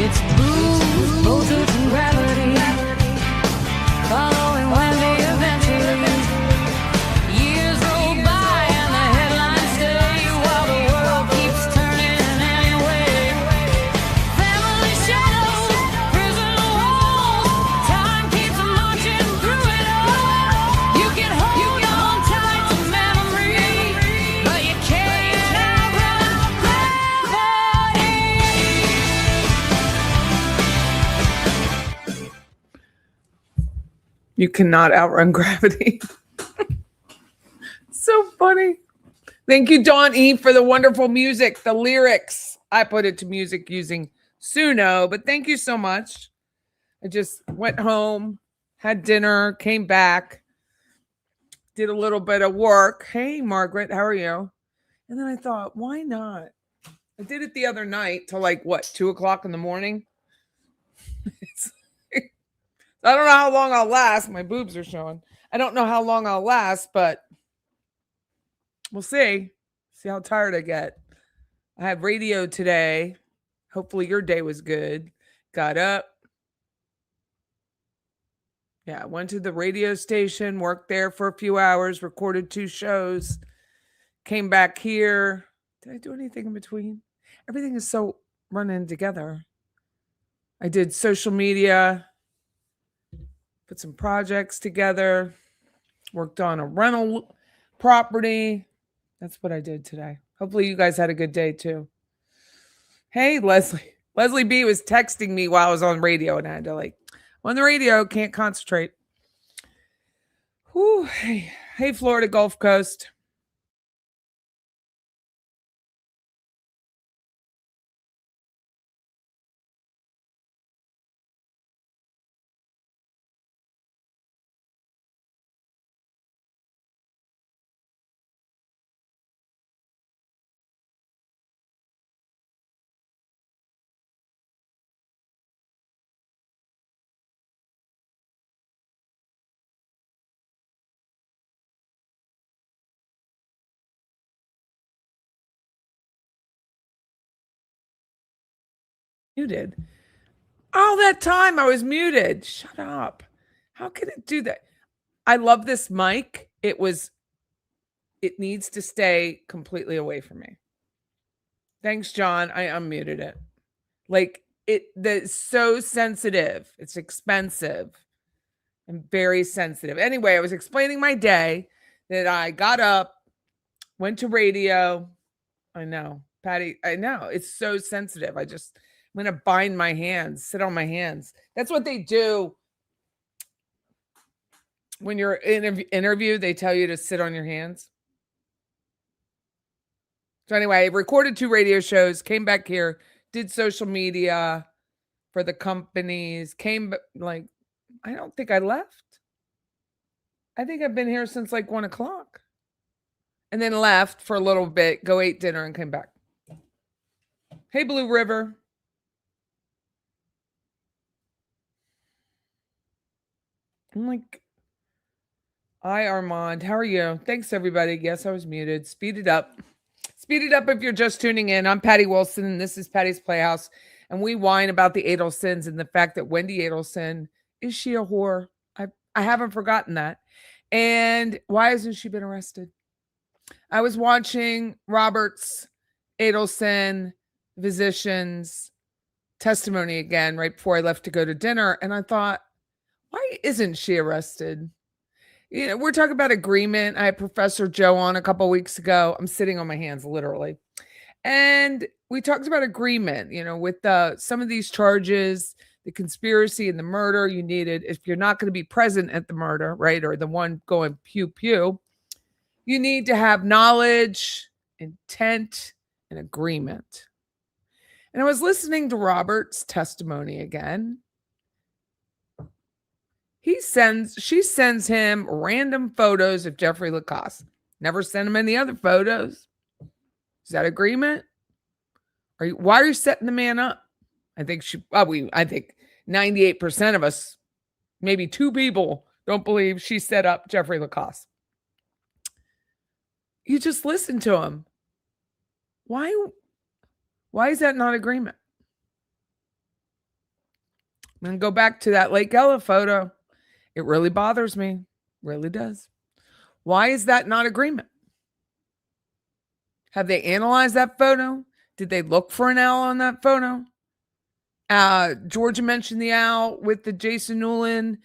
It's proof, both and gravity, following Wendy eventually. Years roll by and the headlines stay while the world keeps turning anyway. Family shadows, prison walls, time keeps marching through it all. You can hold on tight to memory, but you can't outrun gravity. You cannot outrun gravity. So funny. Thank you, Dawn E, for the wonderful music, the lyrics. I put it to music using Suno, but thank you so much. I just went home, had dinner, came back, did a little bit of work. Hey, Margaret, how are you? And then I thought, why not? I did it the other night till 2 o'clock in the morning. I don't know how long I'll last. My boobs are showing. I don't know how long I'll last, but we'll see. See how tired I get. I had radio today. Hopefully your day was good. Got up. Yeah, went to the radio station, worked there for a few hours, recorded 2 shows, came back here. Did I do anything in between? Everything is so running together. I did social media, put some projects together, worked on a rental property. That's what I did today. Hopefully you guys had a good day too. Hey, Leslie. Leslie B was texting me while I was on radio and I had to on the radio, can't concentrate. Whew. Hey, Florida Gulf Coast. Muted. All that time I was muted. Shut up. How can it do that? I love this mic. It needs to stay completely away from me. Thanks, John. I unmuted it. That's so sensitive. It's expensive and very sensitive. Anyway, I was explaining my day that I got up, went to radio. I know, Patty. I know it's so sensitive. I'm going to bind my hands, sit on my hands. That's what they do. When you're in an interview, they tell you to sit on your hands. So anyway, I recorded 2 radio shows, came back here, did social media for the companies, I don't think I left. I think I've been here since 1 o'clock. And then left for a little bit, go ate dinner and came back. Hey, Blue River. Hi, Armand. How are you? Thanks, everybody. Yes, I was muted. Speed it up. Speed it up if you're just tuning in. I'm Patty Wilson, and this is Patty's Playhouse. And we whine about the Adelsons and the fact that Wendy Adelson, is she a whore? I haven't forgotten that. And why hasn't she been arrested? I was watching Robert's Adelson physician's testimony again right before I left to go to dinner. And I thought, why isn't she arrested? We're talking about agreement. I had Professor Joe on a couple of weeks ago. I'm sitting on my hands, literally. And we talked about agreement, with some of these charges, the conspiracy and the murder. You needed, if you're not going to be present at the murder, right, or the one going pew pew, you need to have knowledge, intent, and agreement. And I was listening to Robert's testimony again. She sends him random photos of Jeffrey Lacoste. Never sent him any other photos. Is that agreement? Why are you setting the man up? I think 98% of us, maybe 2 people, don't believe she set up Jeffrey Lacoste. You just listen to him. Why is that not agreement? I'm going to go back to that Lake Ella photo. It really bothers me. Really does. Why is that not agreement? Have they analyzed that photo? Did they look for an owl on that photo? Georgia mentioned the owl with the Jason Newland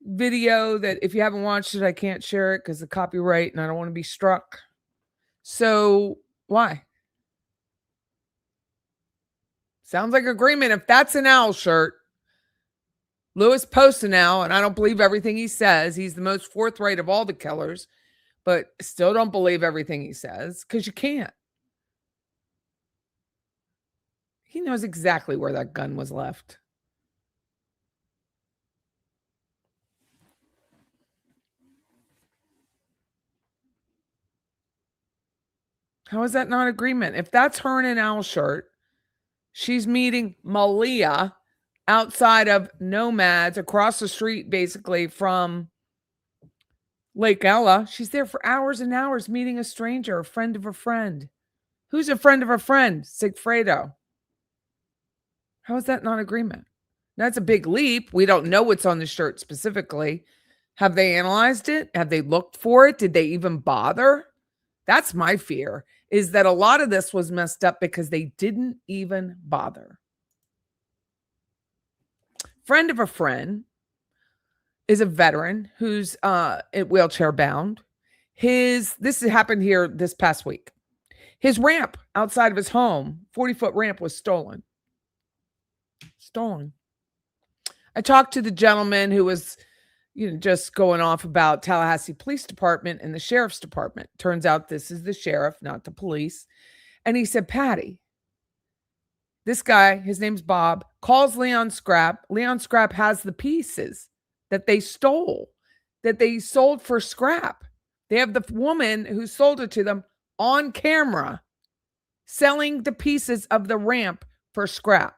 video that if you haven't watched it, I can't share it because of copyright and I don't want to be struck. So why? Sounds like agreement. If that's an owl shirt, Lewis posts an owl, and I don't believe everything he says. He's the most forthright of all the killers, but still don't believe everything he says because you can't. He knows exactly where that gun was left. How is that not agreement? If that's her in an owl shirt, she's meeting Malia outside of Nomads across the street, basically from Lake Ella. She's there for hours and hours meeting a stranger, a friend of a friend. Who's a friend of a friend? Sigfredo. How is that not agreement? That's a big leap. We don't know what's on the shirt specifically. Have they analyzed it? Have they looked for it? Did they even bother? That's my fear, is that a lot of this was messed up because they didn't even bother. Friend of a friend is a veteran who's wheelchair bound. This happened here this past week. His ramp outside of his home, 40-foot ramp, was stolen. I talked to the gentleman who was, just going off about Tallahassee Police Department and the Sheriff's Department. Turns out this is the sheriff, not the police. And he said, Patty, this guy, his name's Bob, calls Leon Scrap. Leon Scrap has the pieces that they stole, that they sold for scrap. They have the woman who sold it to them on camera selling the pieces of the ramp for scrap.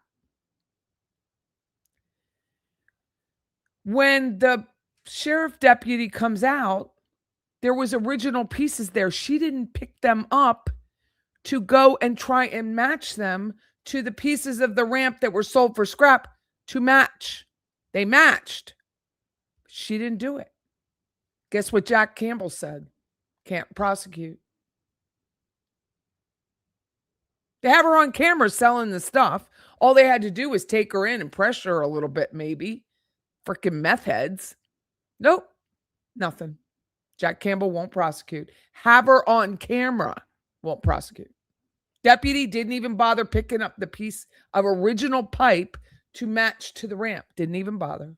When the sheriff deputy comes out, there was original pieces there. She didn't pick them up to go and try and match them to the pieces of the ramp that were sold for scrap to match. They matched. She didn't do it. Guess what Jack Campbell said? Can't prosecute. They have her on camera selling the stuff. All they had to do was take her in and pressure her a little bit, maybe. Freaking meth heads. Nope. Nothing. Jack Campbell won't prosecute. Have her on camera. Won't prosecute. Deputy didn't even bother picking up the piece of original pipe to match to the ramp. Didn't even bother.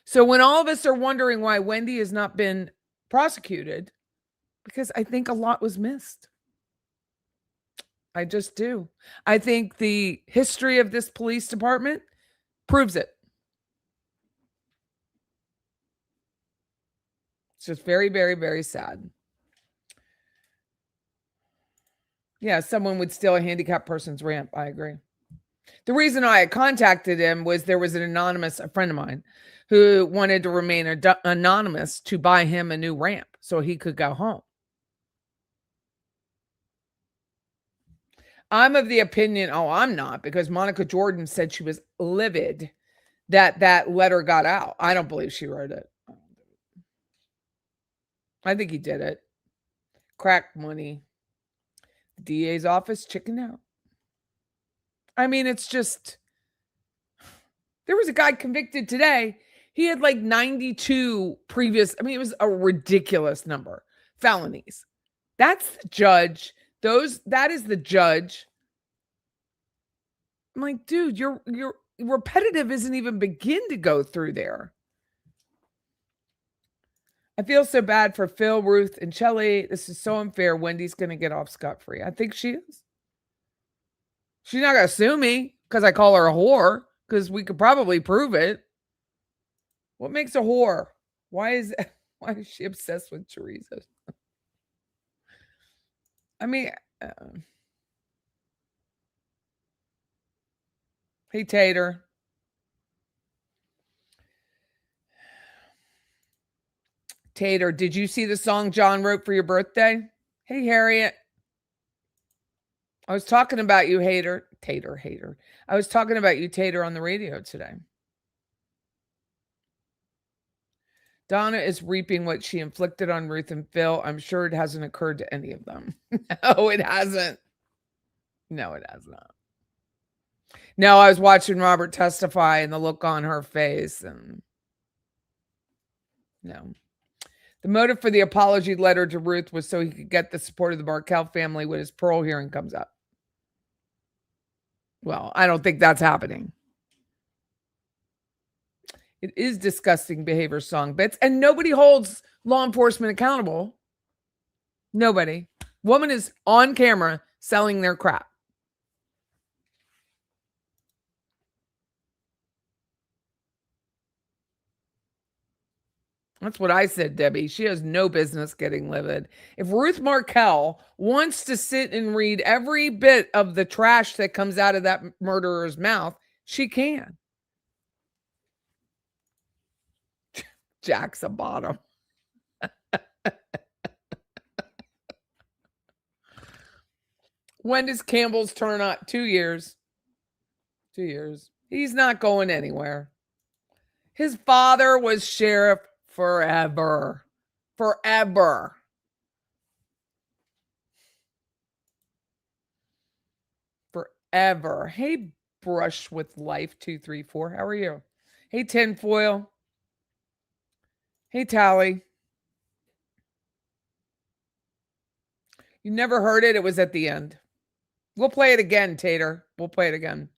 So when all of us are wondering why Wendy has not been prosecuted, because I think a lot was missed. I just do. I think the history of this police department proves it. It's just very, very, very sad. Yeah, someone would steal a handicapped person's ramp. I agree. The reason I contacted him was there was a friend of mine who wanted to remain anonymous to buy him a new ramp so he could go home. I'm of the opinion, I'm not, because Monica Jordan said she was livid that letter got out. I don't believe she wrote it. I think he did it. Crack money. DA's office chickened out. I mean, it's just, there was a guy convicted today. He had like 92 previous, it was a ridiculous number. Felonies. That's the judge. That is the judge. I'm like, dude, your repetitive isn't even begin to go through there. I feel so bad for Phil, Ruth, and Shelley. This is so unfair. Wendy's going to get off scot-free. I think she is. She's not going to sue me because I call her a whore, because we could probably prove it. What makes a whore? Why is she obsessed with Teresa? Hey, Tater. Tater, did you see the song John wrote for your birthday? Hey, Harriet. I was talking about you, hater. I was talking about you, Tater, on the radio today. Donna is reaping what she inflicted on Ruth and Phil. I'm sure it hasn't occurred to any of them. No, it hasn't. No, it has not. No, I was watching Robert testify and the look on her face, and no. The motive for the apology letter to Ruth was so he could get the support of the Markel family when his parole hearing comes up. Well, I don't think that's happening. It is disgusting behavior, song bits, and nobody holds law enforcement accountable. Nobody. Woman is on camera selling their crap. That's what I said, Debbie. She has no business getting livid. If Ruth Markel wants to sit and read every bit of the trash that comes out of that murderer's mouth, she can. Jack's a bottom. When does Campbell's turn on? 2 years. 2 years. He's not going anywhere. His father was sheriff forever. Forever. Forever. Hey, Brush with Life 234. How are you? Hey, Tinfoil. Hey, Tally. You never heard it? It was at the end. We'll play it again, Tater. We'll play it again.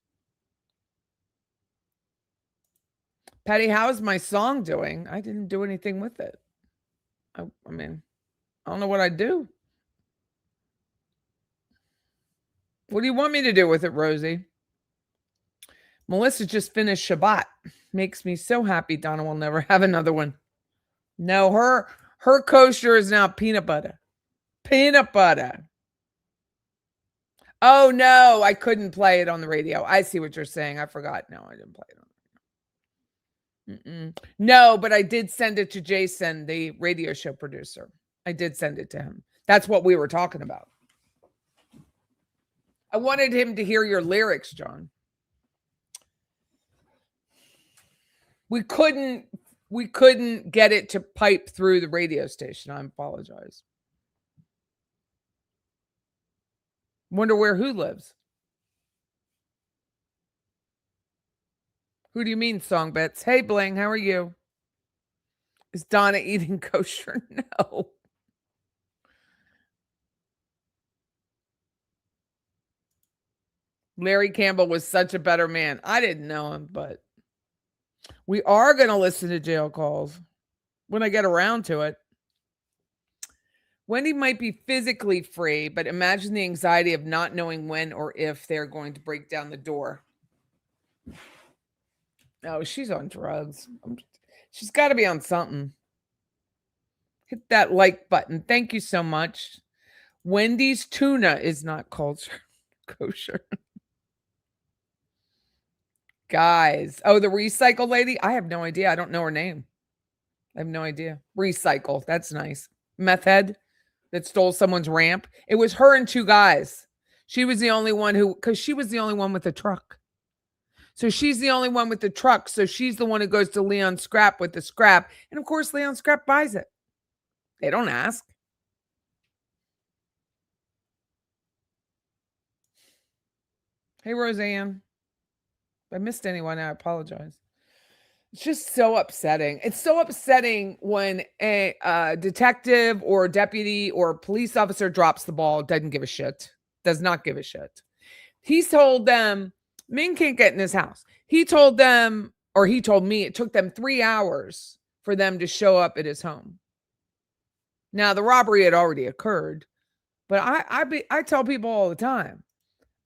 Patty, how's my song doing? I didn't do anything with it. I mean, I don't know what I'd do. What do you want me to do with it, Rosie? Melissa just finished Shabbat. Makes me so happy Donna will never have another one. No, her kosher is now peanut butter. Peanut butter. Oh, no, I couldn't play it on the radio. I see what you're saying. I forgot. No, I didn't play it on the radio. No, but I did send it to Jason, the radio show producer. I did send it to him. That's what we were talking about. I wanted him to hear your lyrics, John. We couldn't get it to pipe through the radio station. I apologize. Wonder where who lives. Who do you mean, Song Bits? Hey, Bling, how are you? Is Donna eating kosher? No. Larry Campbell was such a better man. I didn't know him, but we are going to listen to jail calls when I get around to it. Wendy might be physically free, but imagine the anxiety of not knowing when or if they're going to break down the door. Oh, she's on drugs. She's got to be on something. Hit that like button. Thank you so much. Wendy's tuna is not kosher. Guys. Oh, the recycle lady? I have no idea. I don't know her name. I have no idea. Recycle. That's nice. Meth head that stole someone's ramp. It was her and 2 guys. She was the only one because she was the only one with the truck. So she's the only one with the truck. So she's the one who goes to Leon Scrap with the scrap. And of course, Leon Scrap buys it. They don't ask. Hey, Roseanne. If I missed anyone, I apologize. It's just so upsetting. It's so upsetting when a detective or a deputy or a police officer drops the ball, doesn't give a shit, does not give a shit. He told them, Ming can't get in his house. He told them, or he told me, it took them 3 hours for them to show up at his home. Now, the robbery had already occurred, but I tell people all the time,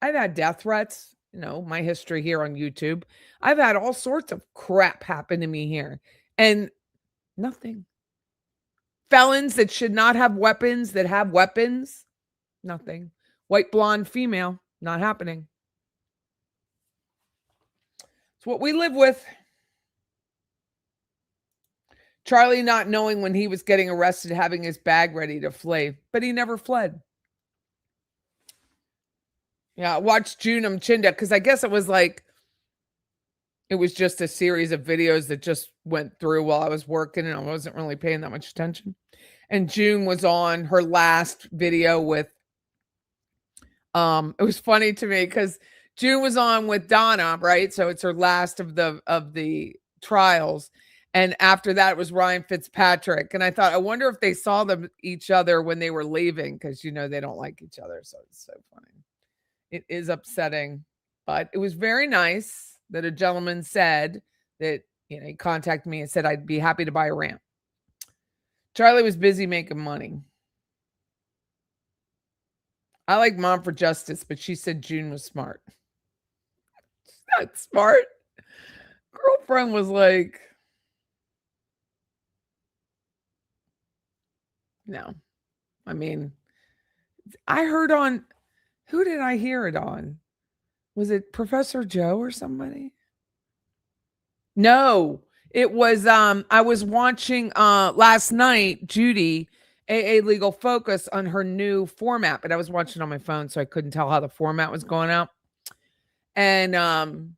I've had death threats. You know, my history here on YouTube. I've had all sorts of crap happen to me here and nothing. Felons that should not have weapons that have weapons, nothing. White blonde female, not happening. It's what we live with. Charlie not knowing when he was getting arrested, having his bag ready to flee, but he never fled. Yeah, watch Junam Chinda because I guess it was just a series of videos that just went through while I was working and I wasn't really paying that much attention. And June was on her last video with it was funny to me because June was on with Donna, right? So it's her last of the trials. And after that it was Ryan Fitzpatrick. And I thought, I wonder if they saw them each other when they were leaving, because they don't like each other. So it's so funny. It is upsetting, but it was very nice that a gentleman said that, he contacted me and said I'd be happy to buy a ramp. Charlie was busy making money. I like Mom for Justice, but she said June was smart. She's not smart. Girlfriend was like, no. I mean, I heard on, who did I hear it on? Was it Professor Joe or somebody? No, it was I was watching last night Judy AA Legal Focus on her new format, but I was watching on my phone so I couldn't tell how the format was going out. And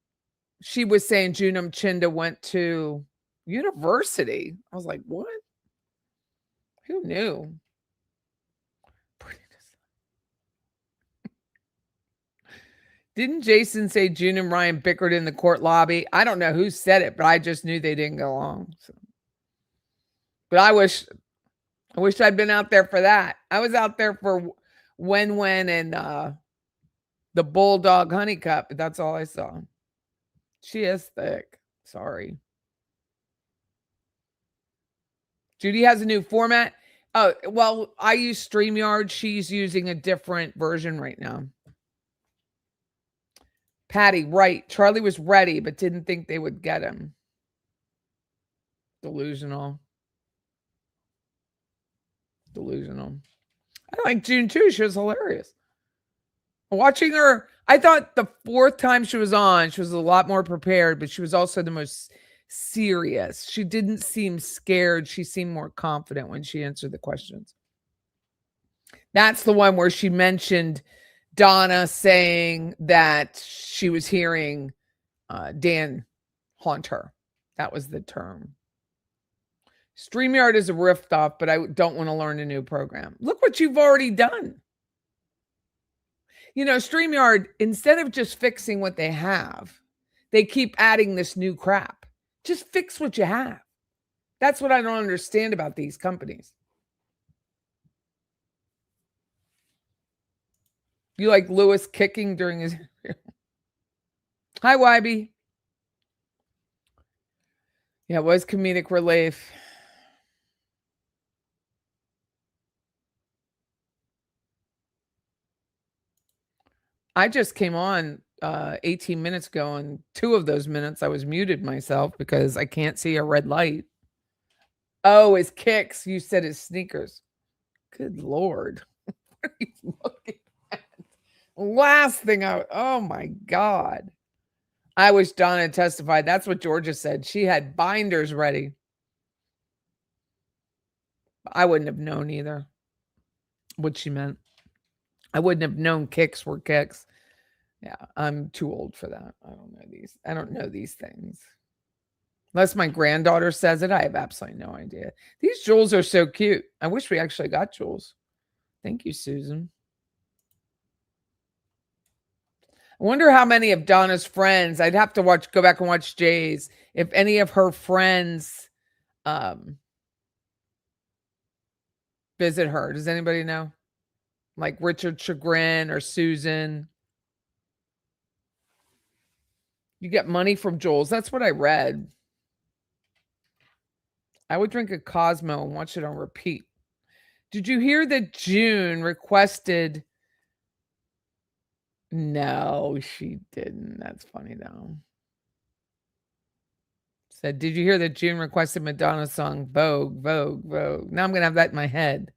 she was saying Junam Chinda went to university. I was like, what? Who knew? Didn't Jason say June and Ryan bickered in the court lobby? I don't know who said it, but I just knew they didn't get along. So. But I wish I'd been out there for that. I was out there for when and the Bulldog Honey Cup, but that's all I saw. She is thick. Sorry. Judy has a new format. Oh, well, I use StreamYard. She's using a different version right now. Patty, right. Charlie was ready, but didn't think they would get him. Delusional. I like June too. She was hilarious. Watching her, I thought the fourth time she was on, she was a lot more prepared, but she was also the most serious. She didn't seem scared. She seemed more confident when she answered the questions. That's the one where she mentioned Donna saying that she was hearing Dan haunt her. That was the term. StreamYard is a riff off, but I don't want to learn a new program. Look what you've already done. StreamYard, instead of just fixing what they have, they keep adding this new crap. Just fix what you have. That's what I don't understand about these companies. You like Lewis kicking during his interview? Hi, Wybie. Yeah, it was comedic relief. I just came on 18 minutes ago, and 2 of those minutes I was muted myself because I can't see a red light. Oh, his kicks. You said his sneakers. Good Lord. What are you looking at? Last thing oh my God. I wish Donna testified. That's what Georgia said. She had binders ready. I wouldn't have known either what she meant. I wouldn't have known kicks were kicks. Yeah, I'm too old for that. I don't know these things. Unless my granddaughter says it, I have absolutely no idea. These jewels are so cute. I wish we actually got jewels. Thank you, Susan. I wonder how many of Donna's friends, I'd have to go back and watch Jay's, if any of her friends visit her. Does anybody know? Like Richard Chagrin or Susan. You get money from Jules. That's what I read. I would drink a Cosmo and watch it on repeat. Did you hear that June requested? No, she didn't. That's funny though. Said, did you hear that June requested Madonna's song Vogue, Vogue, Vogue? Now I'm going to have that in my head.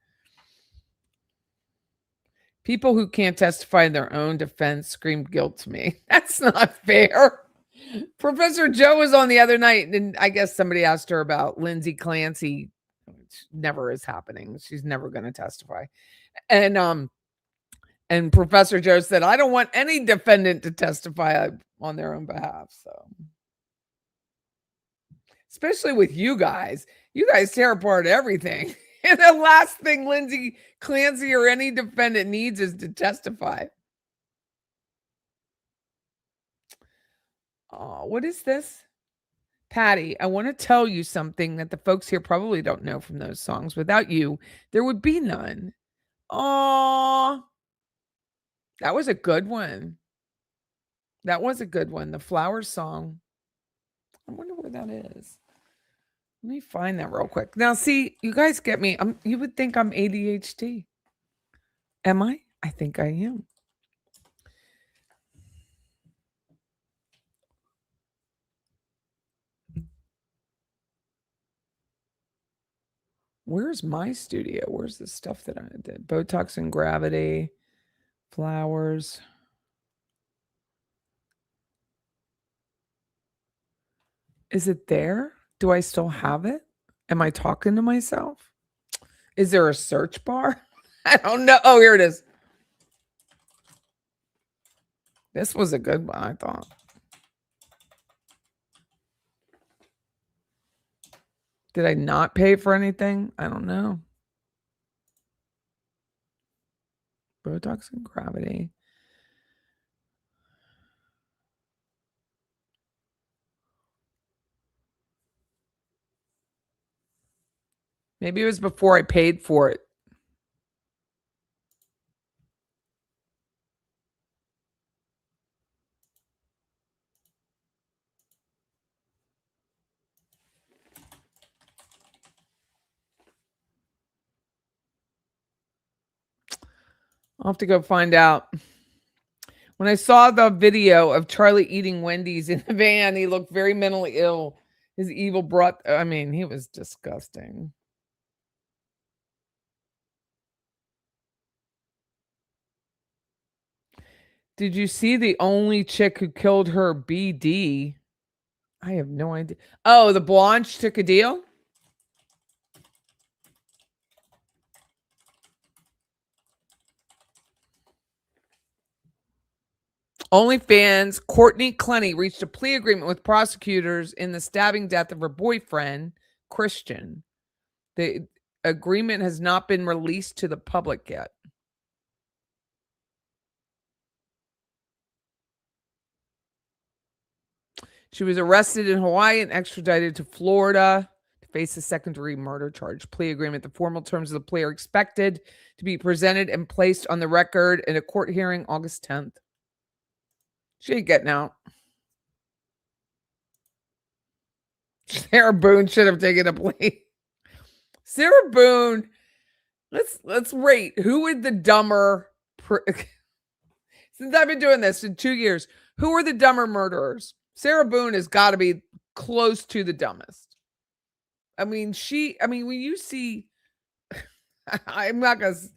People who can't testify in their own defense scream guilt to me. That's not fair. Professor Joe was on the other night, and I guess somebody asked her about Lindsay Clancy. Which never is happening. She's never going to testify. And And Professor Joe said, I don't want any defendant to testify on their own behalf. So, especially with you guys tear apart everything. And the last thing Lindsay Clancy or any defendant needs is to testify. Oh, what is this? Patty, I want to tell you something that the folks here probably don't know from those songs. Without you, there would be none. Oh, that was a good one. That was a good one. The Flowers song. I wonder where that is. Let me find that real quick. Now, see, you guys get me. You would think I'm ADHD. Am I? I think I am. Where's my studio? Where's the stuff that I did? Botox and Gravity, Flowers. Is it there? Do I still have it? Am I talking to myself? Is there a search bar? I don't know. Oh, here it is. This was a good one, I thought. Did I not pay for anything? I don't know. Botox and Gravity. Maybe it was before I paid for it. I'll have to go find out. When I saw the video of Charlie eating Wendy's in the van, he looked very mentally ill. His evil brought, I mean, he was disgusting. Did you see the only chick who killed her BD? I have no idea. Oh, the blonde took a deal? OnlyFans, Courtney Clenny reached a plea agreement with prosecutors in the stabbing death of her boyfriend, Christian. The agreement has not been released to the public yet. She was arrested in Hawaii and extradited to Florida to face a second-degree murder charge. Plea agreement. The formal terms of the plea are expected to be presented and placed on the record in a court hearing August 10th. She ain't getting out. Sarah Boone should have taken a plea. Sarah Boone, let's rate. Who would the dumber since I've been doing this in 2 years, who are the dumber murderers? Sarah Boone has got to be close to the dumbest. I mean, when you see, I'm not going to,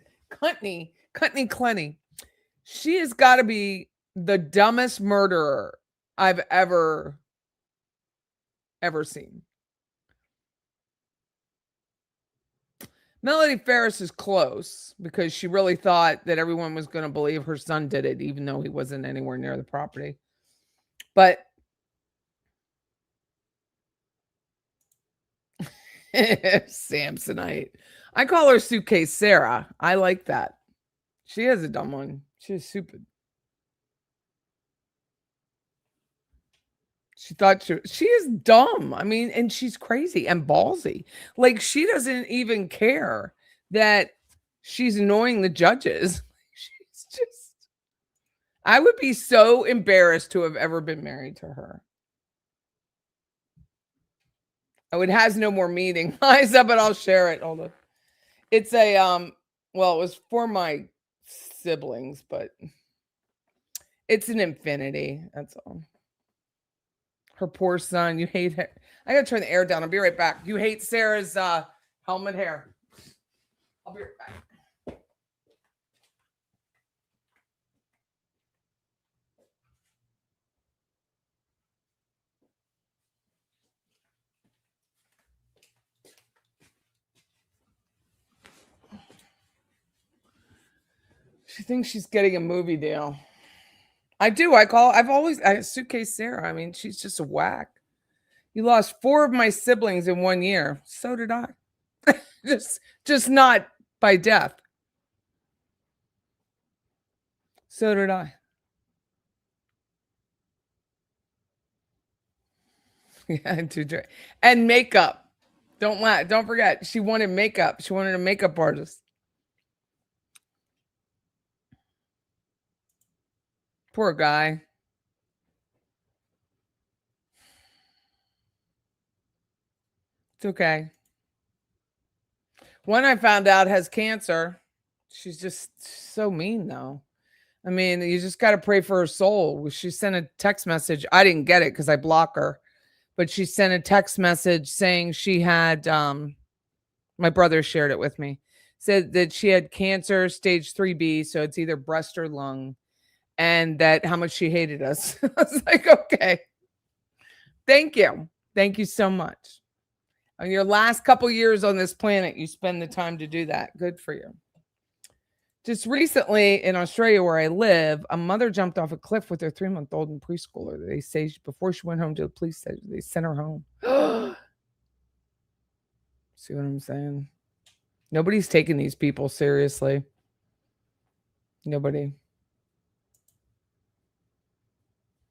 Clenny, she has got to be the dumbest murderer I've ever seen. Melody Ferris is close because she really thought that everyone was going to believe her son did it, even though he wasn't anywhere near the property. But Samsonite. I call her Suitcase Sarah. I like that. She is a dumb one. She's stupid. She thought she is dumb. I mean, and she's crazy and ballsy. Like, she doesn't even care that she's annoying the judges. She's just, I would be so embarrassed to have ever been married to her. Oh, it has no more meaning, Liza, but I'll share it. Hold on. It's a well, it was for my siblings, but it's an infinity. That's all. Her poor son. You hate her. I gotta turn the air down. I'll be right back. You hate Sarah's helmet hair. I'll be right back. She thinks she's getting a movie deal. I suitcase Sarah. I mean, she's just a whack. You lost 4 of my siblings in 1 year. So did I. just not by death. So did I. Yeah, and makeup. Don't forget, she wanted makeup. She wanted a makeup artist. Poor guy. It's okay. One I found out has cancer. She's just so mean, though. I mean, you just got to pray for her soul. She sent a text message. I didn't get it because I block her, but she sent a text message saying she had. My brother shared it with me. Said that she had cancer, stage 3B, so it's either breast or lung, and that how much she hated us. I was like, okay, thank you so much. On your last couple years on this planet, you spend the time to do that. Good for you. Just recently in Australia, where I live, a mother jumped off a cliff with her 3-month-old and preschooler. They say before she went home to the police station, they sent her home. See what I'm saying? Nobody's taking these people seriously. Nobody.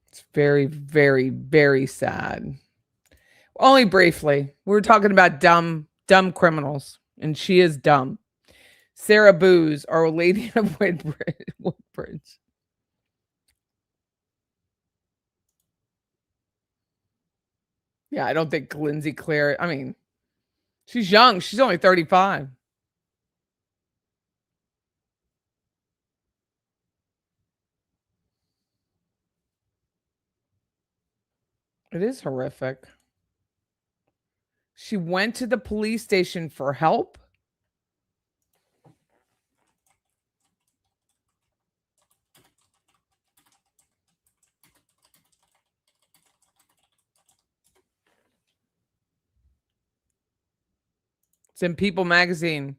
It's very, very, very sad. Only briefly. We were talking about dumb criminals, and she is dumb. Sarah Booz, Our Lady of Woodbridge. Yeah, I don't think Lindsay Clare. I mean, she's young. She's only 35. It is horrific. She went to the police station for help. It's in People magazine.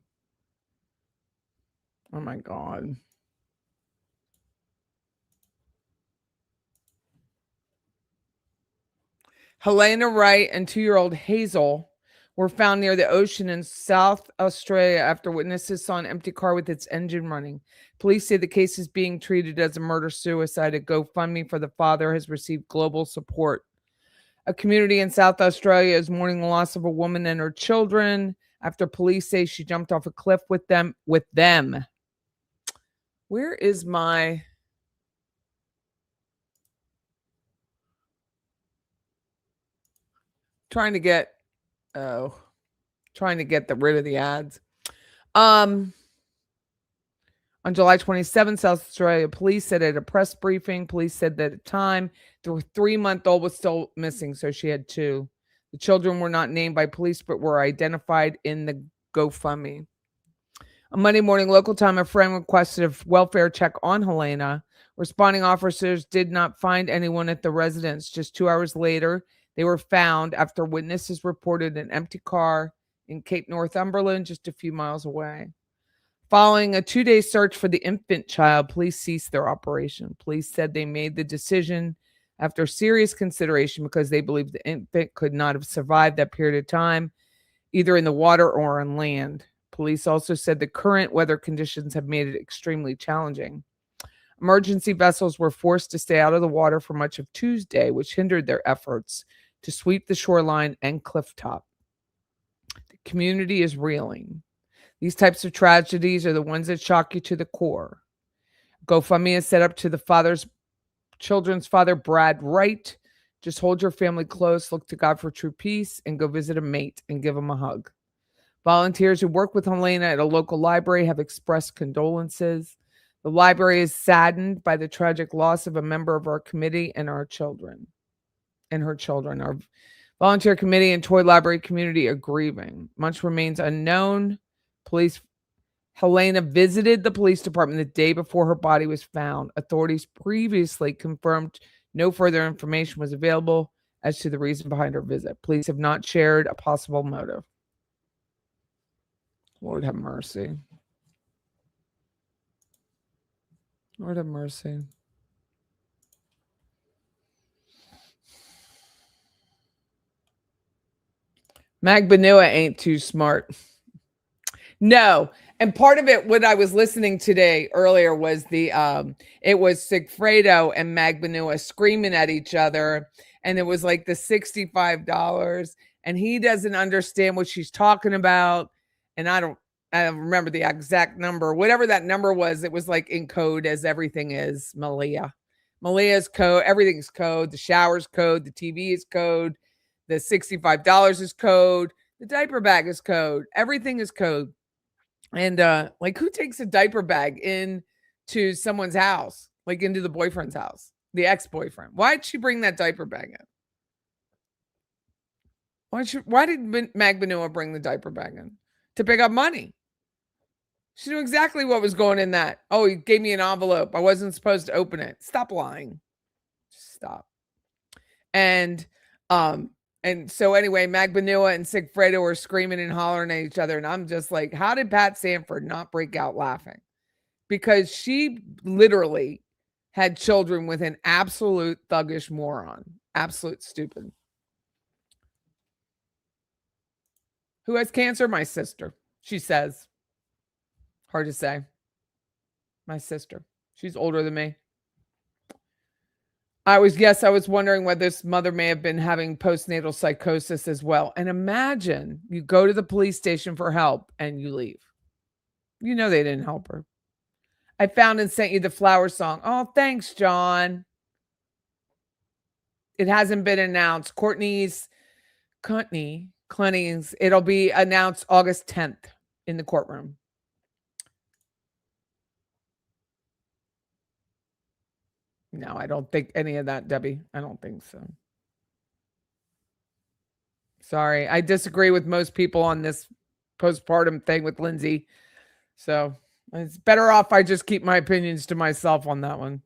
Oh my God. Helena Wright and 2-year-old Hazel were found near the ocean in South Australia after witnesses saw an empty car with its engine running. Police say the case is being treated as a murder-suicide. A GoFundMe for the father has received global support. A community in South Australia is mourning the loss of a woman and her children after police say she jumped off a cliff with them. Where is my... trying to get rid of the ads. On July 27th, South Australia police said at a press briefing, police said that at the time, the 3-month-old was still missing, so she had 2. The children were not named by police, but were identified in the GoFundMe. On Monday morning, local time, a friend requested a welfare check on Helena. Responding officers did not find anyone at the residence. Just 2 hours later, they were found after witnesses reported an empty car in Cape Northumberland, just a few miles away. Following a 2-day search for the infant child, police ceased their operation. Police said they made the decision after serious consideration because they believed the infant could not have survived that period of time, either in the water or on land. Police also said the current weather conditions have made it extremely challenging. Emergency vessels were forced to stay out of the water for much of Tuesday, which hindered their efforts to sweep the shoreline and cliff top. The community is reeling. These types of tragedies are the ones that shock you to the core. GoFundMe is set up to the children's father, Brad Wright. Just hold your family close, look to God for true peace, and go visit a mate and give them a hug. Volunteers who work with Helena at a local library have expressed condolences. The library is saddened by the tragic loss of a member of our committee and her children. Our volunteer committee and toy library community are grieving. Much remains unknown. Helena visited the police department the day before her body was found. Authorities previously confirmed no further information was available as to the reason behind her visit. Police have not shared a possible motive. Lord have mercy. Lord have mercy. Magbanua ain't too smart. No. And part of it, what I was listening today earlier was it was Sigfredo and Magbanua screaming at each other. And it was like the $65. And he doesn't understand what she's talking about. And I don't remember the exact number. Whatever that number was, it was like in code as everything is Malia. Malia's code, everything's code. The shower's code, the TV is code, the $65 is code, the diaper bag is code, everything is code. And like who takes a diaper bag into someone's house, like into the boyfriend's house, the ex-boyfriend? Why'd she bring that diaper bag in? Why did Magbanua bring the diaper bag in? To pick up money. She knew exactly what was going in that. Oh, he gave me an envelope. I wasn't supposed to open it. Stop lying. Stop. And so anyway, Magbanua and Sigfredo were screaming and hollering at each other. And I'm just like, how did Pat Sanford not break out laughing? Because she literally had children with an absolute thuggish moron. Absolute stupid. Who has cancer? My sister. She says. Hard to say. My sister. She's older than me. I was wondering whether this mother may have been having postnatal psychosis as well. And imagine you go to the police station for help and you leave. You know they didn't help her. I found and sent you the flower song. Oh, thanks, John. It hasn't been announced. Courtney's, it'll be announced August 10th in the courtroom. No, I don't think any of that, Debbie. I don't think so. Sorry. I disagree with most people on this postpartum thing with Lindsay. So it's better off I just keep my opinions to myself on that one.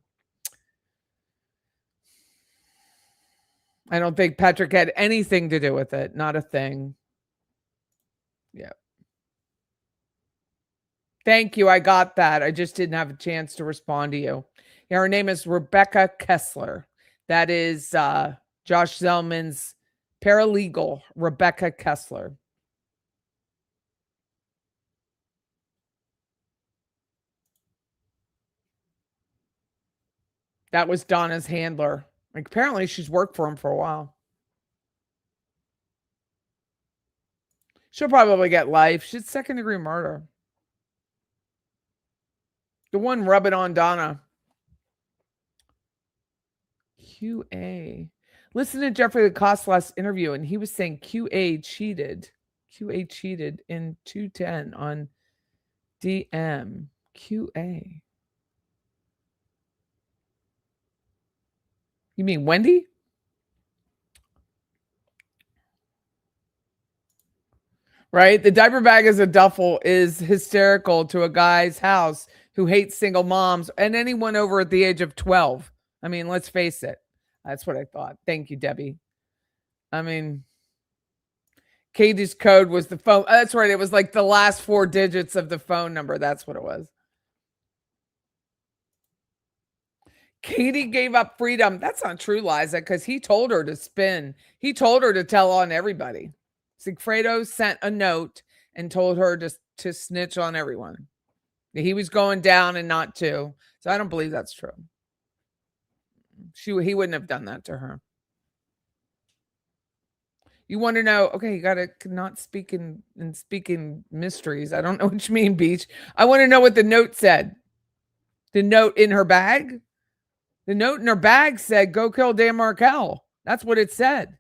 I don't think Patrick had anything to do with it. Not a thing. Yeah. Thank you. I got that. I just didn't have a chance to respond to you. Yeah, her name is Rebecca Kessler. That is Josh Zellman's paralegal, Rebecca Kessler. That was Donna's handler. Like, apparently she's worked for him for a while. She'll probably get life. She's second-degree murder. The one rubbing on Donna. QA. Listen to Jeffrey Lacoste's last interview, and he was saying QA cheated. QA cheated in 210 on DM. QA. You mean Wendy? Right? The diaper bag as a duffel is hysterical to a guy's house who hates single moms and anyone over at the age of 12. I mean, let's face it. That's what I thought. Thank you, Debbie. I mean, Katie's code was the phone. That's right. It was like the last 4 digits of the phone number. That's what it was. Katie gave up freedom. That's not true, Liza, because he told her to spin. He told her to tell on everybody. Sigfredo sent a note and told her to snitch on everyone. He was going down and not to. So I don't believe that's true. He wouldn't have done that to her. You want to know? Okay, you gotta not speak in mysteries. I don't know what you mean, Beach. I want to know what the note said. The note in her bag. The note in her bag said, "Go kill Dan Markel." That's what it said.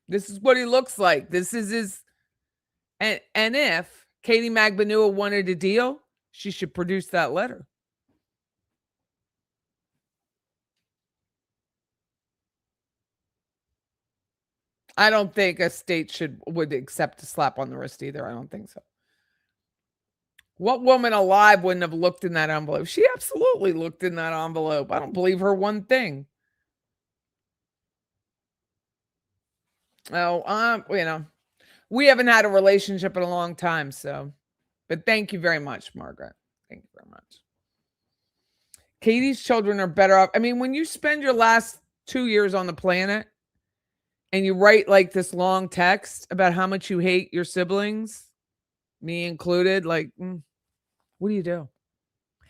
This is what he looks like. This is his. And if Katie Magbanua wanted a deal, she should produce that letter. I don't think a state would accept a slap on the wrist either. I don't think so. What woman alive wouldn't have looked in that envelope? She absolutely looked in that envelope. I don't believe her one thing. Oh, we haven't had a relationship in a long time, so. But thank you very much, Margaret. Thank you very much. Katie's children are better off. I mean, when you spend your last 2 years on the planet and you write like this long text about how much you hate your siblings, me included, like, what do you do?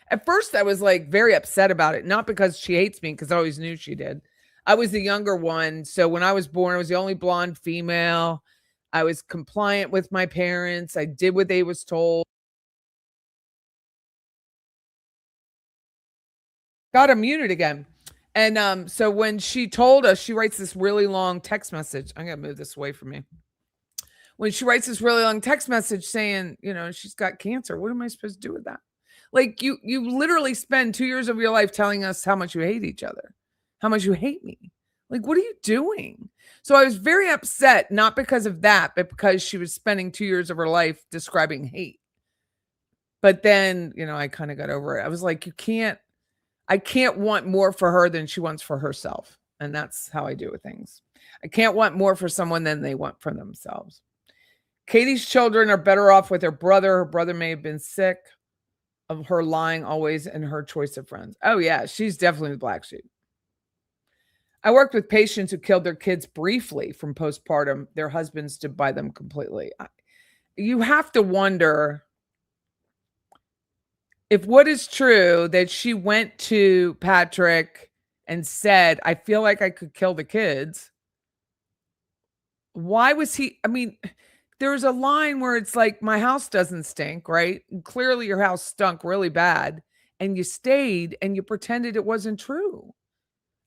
At first, I was like very upset about it, not because she hates me, because I always knew she did. I was the younger one. So when I was born, I was the only blonde female. I was compliant with my parents. I did what they was told. Got her muted again. And so when she told us, she writes this really long text message. I'm going to move this away from me. When she writes this really long text message saying, she's got cancer, what am I supposed to do with that? Like you literally spend 2 years of your life telling us how much you hate each other, how much you hate me. Like, what are you doing? So I was very upset, not because of that, but because she was spending 2 years of her life describing hate. But then, I kind of got over it. I was like, I can't want more for her than she wants for herself. And that's how I do with things. I can't want more for someone than they want for themselves. Katie's children are better off with her brother. Her brother may have been sick of her lying always and her choice of friends. Oh, yeah, she's definitely the black sheep. I worked with patients who killed their kids briefly from postpartum. Their husbands stood by them completely. You have to wonder if what is true that she went to Patrick and said, I feel like I could kill the kids. Why was he? I mean, there's a line where it's like, my house doesn't stink, right? And clearly your house stunk really bad. And you stayed and you pretended it wasn't true.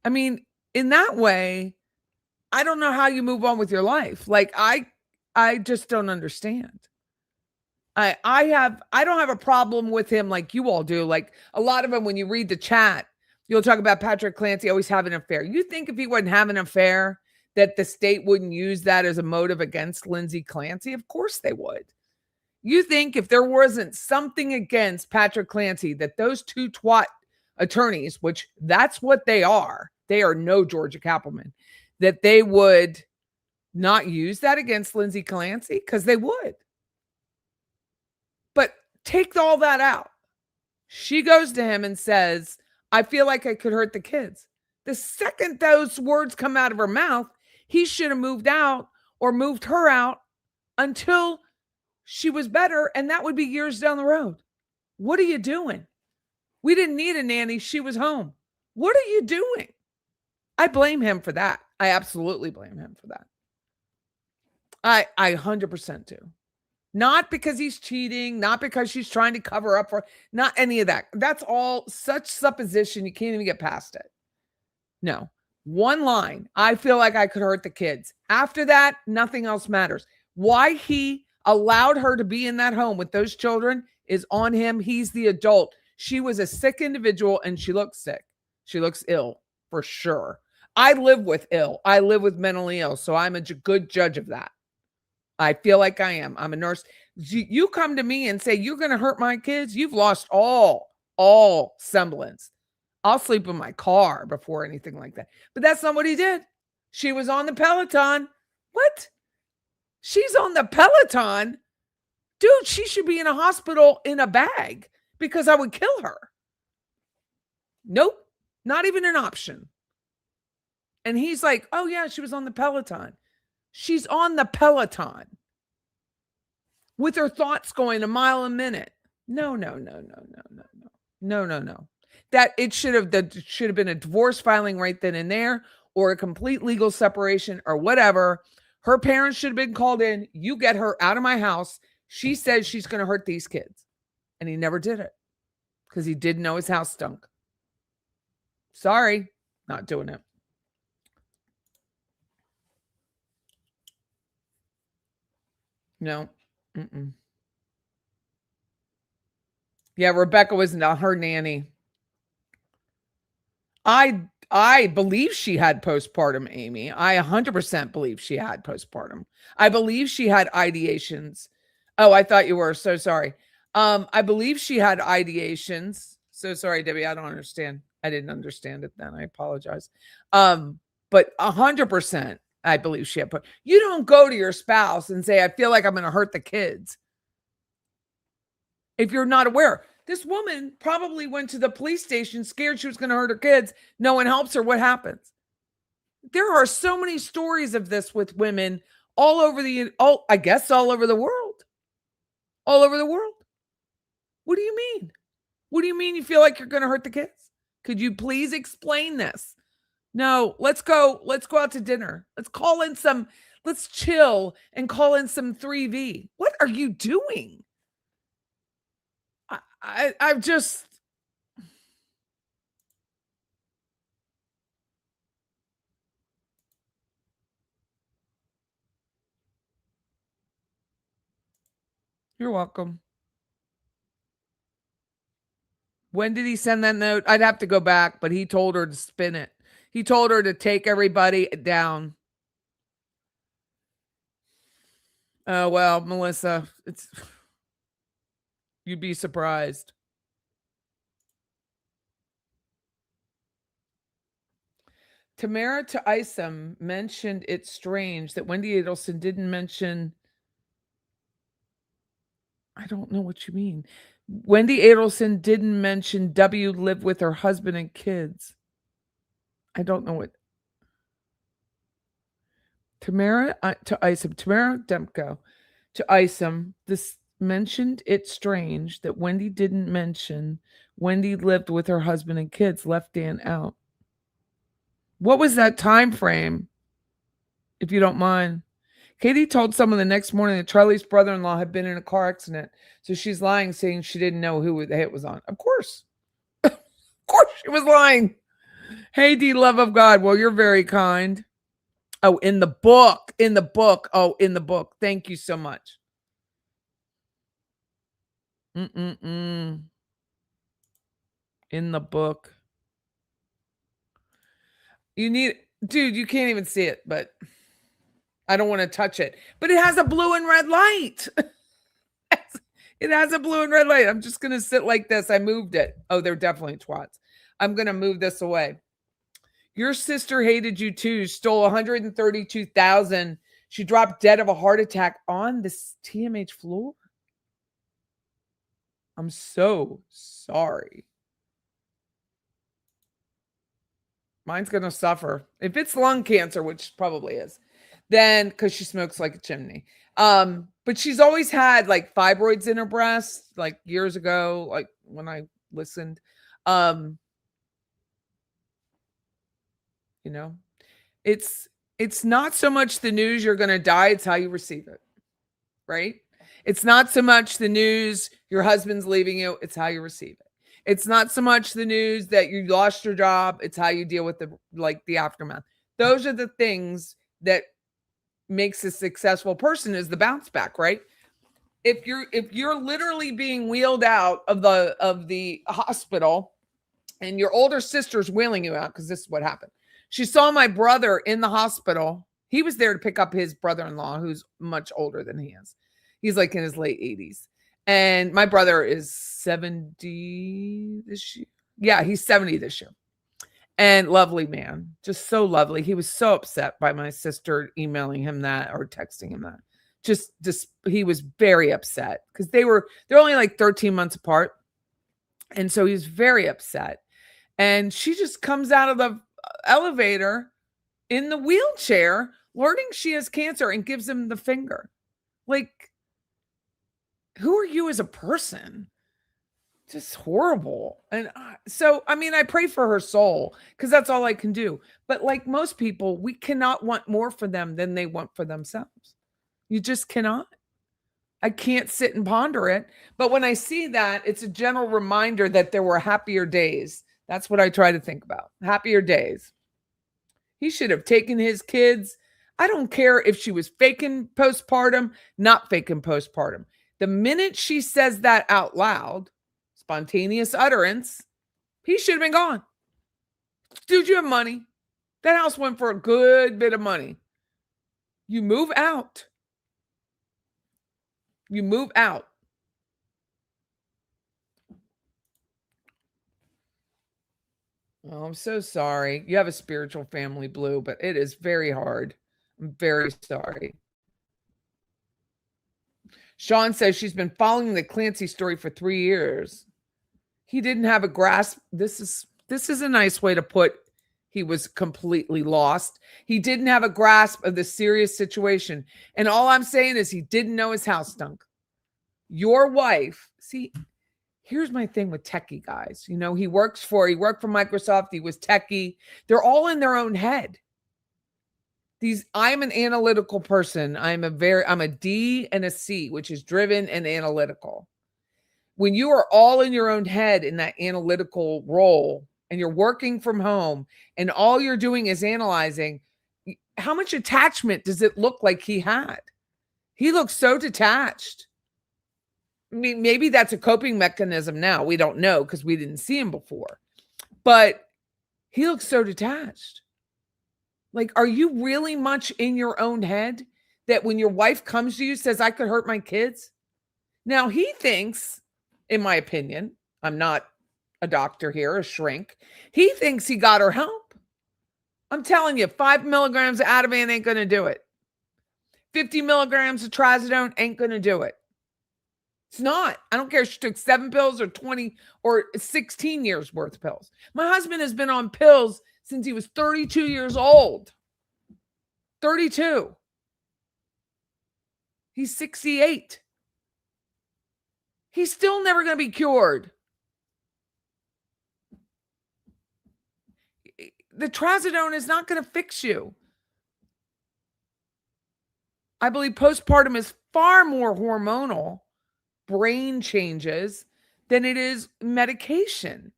I mean, in that way, I don't know how you move on with your life. Like, I just don't understand. I don't have a problem with him like you all do. Like a lot of them, when you read the chat, you'll talk about Patrick Clancy always having an affair. You think if he wasn't having an affair, that the state wouldn't use that as a motive against Lindsay Clancy? Of course they would. You think if there wasn't something against Patrick Clancy, that those two twat attorneys, which that's what they are no Georgia Kappelman, that they would not use that against Lindsay Clancy? Because they would. But take all that out. She goes to him and says, I feel like I could hurt the kids. The second those words come out of her mouth, he should have moved out or moved her out until she was better. And that would be years down the road. What are you doing? We didn't need a nanny. She was home. What are you doing? I blame him for that. I absolutely blame him for that. I 100% do. Not because he's cheating, not because she's trying to cover up for, not any of that. That's all such supposition. You can't even get past it. No. One line. I feel like I could hurt the kids. After that, nothing else matters. Why he allowed her to be in that home with those children is on him. He's the adult. She was a sick individual and she looks sick. She looks ill for sure. I live with ill. I live with mentally ill. So I'm a good judge of that. I feel like I am. I'm a nurse. You come to me and say, you're going to hurt my kids. You've lost all semblance. I'll sleep in my car before anything like that. But that's not what he did. She was on the Peloton. What? She's on the Peloton? Dude, she should be in a hospital in a bag because I would kill her. Nope. Not even an option. And he's like, oh yeah, she was on the Peloton. She's on the Peloton with her thoughts going a mile a minute. No. That it should have been a divorce filing right then and there, or a complete legal separation or whatever. Her parents should have been called in. You get her out of my house. She says she's going to hurt these kids. And he never did it because he didn't know his house stunk. Sorry, not doing it. No. Mm-mm. Yeah, Rebecca was not her nanny. I believe she had postpartum, Amy. I 100% believe she had postpartum. I believe she had ideations. Oh, I thought you were. So sorry. I believe she had ideations. So sorry, Debbie. I don't understand. I didn't understand it then. I apologize. But 100%. I believe she had. You don't go to your spouse and say, I feel like I'm going to hurt the kids if you're not aware. This woman probably went to the police station scared she was going to hurt her kids. No one helps her. What happens? There are so many stories of this with women all over I guess all over the world. All over the world. What do you mean? What do you mean you feel like you're going to hurt the kids? Could you please explain this? No, let's go out to dinner. Let's chill and call in some 3V. What are you doing? I've just You're welcome. When did he send that note? I'd have to go back, but he told her to spin it. He told her to take everybody down. Oh, well, Melissa, you'd be surprised. Tamara to Isom mentioned it's strange that Wendy Adelson didn't mention. I don't know what you mean. Wendy Adelson didn't mention W lived with her husband and kids. I don't know what. Tamara to Isom. Tamara Demko to Isom. This mentioned it's strange that Wendy didn't mention Wendy lived with her husband and kids, left Dan out. What was that time frame, if you don't mind? Katie told someone the next morning that Charlie's brother-in-law had been in a car accident. So she's lying, saying she didn't know who the hit was on. Of course. Of course she was lying. Hey, D, love of God. Well, you're very kind. Oh, in the book. In the book. Oh, in the book. Thank you so much. In the book. Dude, you can't even see it, but I don't want to touch it. But it has a blue and red light. It has a blue and red light. I'm just going to sit like this. I moved it. Oh, they're definitely twats. I'm going to move this away. Your sister hated you too. Stole $132,000. She dropped dead of a heart attack on this TMH floor. I'm so sorry. Mine's going to suffer. If it's lung cancer, which probably is, then because she smokes like a chimney. But she's always had like fibroids in her breast, like years ago, like when I listened. You know, it's not so much the news you're going to die, it's how you receive it. Right? It's not so much the news your husband's leaving you, it's how you receive it. It's not so much the news that you lost your job, it's how you deal with the aftermath. Those are the things that makes a successful person, is the bounce back, right? If you're literally being wheeled out of the hospital and your older sister's wheeling you out, because this is what happened. She saw my brother in the hospital. He was there to pick up his brother-in-law, who's much older than he is. He's like in his late 80s. And my brother is 70 this year. Yeah, he's 70 this year. And lovely man, just so lovely. He was so upset by my sister emailing him that or texting him that. Just he was very upset because they're only like 13 months apart. And so he was very upset. And she just comes out of the elevator in the wheelchair, learning she has cancer, and gives him the finger. Like, who are you as a person? Just horrible. And so, I mean, I pray for her soul because that's all I can do. But like most people, we cannot want more for them than they want for themselves. You just cannot. I can't sit and ponder it. But when I see that, it's a general reminder that there were happier days. That's what I try to think about. Happier days. He should have taken his kids. I don't care if she was faking postpartum, not faking postpartum. The minute she says that out loud, spontaneous utterance, he should have been gone. Dude, you have money. That house went for a good bit of money. You move out. You move out. Oh, I'm so sorry. You have a spiritual family, Blue, but it is very hard. I'm very sorry. Sean says she's been following the Clancy story for 3 years. He didn't have a grasp. This is a nice way to put he was completely lost. He didn't have a grasp of the serious situation. And all I'm saying is he didn't know his house stunk. Your wife, see, here's my thing with techie guys. You know, he worked for Microsoft. He was techie. They're all in their own head. I'm an analytical person. I'm a D and a C, which is driven and analytical. When you are all in your own head in that analytical role and you're working from home and all you're doing is analyzing, how much attachment does it look like he had? He looks so detached. I mean, maybe that's a coping mechanism now. We don't know because we didn't see him before. But he looks so detached. Like, are you really much in your own head that when your wife comes to you, says, I could hurt my kids? Now, he thinks, in my opinion, I'm not a doctor here, a shrink. He thinks he got her help. I'm telling you, 5 milligrams of Ativan ain't going to do it. 50 milligrams of trazodone ain't going to do it. It's not. I don't care if she took 7 pills or 20 or 16 years worth of pills. My husband has been on pills since he was 32 years old. 32. He's 68. He's still never going to be cured. The trazodone is not going to fix you. I believe postpartum is far more hormonal brain changes than it is medication.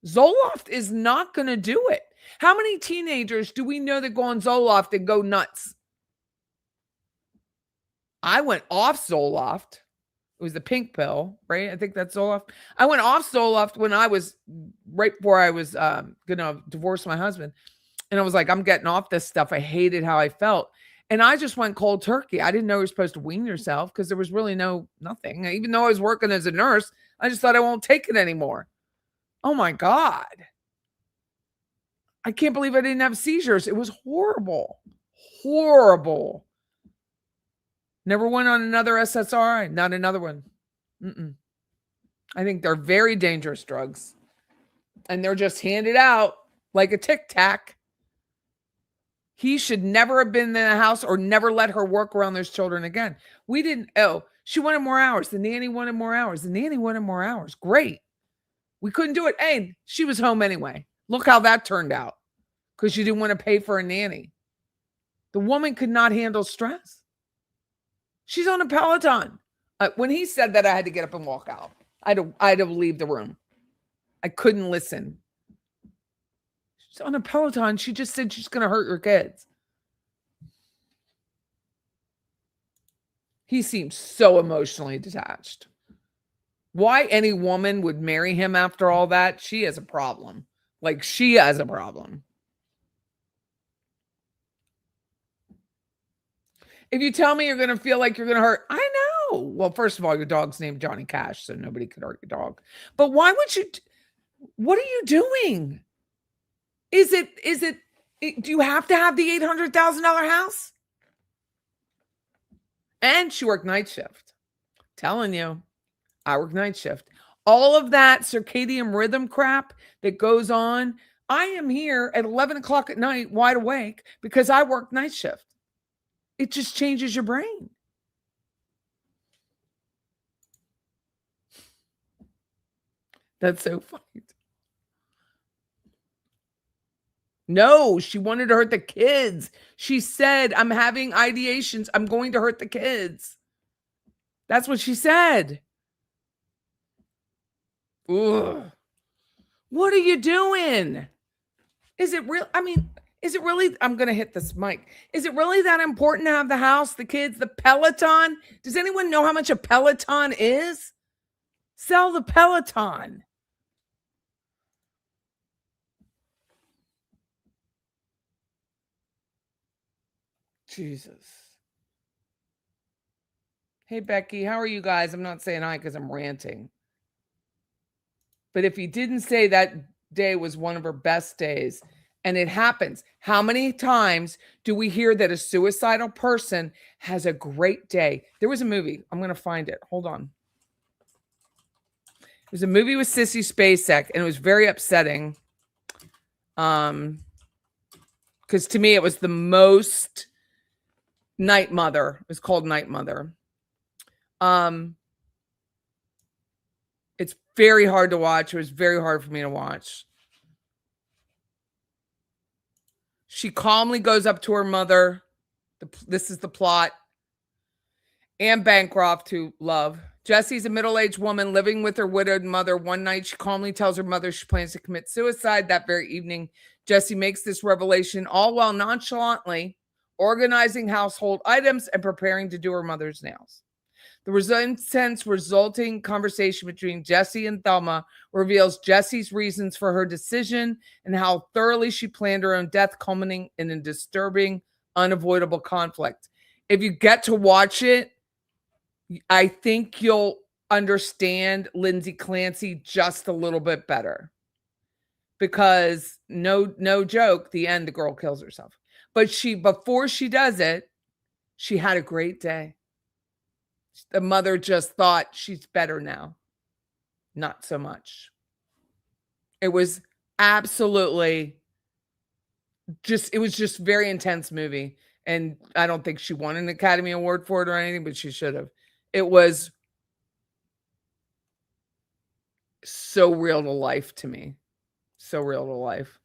Zoloft is not going to do it. How many teenagers do we know that go on Zoloft and go nuts? I went off Zoloft. It was the pink pill, right? I think that's Zoloft. I went off Zoloft when I was right before I was going to divorce my husband. And I was like, I'm getting off this stuff. I hated how I felt. And I just went cold turkey. I didn't know you were supposed to wean yourself because there was really nothing. Even though I was working as a nurse, I just thought I won't take it anymore. Oh my God. I can't believe I didn't have seizures. It was horrible. Horrible. Never went on another SSRI. Not another one. I think they're very dangerous drugs. And they're just handed out like a Tic Tac. He should never have been in the house or never let her work around those children again. She wanted more hours. The nanny wanted more hours. The nanny wanted more hours. Great. We couldn't do it. Hey, she was home anyway. Look how that turned out. Because she didn't want to pay for a nanny. The woman could not handle stress. She's on a Peloton. When he said that, I had to get up and walk out. I had to leave the room. I couldn't listen. She's on a Peloton. She just said she's going to hurt your kids. He seems so emotionally detached. Why any woman would marry him after all that? She has a problem. Like, she has a problem. If you tell me you're going to feel like you're going to hurt, I know. Well, first of all, your dog's named Johnny Cash, so nobody could hurt your dog. But why would you? What are you doing? Do you have to have the $800,000 house? And she worked night shift. Telling you, I work night shift. All of that circadian rhythm crap that goes on. I am here at 11 o'clock at night, wide awake, because I work night shift. It just changes your brain. That's so funny. No, she wanted to hurt the kids. She said, I'm having ideations. I'm going to hurt the kids. That's what she said. Ugh. What are you doing? Is it real? Is it really? I'm going to hit this mic. Is it really that important to have the house, the kids, the Peloton? Does anyone know how much a Peloton is? Sell the Peloton. Jesus. Hey, Becky, how are you guys? I'm not saying hi because I'm ranting. But if he didn't say that day was one of her best days, and it happens, how many times do we hear that a suicidal person has a great day? There was a movie. I'm going to find it. Hold on. was a movie with Sissy Spacek, and it was very upsetting. Because to me, it was the most Night Mother. It was called Night Mother. It's very hard to watch. It was very hard for me to watch. She calmly goes up to her mother. This is the plot. Anne Bancroft, who love. Jessie's a middle-aged woman living with her widowed mother. One night, she calmly tells her mother she plans to commit suicide. That very evening, Jessie makes this revelation, all while nonchalantly organizing household items and preparing to do her mother's nails. The intense resulting conversation between Jessie and Thelma reveals Jessie's reasons for her decision and how thoroughly she planned her own death, culminating in a disturbing, unavoidable conflict. If you get to watch it, I think you'll understand Lindsay Clancy just a little bit better. Because no joke, the end, the girl kills herself. But before she does it, she had a great day. The mother just thought she's better now. Not so much. It was absolutely it was just very intense movie. And I don't think she won an Academy Award for it or anything, but she should have. It was so real to life to me. So real to life.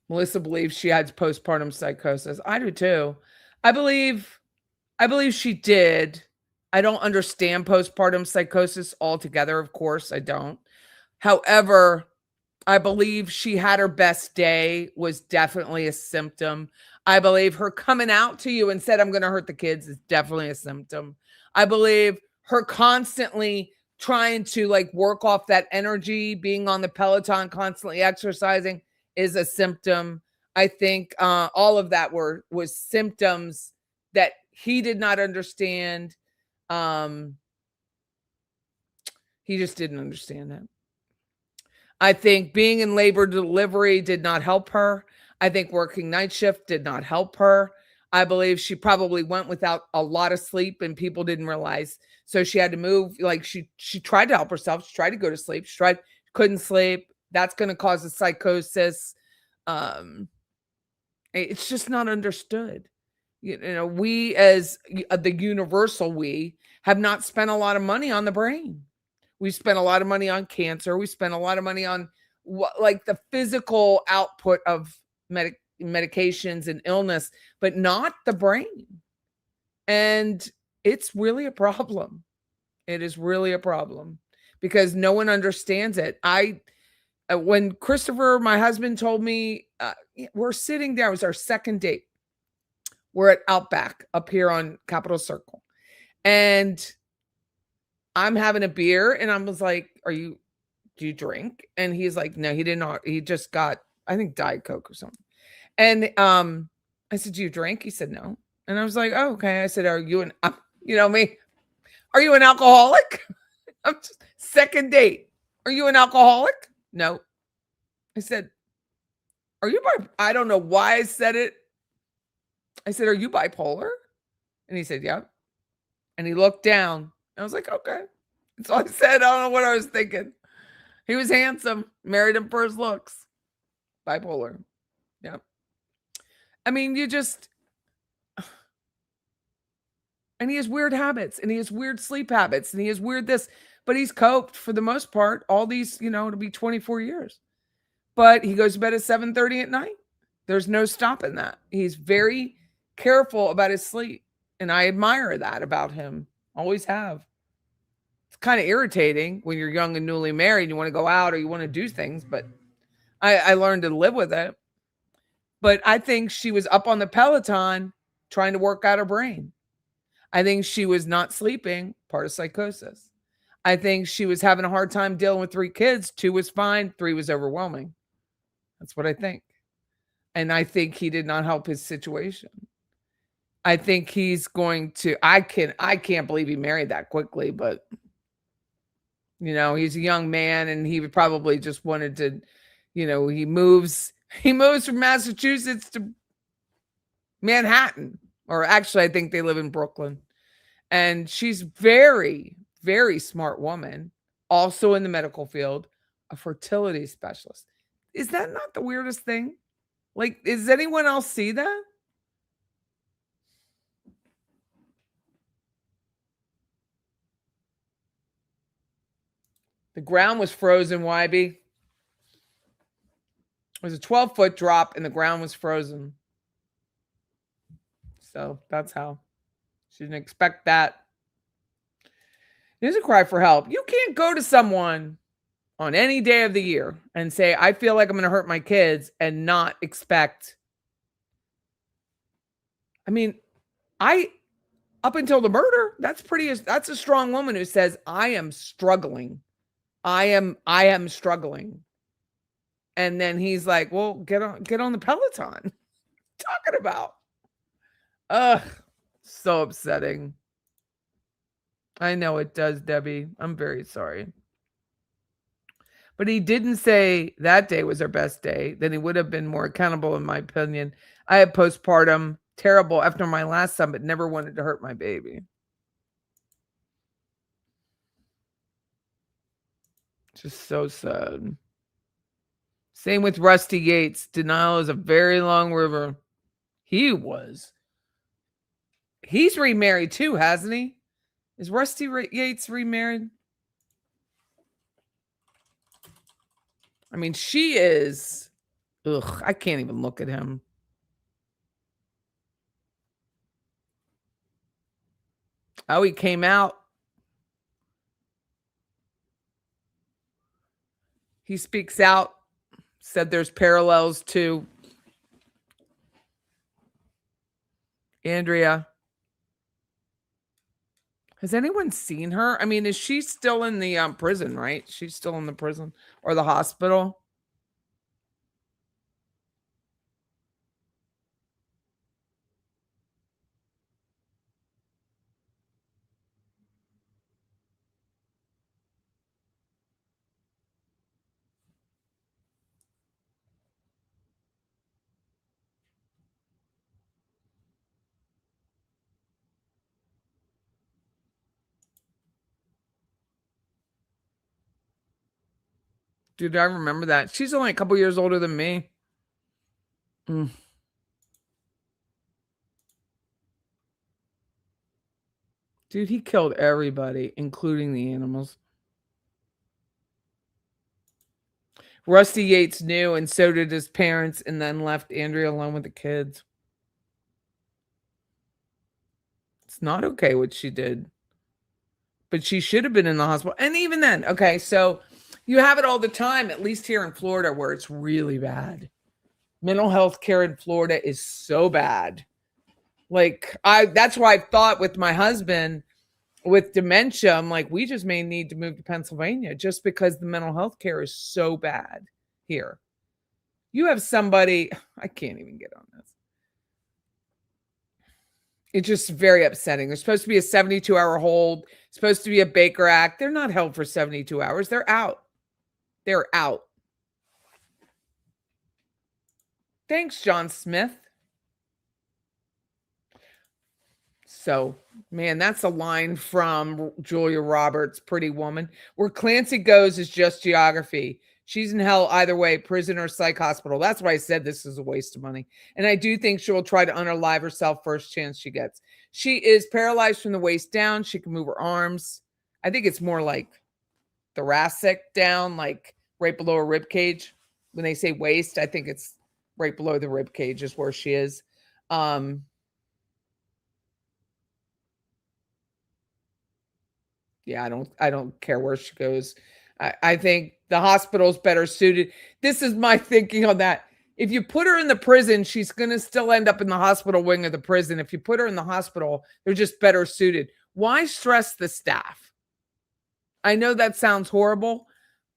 Melissa believes she had postpartum psychosis. I do too. I believe she did. I don't understand postpartum psychosis altogether, of course. I don't. However, I believe she had her best day was definitely a symptom. I believe her coming out to you and said, I'm going to hurt the kids is definitely a symptom. I believe her constantly trying to work off that energy, being on the Peloton, constantly exercising is a symptom. I think all of that was symptoms that he did not understand. He just didn't understand that. I think being in labor delivery did not help her. I think working night shift did not help her. I believe she probably went without a lot of sleep and people didn't realize. So she had to move. She tried to help herself. She tried to go to sleep. Couldn't sleep. That's going to cause a psychosis. It's just not understood. We as the universal, we have not spent a lot of money on the brain. We spent a lot of money on cancer. We spent a lot of money on the physical output of medications and illness, but not the brain. And it's really a problem. It is really a problem because no one understands it. When Christopher, my husband, told me, we're sitting there, it was our second date. We're at Outback up here on Capitol Circle. And I'm having a beer and I was like, do you drink? And he's like, no, he did not. He just got, I think, Diet Coke or something. And I said, do you drink? He said, no. And I was like, oh, okay. I said, are you an alcoholic? I'm just, second date. Are you an alcoholic? No. I said, are you I don't know why I said it. I said, are you bipolar? And he said, yeah. And he looked down. I was like, okay. That's all I said. I don't know what I was thinking. He was handsome. Married him for his looks. Bipolar. Yeah. I mean, and he has weird habits and he has weird sleep habits and he has weird this, but he's coped for the most part, all these, to be 24 years. But he goes to bed at 7:30 at night. There's no stopping that. He's very careful about his sleep. And I admire that about him. Always have. It's kind of irritating when you're young and newly married. You want to go out or you want to do things, but I learned to live with it. But I think she was up on the Peloton trying to work out her brain. I think she was not sleeping, part of psychosis. I think she was having a hard time dealing with 3 kids. 2 was fine. 3 was overwhelming. That's what I think. And I think he did not help his situation. I think he's going to, I can't believe he married that quickly, but he's a young man and he probably just wanted to, he moves from Massachusetts to Manhattan. Or actually, I think they live in Brooklyn. And she's very, very smart woman, also in the medical field, a fertility specialist. Is that not the weirdest thing? Like, does anyone else see that? The ground was frozen, YB. It was a 12-foot drop and the ground was frozen. So that's how. She didn't expect that. There's a cry for help. You can't go to someone on any day of the year and say, I feel like I'm going to hurt my kids and not expect. I mean, up until the murder, that's a strong woman who says, I am struggling. I am struggling. And then he's like, well, get on the Peloton. Talking about. Ugh, so upsetting. I know it does, Debbie. I'm very sorry. But he didn't say that day was our best day. Then he would have been more accountable, in my opinion. I had postpartum, terrible after my last son, but never wanted to hurt my baby. Just so sad. Same with Rusty Yates. Denial is a very long river. He's remarried too, hasn't he? Is Rusty Yates remarried? I mean, she is. Ugh, I can't even look at him. Oh, he came out. He speaks out, said there's parallels to Andrea. Has anyone seen her? I mean, is she still in the prison, right? She's still in the prison or the hospital? Dude, I remember that. She's only a couple years older than me. Mm. Dude, he killed everybody, including the animals. Rusty Yates knew, and so did his parents, and then left Andrea alone with the kids. It's not okay what she did. But she should have been in the hospital. And even then, okay, so you have it all the time, at least here in Florida, where it's really bad. Mental health care in Florida is so bad. Like, that's why I thought with my husband with dementia, I'm like, we just may need to move to Pennsylvania just because the mental health care is so bad here. You have somebody, I can't even get on this. It's just very upsetting. There's supposed to be a 72-hour hold, supposed to be a Baker Act. They're not held for 72 hours. They're out. They're out. Thanks, John Smith. So, man, that's a line from Julia Roberts, Pretty Woman. Where Clancy goes is just geography. She's in hell either way, prison or psych hospital. That's why I said this is a waste of money. And I do think she will try to unalive herself first chance she gets. She is paralyzed from the waist down. She can move her arms. I think it's more like thoracic down, like right below her rib cage. When they say waist, I think it's right below the rib cage is where she is. Yeah, I don't care where she goes. I think the hospital's better suited. This is my thinking on that. If you put her in the prison, she's going to still end up in the hospital wing of the prison. If you put her in the hospital, they're just better suited. Why stress the staff? I know that sounds horrible,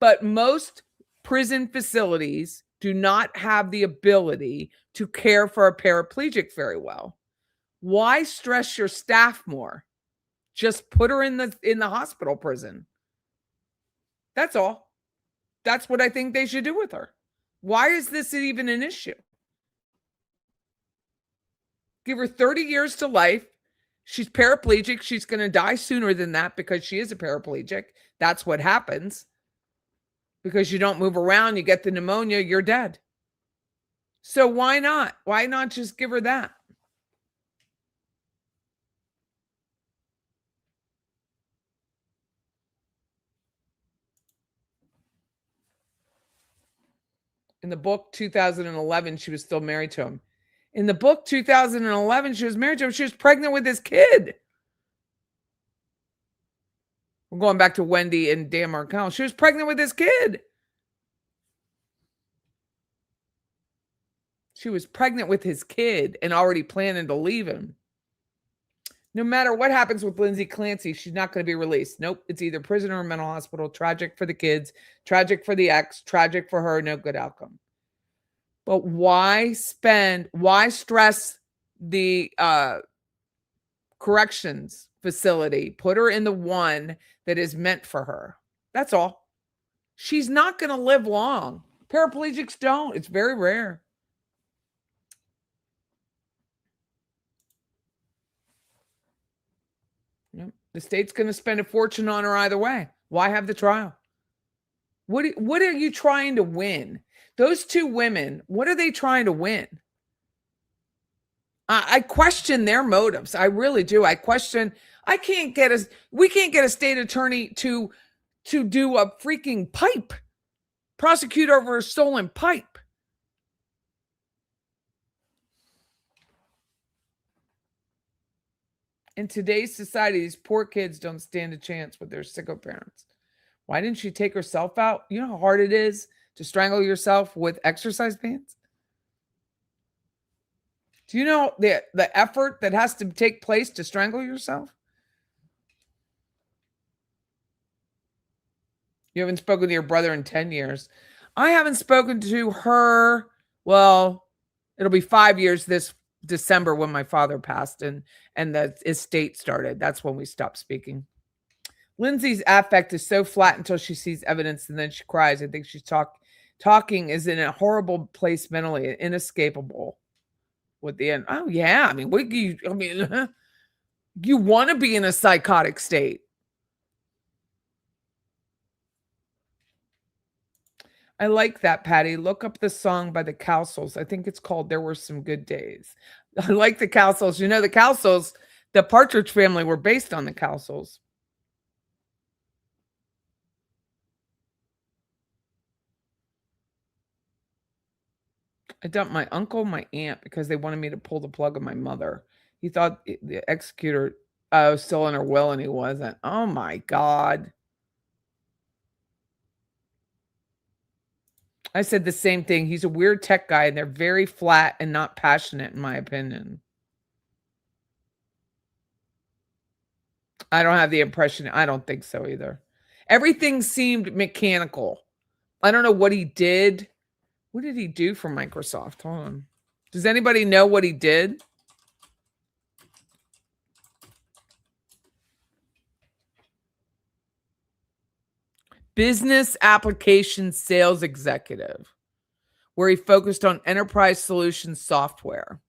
but most prison facilities do not have the ability to care for a paraplegic very well. Why stress your staff more? Just put her in the hospital prison. That's all. That's what I think they should do with her. Why is this even an issue? Give her 30 years to life. She's paraplegic. She's going to die sooner than that because she is a paraplegic. That's what happens. Because you don't move around, you get the pneumonia, you're dead. So why not? Why not just give her that? In the book 2011, she was still married to him. In the book 2011, she was married to him. She was pregnant with his kid. We're going back to Wendy and Dan Markel. She was pregnant with his kid. She was pregnant with his kid and already planning to leave him. No matter what happens with Lindsay Clancy, she's not going to be released. Nope. It's either prison or mental hospital. Tragic for the kids, tragic for the ex, tragic for her, no good outcome. But why stress the corrections facility? Put her in the one that is meant for her. That's all. She's not going to live long. Paraplegics don't. It's very rare. The state's going to spend a fortune on her either way. Why have the trial? What are you trying to win? Those two women, what are they trying to win? I question their motives. I really do. I question. We can't get a state attorney to do a freaking pipe, prosecute over a stolen pipe. In today's society, these poor kids don't stand a chance with their sicko parents. Why didn't she take herself out? You know how hard it is to strangle yourself with exercise bands? Do you know the effort that has to take place to strangle yourself? You haven't spoken to your brother in 10 years. I haven't spoken to her. Well, it'll be 5 years this December when my father passed and the estate started. That's when we stopped speaking. Lindsay's affect is so flat until she sees evidence and then she cries. I think she's talking is in a horrible place mentally, inescapable with the end. Oh yeah. I mean, you want to be in a psychotic state. I like that, Patty. Look up the song by the Cowsills. I think it's called There Were Some Good Days. I like the Cowsills. You know, the Cowsills, the Partridge Family were based on the Cowsills. I dumped my uncle, my aunt, because they wanted me to pull the plug on my mother. He thought the executor was still in her will, and he wasn't. Oh, my God. I said the same thing. He's a weird tech guy, and they're very flat and not passionate, in my opinion. I don't have the impression. I don't think so either. Everything seemed mechanical. I don't know what he did. What did he do for Microsoft? Hold on. Does anybody know what he did? Business application sales executive, where he focused on enterprise solutions software.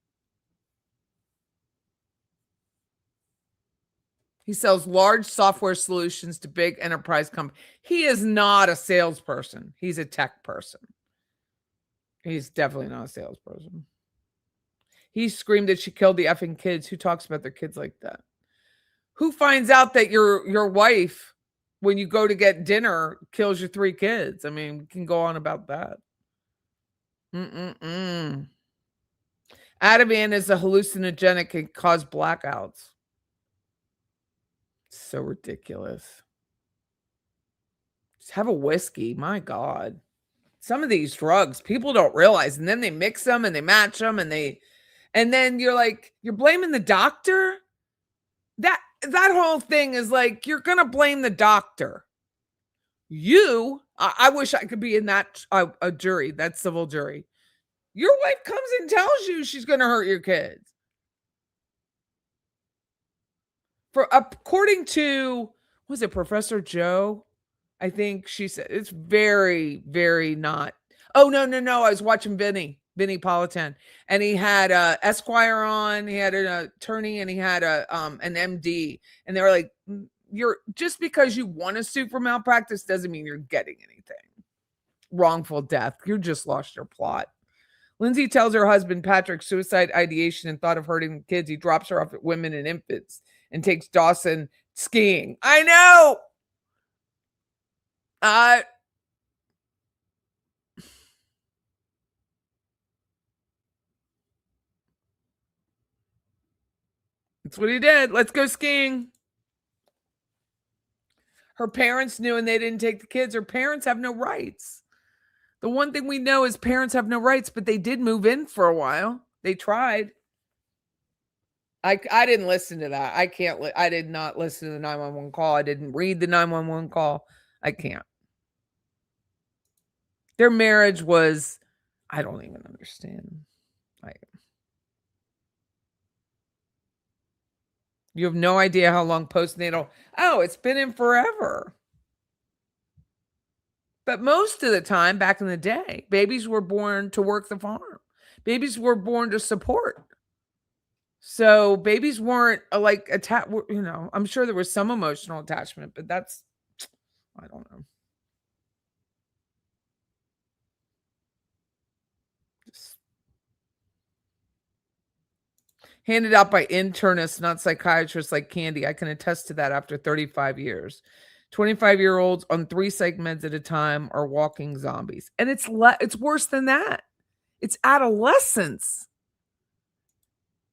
He sells large software solutions to big enterprise companies. He is not a salesperson. He's a tech person. He's definitely not a salesperson. He screamed that she killed the effing kids. Who talks about their kids like that? Who finds out that your wife, when you go to get dinner, kills your 3 kids? I mean, we can go on about that. Ativan is a hallucinogenic and cause blackouts. So ridiculous. Just have a whiskey. My God. Some of these drugs, people don't realize. And then they mix them and they match them and then you're like, you're blaming the doctor? That whole thing is like, you're going to blame the doctor. I wish I could be in that a jury, that civil jury. Your wife comes and tells you she's going to hurt your kids. According to, was it Professor Joe? I think she said it's very, very not. Oh, no. I was watching Vinny. Vinnie Politan, and he had a Esquire on, he had an attorney, and he had an MD, and they were like, "You're just because you want to sue for malpractice doesn't mean you're getting anything. Wrongful death, you just lost your plot." Lindsay tells her husband Patrick suicide ideation and thought of hurting the kids. He drops her off at women and infants and takes Dawson skiing. I know. That's what he did. Let's go skiing. Her parents knew and they didn't take the kids. Her parents have no rights. The one thing we know is parents have no rights, but they did move in for a while. They tried. I didn't listen to that. I did not listen to the 911 call. I didn't read the 911 call. I can't. Their marriage was, I don't even understand. You have no idea how long postnatal. Oh, it's been in forever. But most of the time, back in the day, babies were born to work the farm. Babies were born to support. So babies weren't like attached. I'm sure there was some emotional attachment, but I don't know. Just handed out by internists, not psychiatrists like candy. I can attest to that after 35 years. 25-year-olds on 3 psych meds at a time are walking zombies. And it's worse than that. It's adolescents.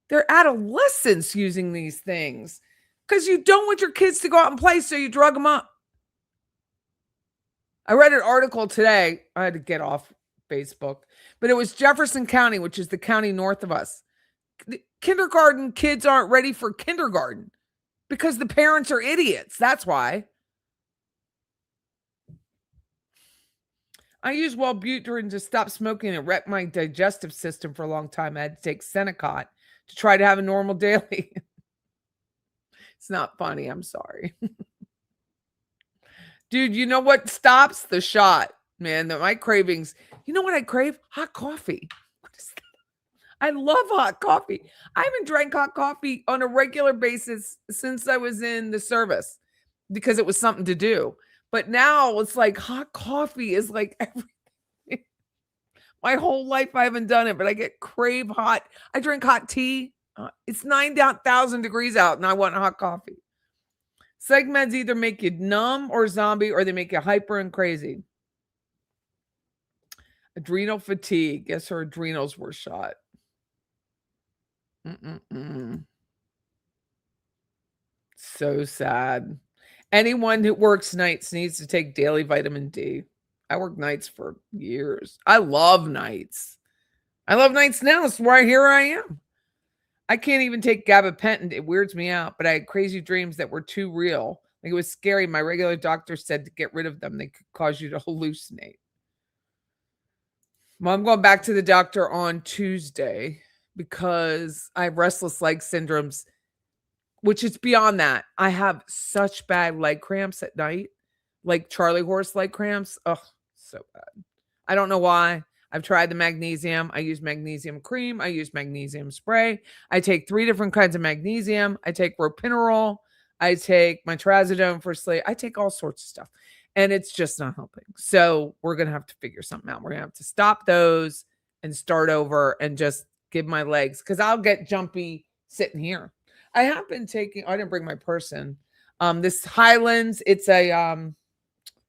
They're adolescents using these things because you don't want your kids to go out and play, so you drug them up. I read an article today. I had to get off Facebook, but it was Jefferson County, which is the county north of us. The kindergarten kids aren't ready for kindergarten because the parents are idiots. That's why. I used Wellbutrin to stop smoking and wrecked my digestive system for a long time. I had to take Senecot to try to have a normal daily. It's not funny. I'm sorry. Dude, you know what stops the shot, man? My cravings. You know what I crave? Hot coffee. What is that? I love hot coffee. I haven't drank hot coffee on a regular basis since I was in the service because it was something to do. But now it's like hot coffee is like everything. My whole life I haven't done it, but I get crave hot. I drink hot tea. It's 9,000 degrees out and I want hot coffee. Psych meds either make you numb or zombie or they make you hyper and crazy. Adrenal fatigue. Guess her adrenals were shot. So sad. Anyone who works nights needs to take daily vitamin D. I worked nights for years. I love nights. I love nights now. That's why here I am. I can't even take gabapentin. It weirds me out, but I had crazy dreams that were too real. Like it was scary. My regular doctor said to get rid of them. They could cause you to hallucinate. Well, I'm going back to the doctor on Tuesday because I have restless leg syndromes, which is beyond that. I have such bad leg cramps at night, like Charlie horse leg cramps. Oh, so bad. I don't know why. I've tried the magnesium. I use magnesium cream. I use magnesium spray. I take 3 different kinds of magnesium. I take ropinirole. I take my trazodone for sleep. I take all sorts of stuff. And it's just not helping. So we're going to have to figure something out. We're going to have to stop those and start over and just give my legs. Because I'll get jumpy sitting here. I have been taking, I didn't bring my purse in. This Highlands, it's a,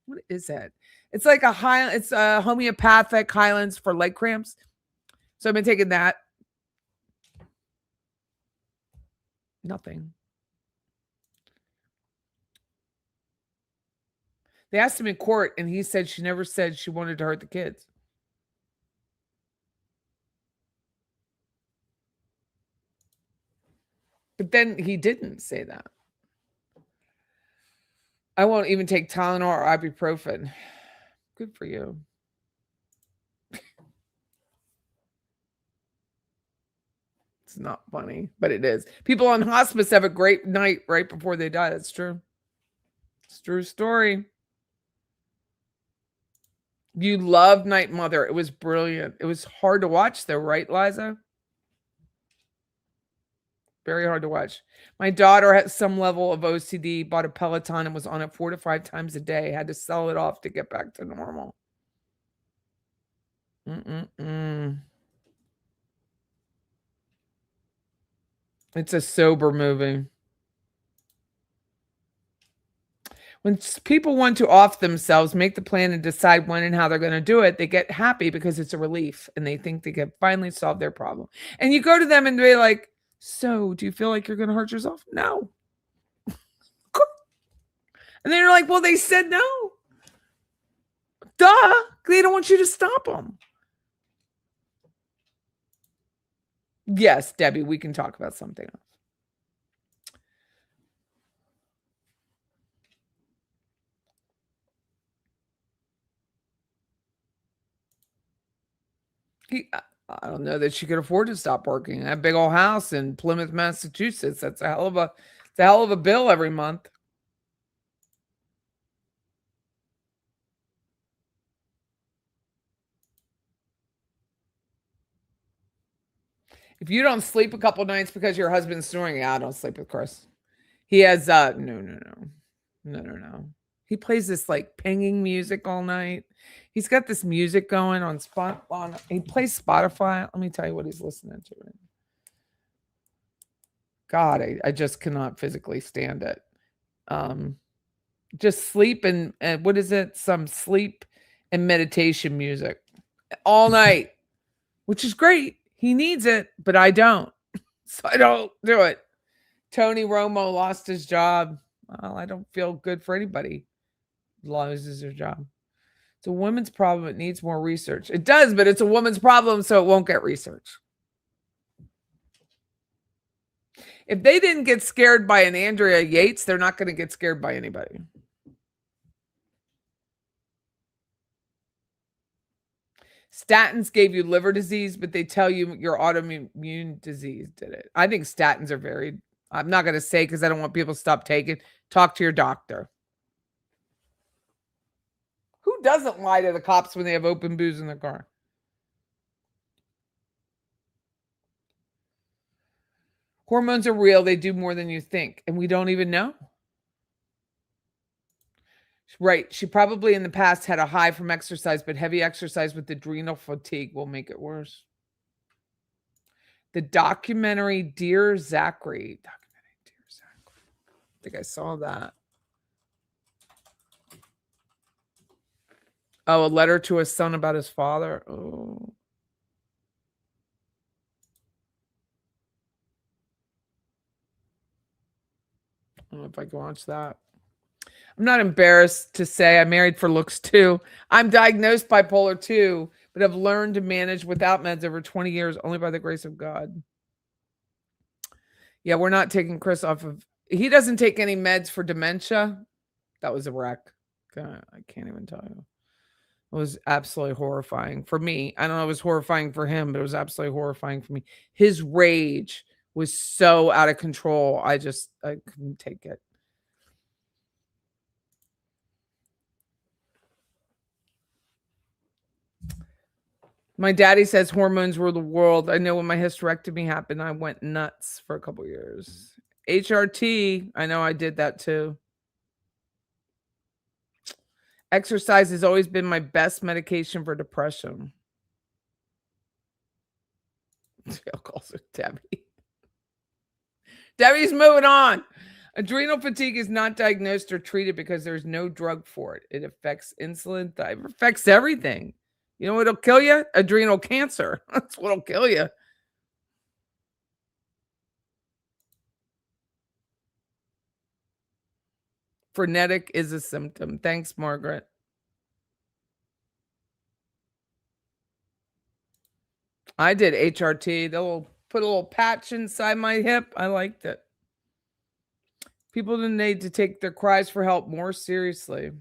what is it? It's like it's a homeopathic Highlands for leg cramps. So I've been taking that. Nothing. They asked him in court and he said she never said she wanted to hurt the kids. But then he didn't say that. I won't even take Tylenol or ibuprofen. Good for you. It's not funny, but it is. People on hospice have a great night right before they die. That's true. It's a true story. You loved Night Mother. It was brilliant. It was hard to watch though, right, Liza? Very hard to watch. My daughter had some level of OCD, bought a Peloton and was on it 4 to 5 times a day. Had to sell it off to get back to normal. Mm-mm-mm. It's a sober movie. When people want to off themselves, make the plan and decide when and how they're going to do it, they get happy because it's a relief and they think they can finally solve their problem. And you go to them and they're like, so do you feel like you're going to hurt yourself? No. And they're like, well, they said no. Duh. They don't want you to stop them. Yes, Debbie, we can talk about something else. I don't know that she could afford to stop working. That big old house in Plymouth, Massachusetts. That's a hell of a bill every month. If you don't sleep a couple nights because your husband's snoring, yeah, I don't sleep with Chris. He has no. He plays this like pinging music all night. He's got this music going on he plays Spotify. Let me tell you what he's listening to. God, I just cannot physically stand it. Just sleep and what is it? Some sleep and meditation music all night, which is great. He needs it, but I don't. So I don't do it. Tony Romo lost his job. Well, I don't feel good for anybody who loses their job. It's a women's problem. It needs more research. It does, but it's a woman's problem, so it won't get research. If they didn't get scared by an Andrea Yates, they're not going to get scared by anybody. Statins gave you liver disease, but they tell you your autoimmune disease did it. I think statins are very, I'm not going to say because I don't want people to stop taking. Talk to your doctor. Who doesn't lie to the cops when they have open booze in their car? Hormones are real. They do more than you think, and we don't even know. Right. She probably in the past had a high from exercise, but heavy exercise with adrenal fatigue will make it worse. The documentary Dear Zachary. I think I saw that. Oh, a letter to his son about his father. Oh. I don't know if I can watch that. I'm not embarrassed to say I'm married for looks too. I'm diagnosed bipolar 2, but have learned to manage without meds over 20 years only by the grace of God. Yeah, we're not taking Chris off of. He doesn't take any meds for dementia. That was a wreck. God, I can't even tell you. It was absolutely horrifying for me. I don't know if it was horrifying for him, but it was absolutely horrifying for me. His rage was so out of control. I couldn't take it. My daddy says hormones rule the world. I know when my hysterectomy happened, I went nuts for a couple years. HRT, I know I did that too. Exercise has always been my best medication for depression. I'll call her Debbie. Debbie's moving on. Adrenal fatigue is not diagnosed or treated because there's no drug for it. It affects insulin, it affects everything. You know what'll kill you? Adrenal cancer. That's what'll kill you. Frenetic is a symptom. Thanks, Margaret. I did HRT. They'll put a little patch inside my hip. I liked it. People need to take their cries for help more seriously.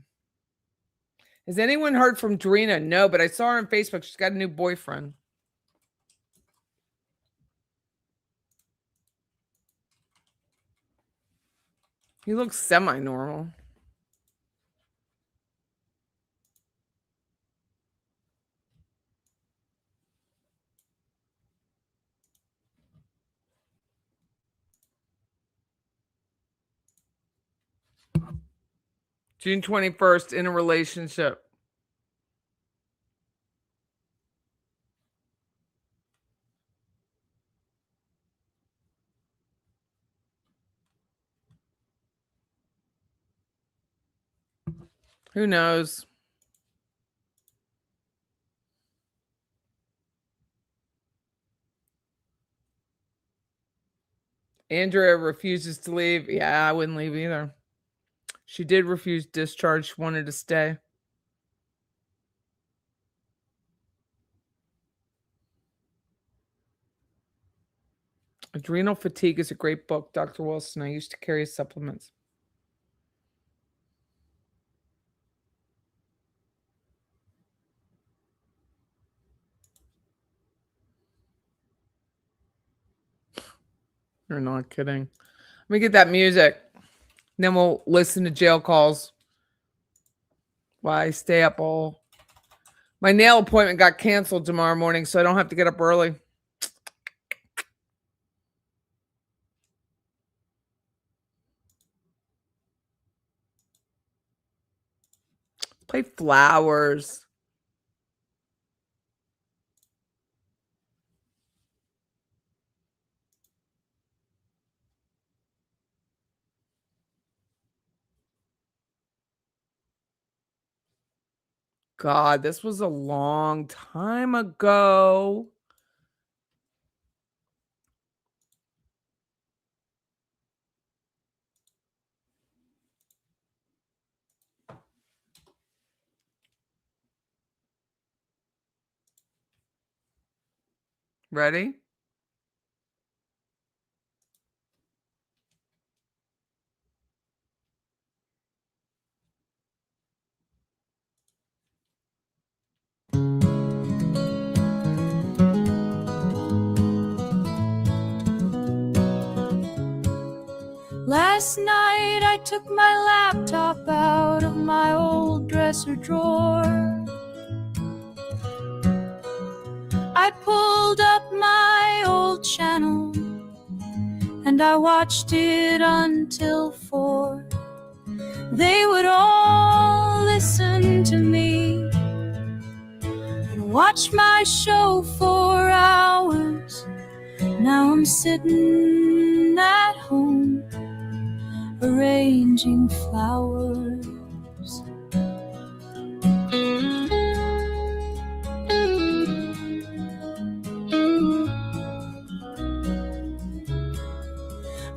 Has anyone heard from Drina? No, but I saw her on Facebook. She's got a new boyfriend. He looks semi-normal. June 21st, in a relationship. Who knows? Andrea refuses to leave. Yeah, I wouldn't leave either. She did refuse discharge. She wanted to stay. Adrenal Fatigue is a great book, Dr. Wilson. I used to carry supplements. You're not kidding. Let me get that music. Then we'll listen to jail calls while I stay up all. My nail appointment got canceled tomorrow morning, so I don't have to get up early. Play flowers. God, this was a long time ago. Ready? Last night I took my laptop out of my old dresser drawer. I pulled up my old channel and I watched it until 4. They would all listen to me and watch my show for hours. Now I'm sitting at home arranging flowers.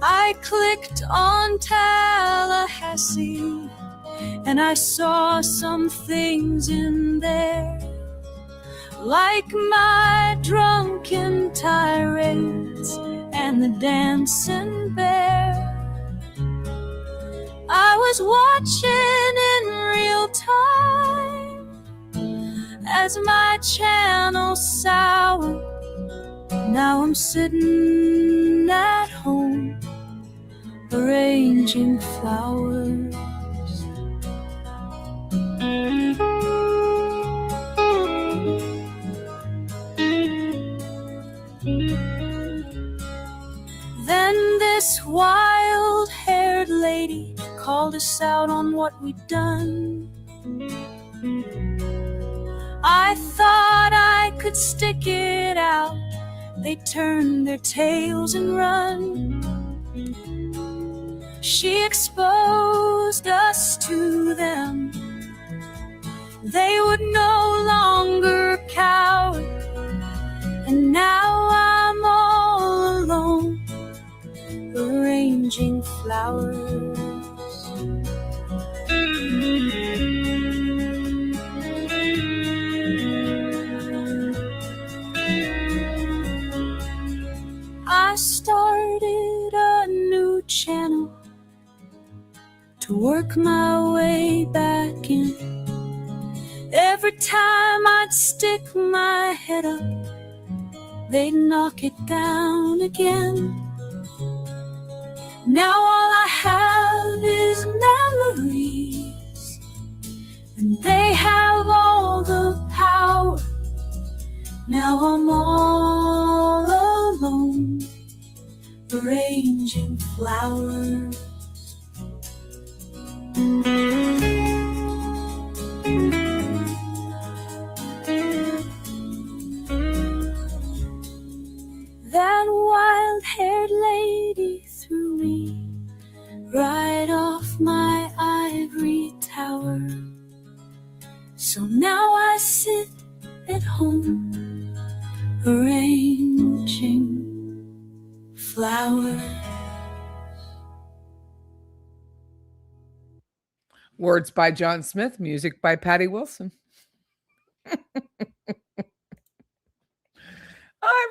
I clicked on Tallahassee and I saw some things in there, like my drunken tirades and the dancing bear. I was watching in real time as my channel soured. Now I'm sitting at home arranging flowers. Then this wild-haired lady called us out on what we'd done. I thought I could stick it out. They turned their tails and run. She exposed us to them. They would no longer cower. And now I'm all alone arranging flowers. I started a new channel to work my way back in. Every time I'd stick my head up, they'd knock it down again. Now all I have is memories, and they have all the power. Now I'm all alone arranging flowers. So now I sit at home arranging flowers. Words by John Smith, music by Patty Wilson. I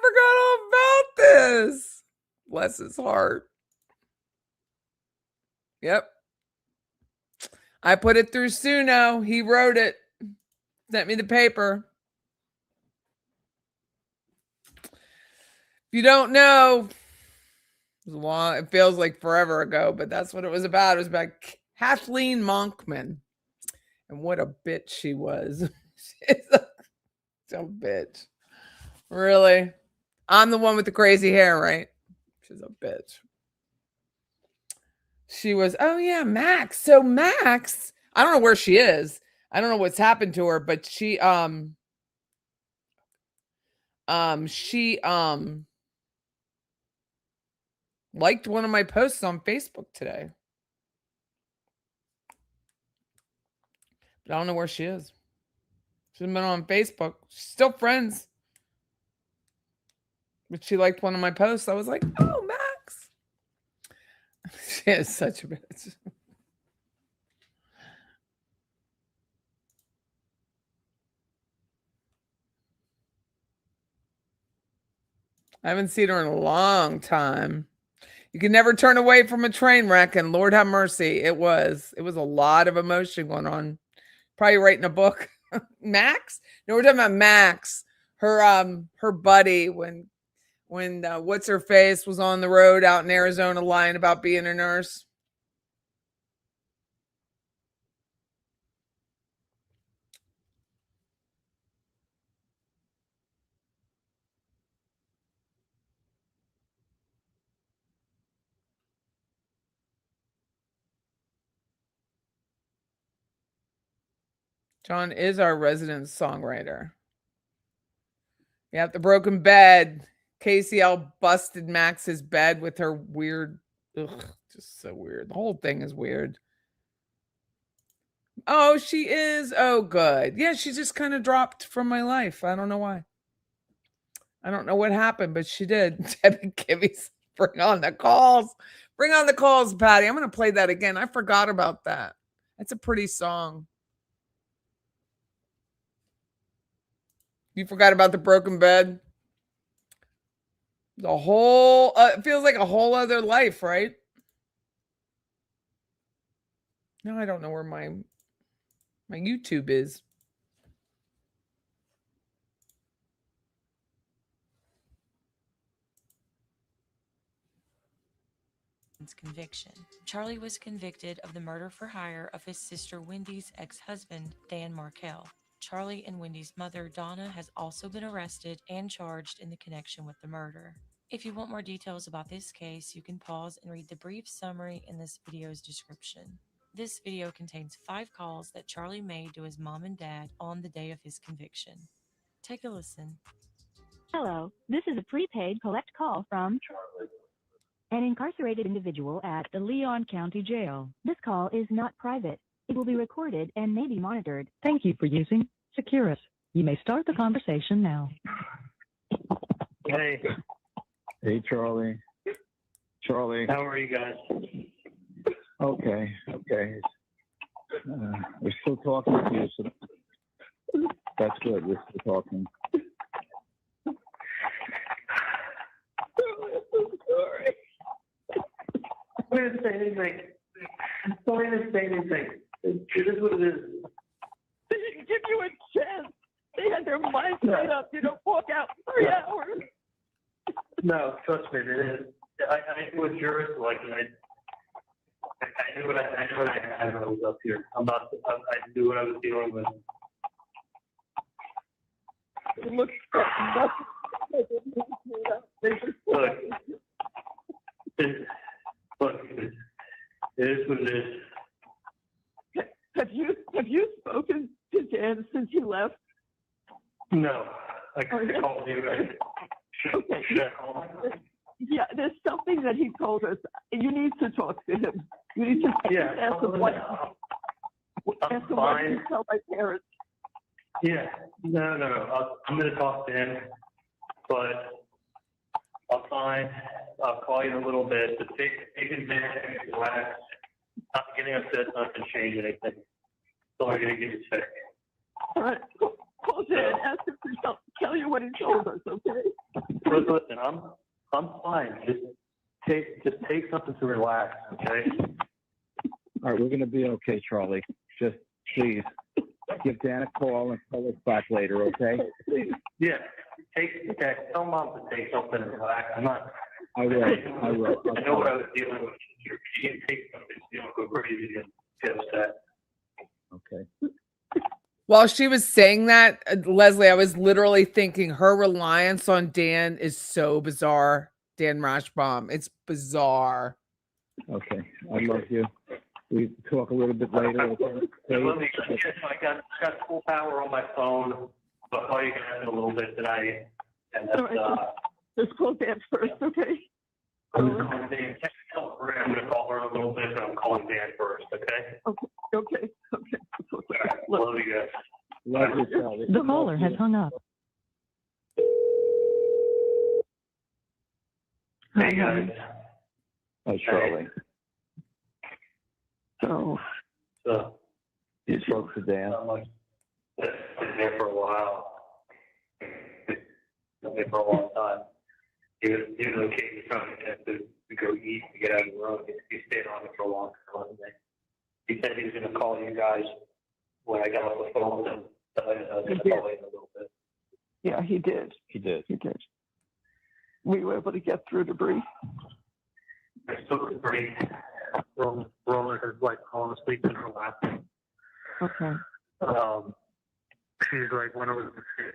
forgot all about this. Bless his heart. Yep. I put it through Suno. He wrote it. Sent me the paper. If you don't know, it feels like forever ago, but that's what it was about. It was about Kathleen Monkman. And what a bitch she was. She's a bitch. Really? I'm the one with the crazy hair, right? She's a bitch. She was, oh yeah, Max. So Max, I don't know where she is. I don't know what's happened to her, but she liked one of my posts on Facebook today. But I don't know where she is. She's been on Facebook. She's still friends. But she liked one of my posts. I was like, oh, Max. She is such a bitch. I haven't seen her in a long time. You can never turn away from a train wreck, and Lord have mercy, it was a lot of emotion going on. Probably writing a book. Max? No, we're talking about Max. Her buddy when what's her face was on the road out in Arizona lying about being a nurse. John is our resident songwriter. Yeah, the broken bed. Casey L busted Max's bed with her weird, just so weird. The whole thing is weird. Oh, she is. Oh, good. Yeah, she just kind of dropped from my life. I don't know why. I don't know what happened, but she did. Debbie Kibby's bring on the calls. Bring on the calls, Patty. I'm going to play that again. I forgot about that. That's a pretty song. You forgot about the broken bed? The whole, it feels like a whole other life, right? No, I don't know where my YouTube is. Conviction. Charlie was convicted of the murder for hire of his sister Wendy's ex-husband, Dan Markell. Charlie and Wendy's mother, Donna, has also been arrested and charged in the connection with the murder. If you want more details about this case, you can pause and read the brief summary in this video's description. This video contains 5 calls that Charlie made to his mom and dad on the day of his conviction. Take a listen. Hello, this is a prepaid collect call from Charlie, an incarcerated individual at the Leon County Jail. This call is not private. It will be recorded and may be monitored. Thank you for using Securus. You may start the conversation now. Hey. Hey, Charlie. Charlie. How are you guys? Okay. We're still talking to you, so that's good. We're still talking. Sorry. I'm going to say anything. I'm sorry to say anything. It is what it is. They didn't give you a chance. They had their minds made up. You don't walk out 3 hours. No, trust me, it is. I knew what jurors like, and I knew what I had when I was up here. I knew what I was dealing with. It looks like Look, it is what it is. Have you spoken to Dan since you left? No, I called you. Okay. Should I call him? Yeah, there's something that he told us. You need to talk to him. You need to ask him what I'm you fine. tell my parents. Yeah, no. I'm gonna talk to him, but I'll fine. I'll call you in a little bit. To take it back, relax. Not getting upset, not gonna change anything. It's only gonna get you sick. All right, call Dad, ask him to tell you what he told us, okay? Listen, I'm fine. Just take something to relax, okay? All right, we're gonna be okay, Charlie. Just please give Dan a call and call us back later, okay? Yeah, tell Mom to take something to relax. I'm not. I will. I know what I was dealing with. She didn't take something, go crazy and get upset. Okay. While she was saying that, Leslie, I was literally thinking her reliance on Dan is so bizarre. Dan Rashbaum. It's bizarre. Okay. I love you. We talk a little bit later. Okay? I got full power on my phone, but all you can have in a little bit today. And that's, All right, just call Dad first, okay? I'm going to call her in a little bit, but I'm calling Dan first, okay? Okay. Love you guys. Love you, Charlie. The caller has hung up. Hey, guys. Hi, Charlie. So, You spoke to Dan? I'm like, been there for a while. Been there for a long time. He was occasionally trying to get to go eat to get out of the road. He stayed on it for a long time. He said he was going to call you guys when I got off the phone with him. So I was going to call you in a little bit. yeah, he did. He did. We were able to get through debris. I took a break. Roland has like fallen asleep in her lap. Okay. She's like, when I was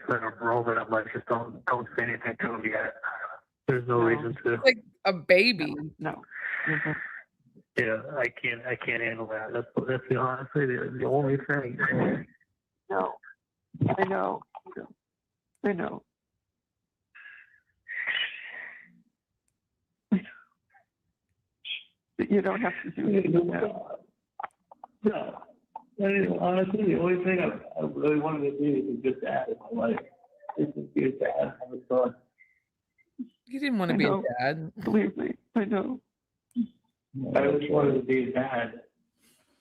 in a Roland, I'm like, just don't say anything to him yet. There's no reason to. It's like a baby. No. Yeah, I can't handle that. That's honestly the only thing. No. I know. But you don't have to do anything now. No. I mean, honestly, the only thing I really wanted to do is just dad in my life. Just to be a dad, have a son. You didn't want to I be a know. dad. Believe me, I know. I just wanted to be a dad.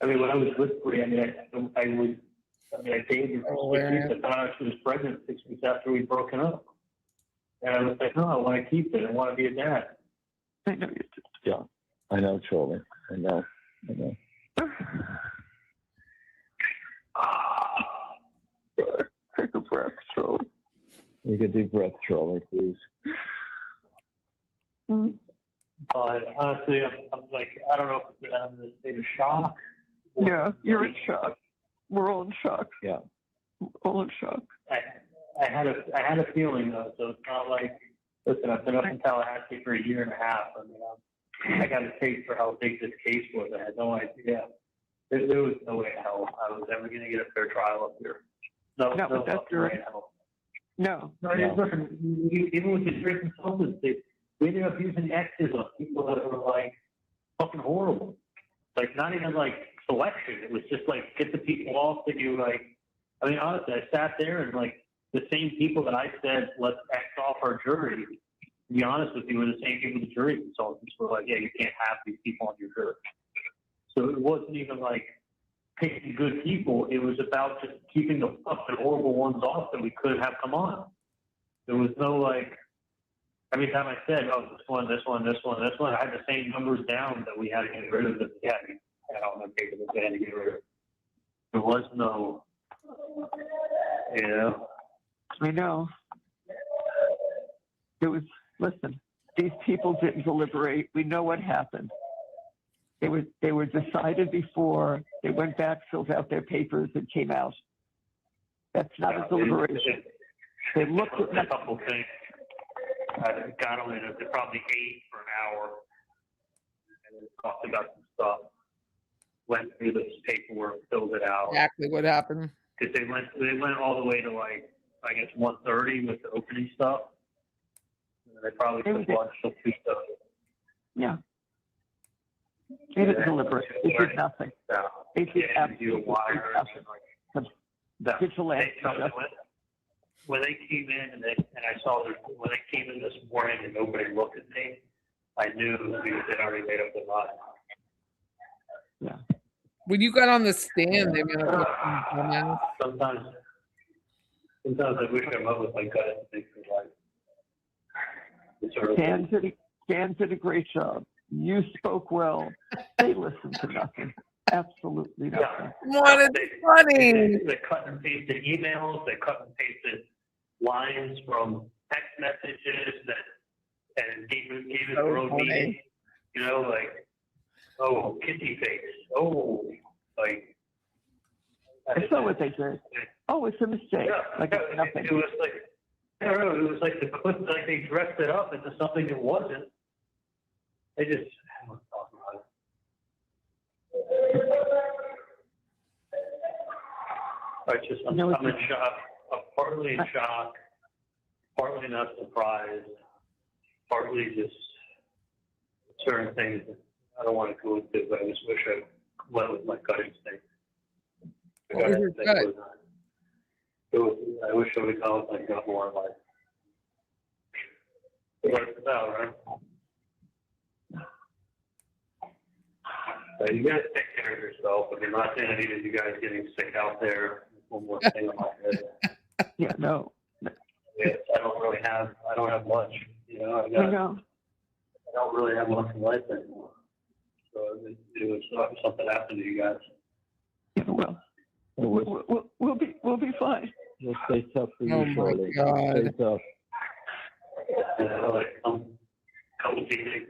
I mean, when I was with Brie, I dated her for 6 weeks. I found out she was pregnant 6 weeks after we'd broken up. And I was like, no, I want to keep it. I want to be a dad. I know you do. Yeah. I know, Charlie. I know. Take a breath, Charlie. Take a deep breath, Charlie, please. But honestly, I'm like, I don't know if I'm in a state of shock. Yeah, you're in shock. We're all in shock. Yeah. All in shock. I had a feeling though, so it's not like, listen, I've been up in Tallahassee for a year and a half. I mean, I got a taste for how big this case was. I had no idea. There was no way in hell I was ever going to get a fair trial up here. No, but that's fucking way in hell. No. Listen, even with the jury consultants, we ended up using X's on people that were like fucking horrible. Like not even like selection. It was just like get the people off that you like. I mean, honestly, I sat there and like the same people that I said let's X off our jury. To be honest with you, were the same people the jury consultants were like, yeah, you can't have these people on your jury. So it wasn't even like picking good people. It was about just keeping the fucking horrible ones off that we could have come on. There was no like. Every time I said, oh, this one, I had the same numbers down that we had to get rid of. Yeah, I had on my paper that they had to get rid of. There was no, you know. I know. It was, listen, these people didn't deliberate. We know what happened. They were decided before they went back, filled out their papers, and came out. That's not a deliberation. They looked at a couple things. I got them in it. They probably ate for an hour and then talked about some stuff. Went through this paperwork, filled it out. Exactly what happened. Because they went all the way to like I guess 1:30 with the opening stuff. And they probably took lunch till 2:30. Yeah. They didn't deliberate. They did nothing. They did absolutely nothing. vigilante No, stuff. when they came in and I saw when they came in this morning and nobody looked at me, I knew they'd already made up their mind. Yeah. When you got on the stand, they made a Sometimes I wish I went with my gut instinct for life. It's sort of- Dan did a great job. You spoke well. They listened to nothing. Absolutely nothing. What is funny? They cut and pasted emails. They cut and pasted lines from text messages and gave it So their own funny. meaning. You know, like, oh, kissy face. Oh, like. I saw what they did. Oh, it's a mistake. Yeah, Like it's nothing. It was like, I don't know, it was like they dressed it up into something it wasn't. They just, I don't want to talk about it. I'm in shock. I'm partly in shock, partly not surprised, partly just certain things that I don't want to go into, but I just wish I went with my gut instinct. What was your gut? I wish I would have gone with my gut more in life. What it's about, right? So you guys take care of yourself. I mean, not saying any of you guys getting sick out there. One more thing on my head. Yeah, no. Yes, I don't have much. You know, I know. I don't really have much in life anymore. So it was something happened to you guys. Yeah, well, we'll be fine. We'll stay tough for you, Oh my Shirley. God. Stay tough. You know, like come see me.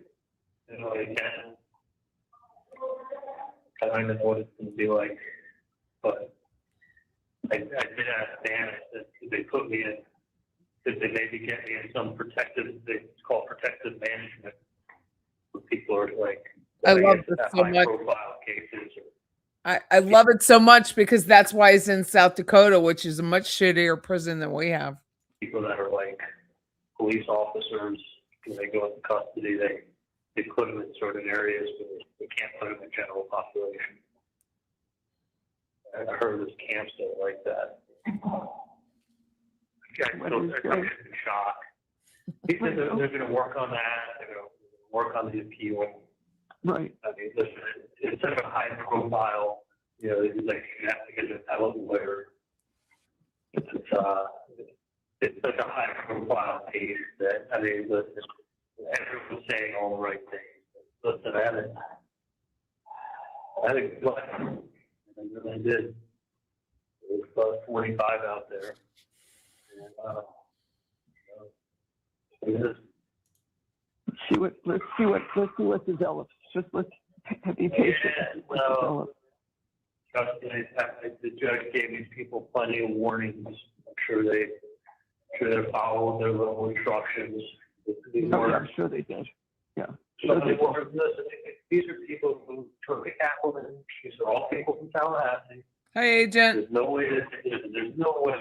You know, like I don't even know what it's going to be like, but I did ask Dan, did they put me in, did they maybe get me in some it's called protective management, where people are like, I love this so much. Profile cases. I love it so much because that's why it's in South Dakota, which is a much shittier prison than we have. People that are like police officers, when they go into custody, they put them in certain areas, but they can't put them in general population. I heard there's camps that are like that. I'm in shock. He said they're going to work on that. They're going to work on the appeal. Right. I mean, listen, it's such a high profile, you know, it's like you have to get an appellate lawyer. It's such a high profile case that, I mean, listen, everyone's saying all the right things. Listen, I had a gut. I really did. There was about 45 out there. And, Let's see what develops. Just let's be patient. yeah, so, the judge gave these people plenty of warnings. I'm sure they're following their little instructions. I'm sure they did. Yeah. So listen, these are people who took a Catwoman. These are all people from Tallahassee. Hi, agent. There's no way there's no way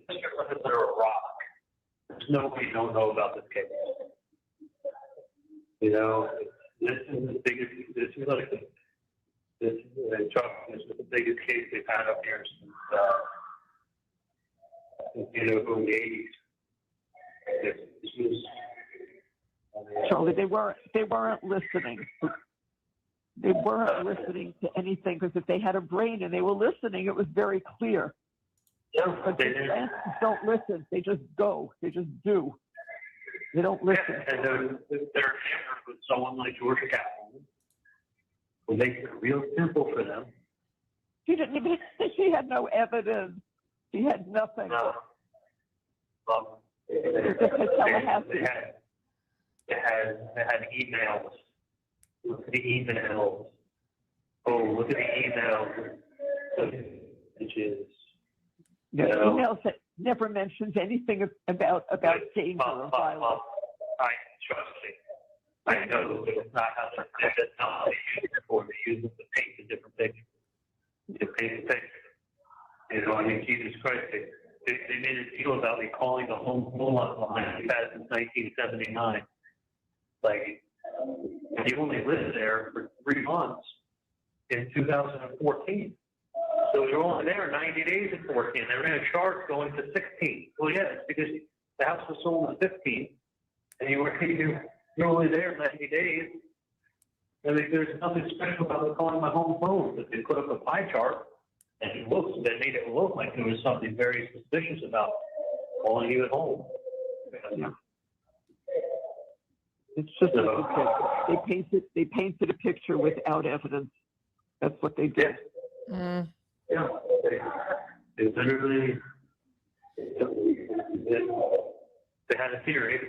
under a rock. There's no way you don't know about this case. You know, this is the biggest. This is like this is the biggest case they've had up here since in the 80s. This was. Charlie, they weren't listening. They weren't listening to anything because if they had a brain and they were listening, it was very clear. Yeah, But the Lancers don't listen. They just go. They just do. They don't listen. Yeah, and they're hammered with someone like Georgia Catwoman, who makes it real simple for them. She didn't even. She had no evidence. She had nothing. No. They had emails. Look at the emails. Oh, look at the emails. Which is, The emails that never mentions anything about danger or violence. I trust me. I know that it's not how they're for they use it to paint a different picture. To paint the picture. You know, I mean, Jesus Christ, they made a deal about me calling the home line I've had since 1979. Like, you only lived there for 3 months in 2014. So you're only there 90 days at 14. They're going to charge going to 16. Well, yeah, it's because the house was sold at 15, and you're only there 90 days. And there's nothing special about calling my home phone. But they put up a pie chart, and they made it look like there was something very suspicious about calling you at home. Yeah. It's just like you said, they painted a picture without evidence. That's what they did. Mm. Yeah, they literally, they had a theory.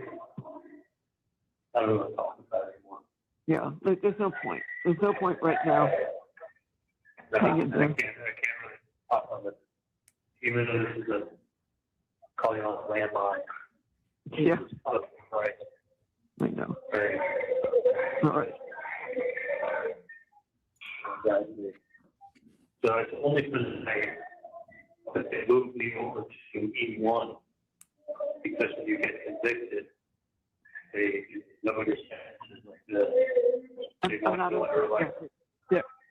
I don't know what to talk about anymore. Yeah, there's no point. There's no point right now. No, Hang in there. I can't really talk on it. Even though this is a calling on a landline. Yeah, Right. I know. Right. All right. So it's only for the night that they moved me over to E1 because when you get convicted, they lower your sentences like this. They I'm not want to like,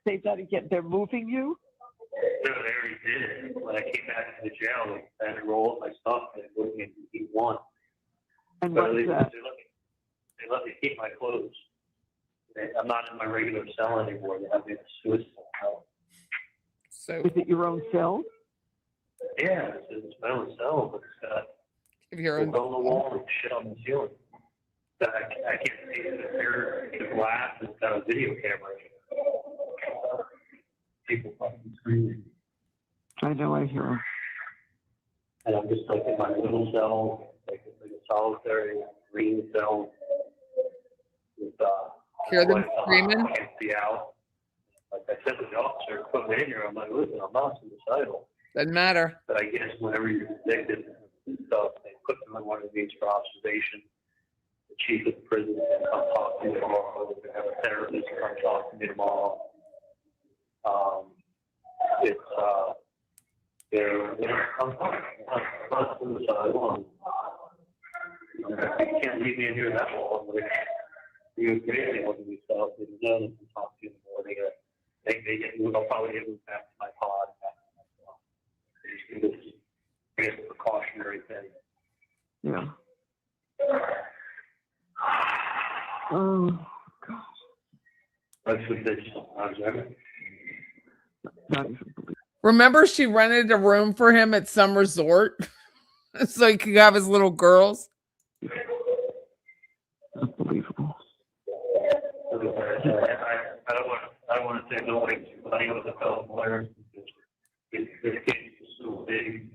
say that again. They're moving you? no, they already did it. When I came back to the jail, I had to roll up my stuff and they moved me into E1. And But what at is least that? they let me keep my clothes. I'm not in my regular cell anymore. They have me in a suicide cell. So Is it your own cell? Yeah, it's my own cell, but it's got if you're holes on the wall and shit on the ceiling. That I can't see the glass. It's got a video camera. People fucking screaming. I know, I hear 'em. And I'm just like in my little cell, like a solitary green cell with hear them lights on. screaming. I can't see out. Like I said to the officer, put me in here. I'm like, listen, I'm not suicidal. Doesn't matter. But I guess whenever you're convicted and stuff, they put them in one of these for observation. The chief of the prison can come talk to me tomorrow. We're going to have a therapist come talk to me tomorrow. I'm not suicidal. You can't leave me in here that long. You agree with me, so they know they can talk to you in the morning. They get moved. I'll probably get moved back to my pod. I guess a precautionary thing. Yeah. Oh, God. That's what they sometimes, right? Not even believe. Remember, she rented a room for him at some resort so he could have his little girls. Unbelievable. I don't want to say no way to money with a fellow player. This case is so big.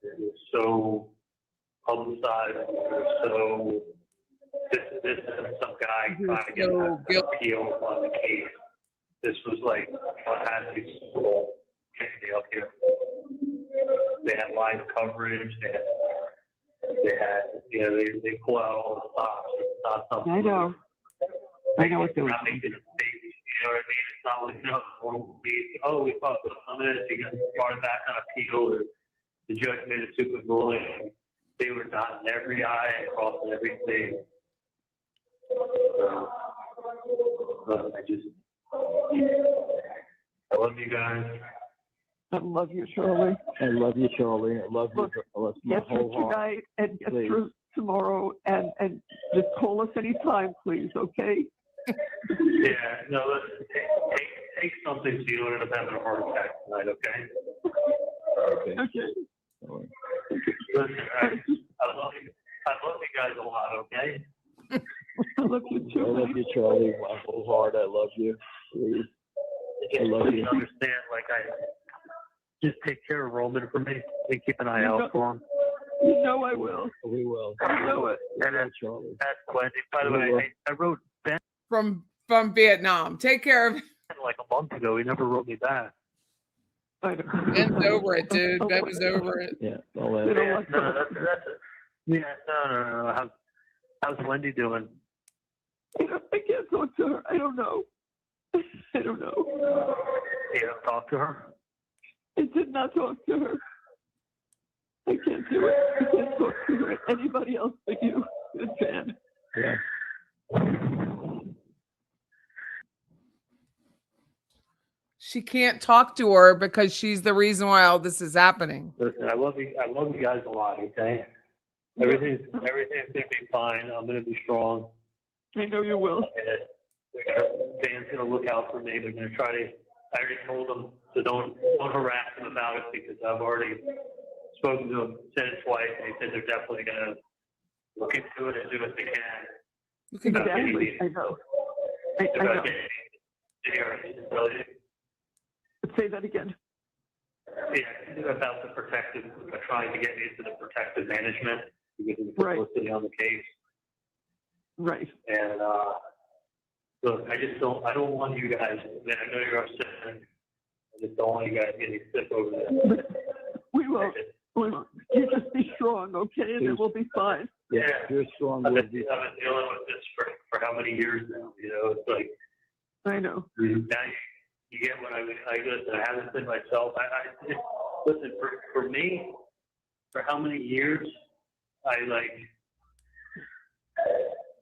It is so publicized. So this isn't some guy trying to get an appeal on the case. This was like what had to be sold up here. They had live coverage. They had, they pull out all the stops. It's not something. I know. I know what they're not making a mistake. You know what I mean? It's not like, we thought for some minutes you got part of that kind of appeal, or the judge made a super ruling. They were dotting every I and crossing every T. I love you guys. I love you, Charlie. I love you, Charlie. I love you. Look, I love my Get through whole heart. tonight and get Please. through tomorrow, and just call us anytime, please, okay? Yeah, no, listen, take something so you don't end up having a heart attack tonight, okay? Okay. Okay. Listen, I love you guys a lot, okay? I love you I too. love you, Charlie. My whole heart. I love you. Please. I love Please you. understand, like, I just take care of Roman for me and keep an eye You know- out for him. You know I will. We will. I know it. And then Charlie. that's Wendy. By the way, I wrote Ben From Vietnam. Take care of like a month ago. He never wrote me back. I know. Ben's over it, dude. Ben was over it. Yeah. I'll let You know Yeah, what? no, that's it. Yeah, no. How's Wendy doing? I can't talk to her. I don't know. I don't know. You don't talk to her? I did not talk to her. I can't do it. I can't talk to her. Anybody else but you. Good fan. Yeah. she can't talk to her because she's the reason why all this is happening. Listen, I love you guys a lot, okay? Everything's gonna be fine. I'm gonna be strong. I know you will. Dan's gonna look out for me. They're gonna try to. I already told them to don't harass them about it because I've already spoken to them, said it twice, and they said they're definitely gonna look into it and do what they can. Look at that. Exactly. I know. I know. Say that again. Yeah, about the protective, trying to get me to the protective management because of the Right. publicity on the case. Right. And look, I don't want you guys. I know you're upset. I just don't want you guys getting sick over this. We won't. We won't. You just be strong, okay? And then we'll be fine. Yeah, You're strong. I've We'll been be- dealing with this for how many years now? You know, it's like I know. now you get what I listen. I haven't been myself. Listen for me. For how many years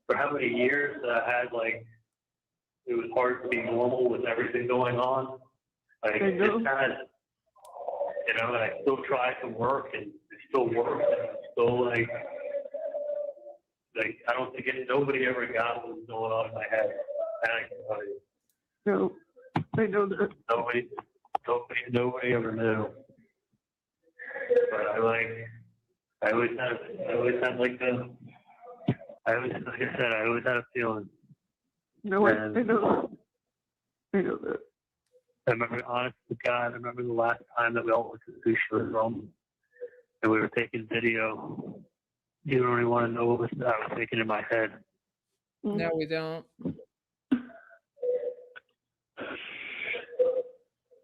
for how many years I had it was hard to be normal with everything going on. I know. It's kind of, and I still try to work and it still works. And it's still I don't think nobody ever got what was going on in my head. And I can tell you. No. I know that. Nobody ever knew. But I always had like I said, I always had a feeling. No, I know that. I know that. I remember, honest to God, I remember the last time that we all went to the sushi with Rome and we were taking video. You don't really want to know what I was thinking in my head. No, we don't.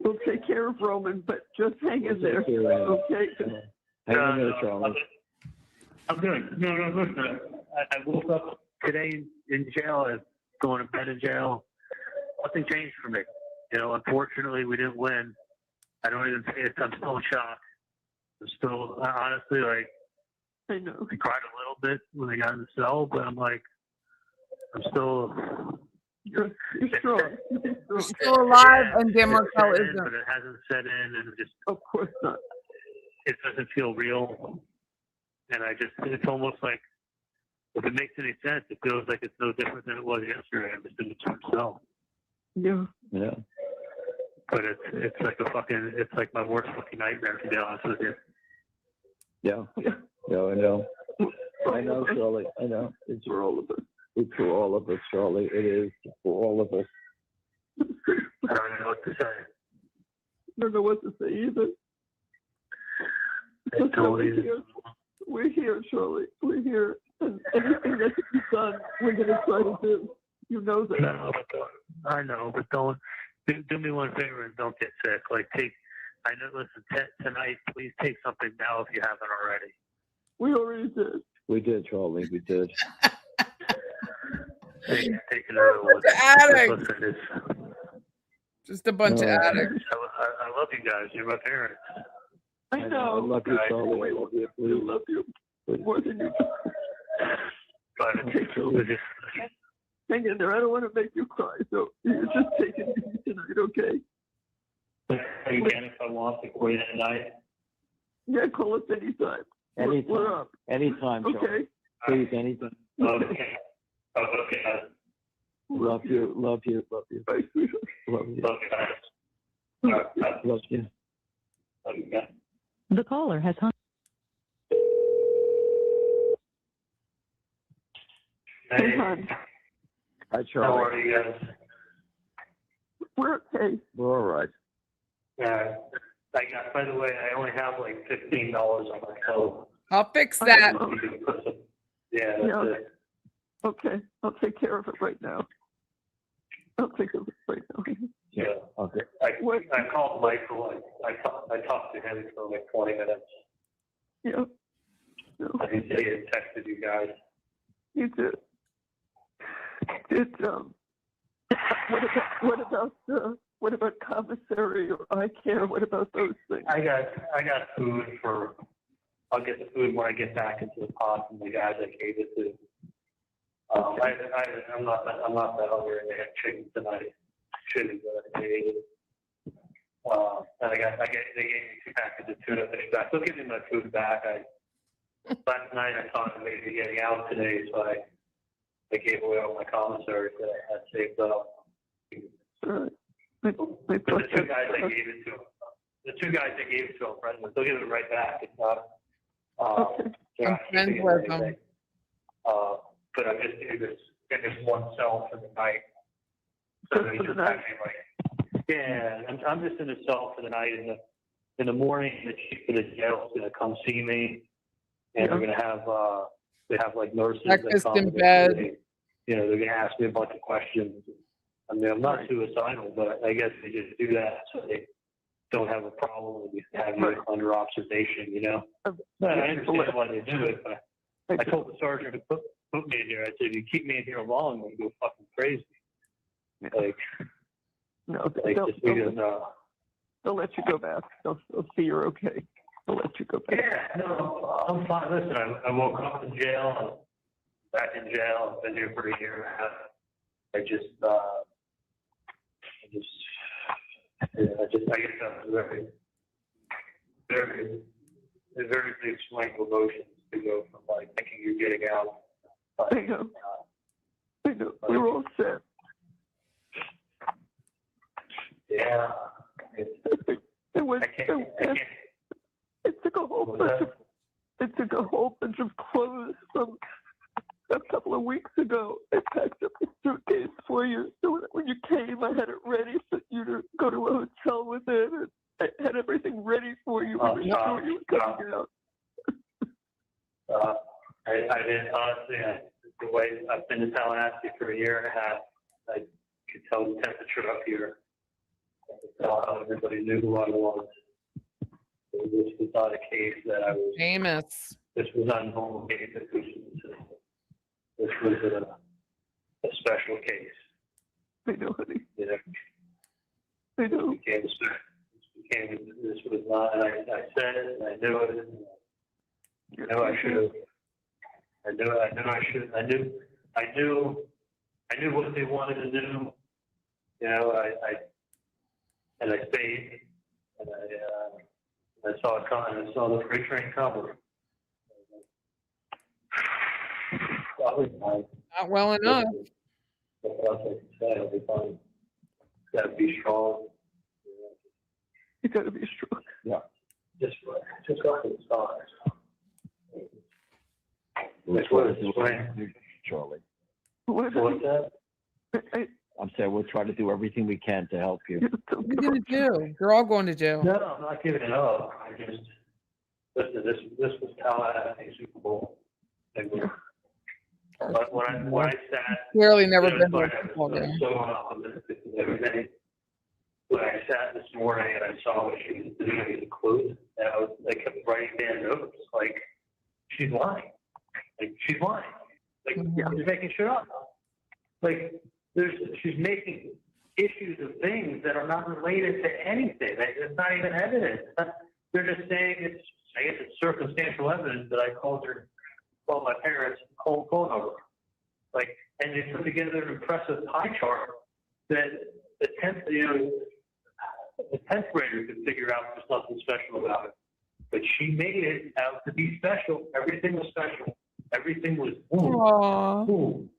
We'll take care of Roman, but just hang in there, Take care of him. okay? Hang in there, Charlie. I'm good. No, listen. I woke up today in jail and going to bed in jail. Nothing changed for me. Unfortunately, we didn't win. I don't even say it. I'm still in shock. I'm still, honestly, I know. I cried a little bit when I got in the cell, but I'm still. You're strong. You're strong. Still alive, and Dan It's Markel set in, isn't. but it hasn't set in, and Of course not. it doesn't feel real. And it's almost like, if it makes any sense, it feels like it's no different than it was yesterday. I'm just in the same cell. Yeah. Yeah. But it's like my worst fucking nightmare, to be honest with you. Yeah. Yeah. Yeah, I know. I know, Charlie. I know. It's For all of us. It's for all of us, Charlie. It is for all of us. I don't even know what to say. I don't know what to say either. It's totally. We're here, Charlie. We're here. And anything that can be done, we're going to try to do. You know that. No, I know, but don't do me one favor and don't get sick. I know. Listen, tonight, please take something now if you haven't already. We already did. We did, Charlie. We did. Take another one. Addicts. Listen, Just a bunch of No. addicts. I love you guys. You're my parents. I know. I love you, Charlie. I love you. We love you more than you do. But it's just, Hang in there. I don't want to make you cry. So you just take it easy tonight, okay? again, if I want to call you tonight. Yeah, call us anytime. Anytime. We're up. Anytime, Charlie. Okay. Please, anytime. Okay. Okay. Love you. Love you. Love you. Bye, sweetheart. Love you. Okay. Love you. Okay. The caller has hung. Hey, Hey, hon. Hi, how Charlie. are you guys? We're okay. We're all right. I got, by the way, I only have like $15 on my phone. I'll fix that. You can put some- Yeah, that's Yeah. it. Okay. I'll take care of it right now. I'll take care of it right now. Yeah. Okay. What? I called Michael. I talked to him for like 20 minutes. Yeah. No, I think he had texted you guys. you did. What about commissary or eye care? What about those things? I got food for. I'll get the food when I get back into the pod from the guys I gave it to. I'm not that hungry. I had chicken tonight. Chicken, but I ate it. And they gave me 2 packages of tuna fish back. They'll give me my food back. Last night I thought I may be getting out today, so I gave away all my commissaries that I had saved up. Right. But the 2 guys I gave it to, I'm friends with. They'll give it right back. It's not. Okay. they're I'm not friends keeping it with or them. anything. But I'm just in this one cell for the night. So Just they for the just night? have me like, yeah, I'm just in the cell for the night. In the morning, the chief of the jail is gonna come see me, and they're gonna have they have like nurses that Breakfast come. in and bed. they're gonna ask me a bunch of questions. I mean, I'm not suicidal, but I guess they just do that so they don't have a problem with you having you under observation. But I understand why they do it, but I told the sergeant to put me in here. I said, "You keep me in here long, I'm gonna go fucking crazy." Like, No, just because. they'll let you go back. They'll see you're okay. They'll let you go back. Yeah, no, I'm fine. Listen, I woke up in jail. I'm back in jail. I've been here for a year and a half. I guess I'm very big swing of emotions to go from like thinking you're getting out. I know. We were all set. Yeah. It was. I can't. It took a whole bunch of. It took a whole bunch of clothes from a couple of weeks ago. I packed up a suitcase for you, so when you came, I had it ready for you to go to a hotel with it. And I had everything ready for you. We were sure you were coming out. I didn't honestly. The way I've been to Tallahassee for a year and a half, I could tell the temperature up here. I could tell how everybody knew who I was. This was not a case that I was. Famous. This was not a normal case that was in the system. This was a special case. I know, honey. I know. This was not, and I said it, and I knew it. And I should have. I knew what they wanted to do. I stayed, and I saw it coming. I saw the freight train coming. Not well enough. What else I can say? I'll be fine. Gotta be strong. You gotta be strong. Yeah. Just like the stars. That's what it's doing. Charlie. What What's that? I'm saying we'll try to do everything we can to help you. What are you going to do? You're all going to do. No, I'm not giving it up. I just, listen, this was Tallahassee Super Bowl. But when I sat, Clearly never been to so a football game. so optimistic and everything. When I sat this morning and I saw what she was doing in the clues, and I kept writing down notes like, she's lying. Like, she's lying. Like, she's making shit up. Like, she's making issues of things that are not related to anything. It's not even evidence. They're just saying I guess it's circumstantial evidence that I called my parents cold phone number. Like, and they put together an impressive pie chart that the 10th grader could figure out there's nothing special about it. But she made it out to be special. Everything was special. Everything was boom.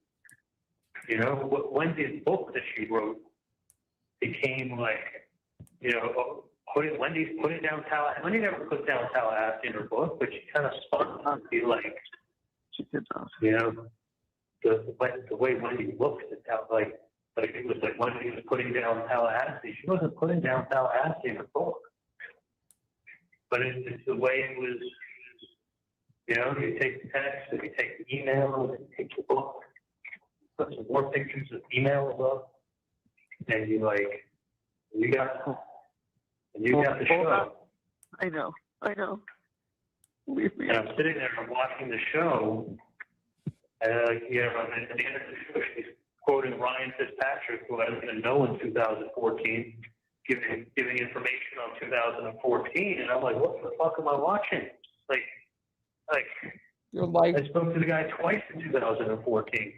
Wendy's book that she wrote became like, Wendy's putting down Tallahassee. Wendy never put down Tallahassee in her book, but she kind of spun on to be like, she did not. The way Wendy looks at Tallahassee, like it was like Wendy was putting down Tallahassee. She wasn't putting down Tallahassee in her book. But it's the way it was, you take the text, and you take the email, and you take the book, put some more pictures of emails up, and you got the show. I know. Believe me. And I'm sitting there and watching the show, and at the end of the show, she's quoting Ryan Fitzpatrick, who I didn't know in 2014, giving information on 2014, and I'm like, what the fuck am I watching? Like Your life. I spoke to the guy twice in 2014.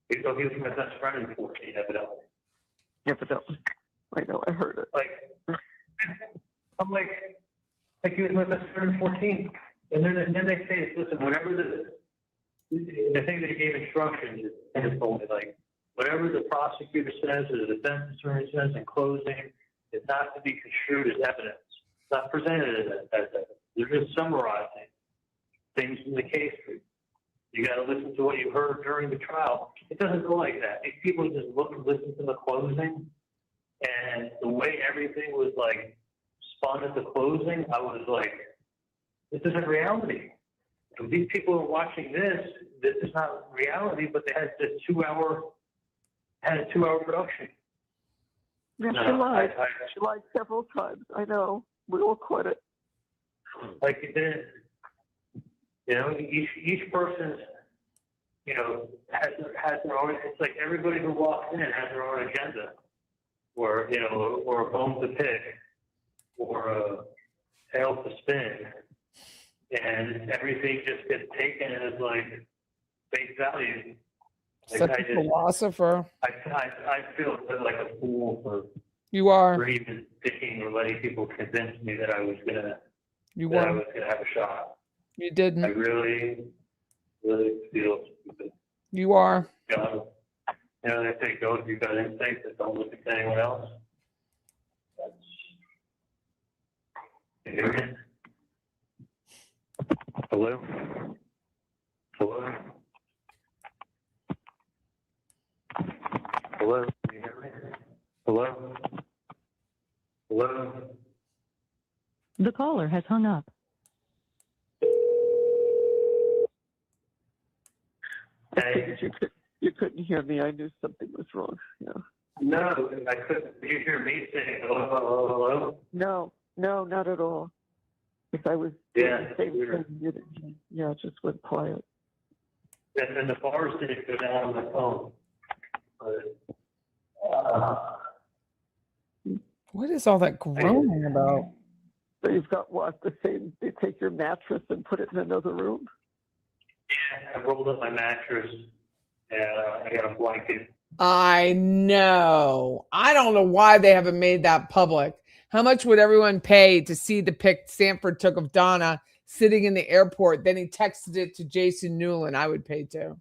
He was my best friend in 14, evidently. Evidently. I know, I heard it. Like, I'm like he was with us 114. And then they say, listen, whatever the thing that he gave instructions, and told me, like, whatever the prosecutor says or the defense attorney says in closing, it's not to be construed as evidence. It's not presented as evidence. They're just summarizing things in the case. You got to listen to what you heard during the trial. It doesn't go like that. These people just look and listen to the closing, and the way everything was like spun at the closing, I was like, this isn't reality. If these people are watching this is not reality, but they had this 2-hour production. Yeah, she lied. She lied several times. I know. We all caught it. Like it did. You know, each person's, you know, has their own. It's like everybody who walks in has their own agenda, or you know, or a bone to pick, or a tail to spin, and everything just gets taken as like face value. Like Such a philosopher. I feel like a fool for even thinking or letting people convince me that I was gonna have a shot. You didn't. I really feel stupid. You are. You know, they say go if you've got instinct, but don't listen to anyone else. Can you hear me? Hello? Hello? Hello? Can you hear me? Hello? Hello? The caller has hung up. Hey. You couldn't hear me. I knew something was wrong. Yeah. No, I couldn't. Did you hear me saying hello, hello, hello? No, not at all. Because I was doing the same thing. You didn't. Yeah, it just went quiet. And the bars didn't go down on my phone. What is all that groaning about? So you've got what? The same, they take your mattress and put it in another room? Yeah, I rolled up my mattress and I got a blanket. I know. I don't know why they haven't made that public. How much would everyone pay to see the pic Sanford took of Donna sitting in the airport? Then he texted it to Jason Newland. I would pay too.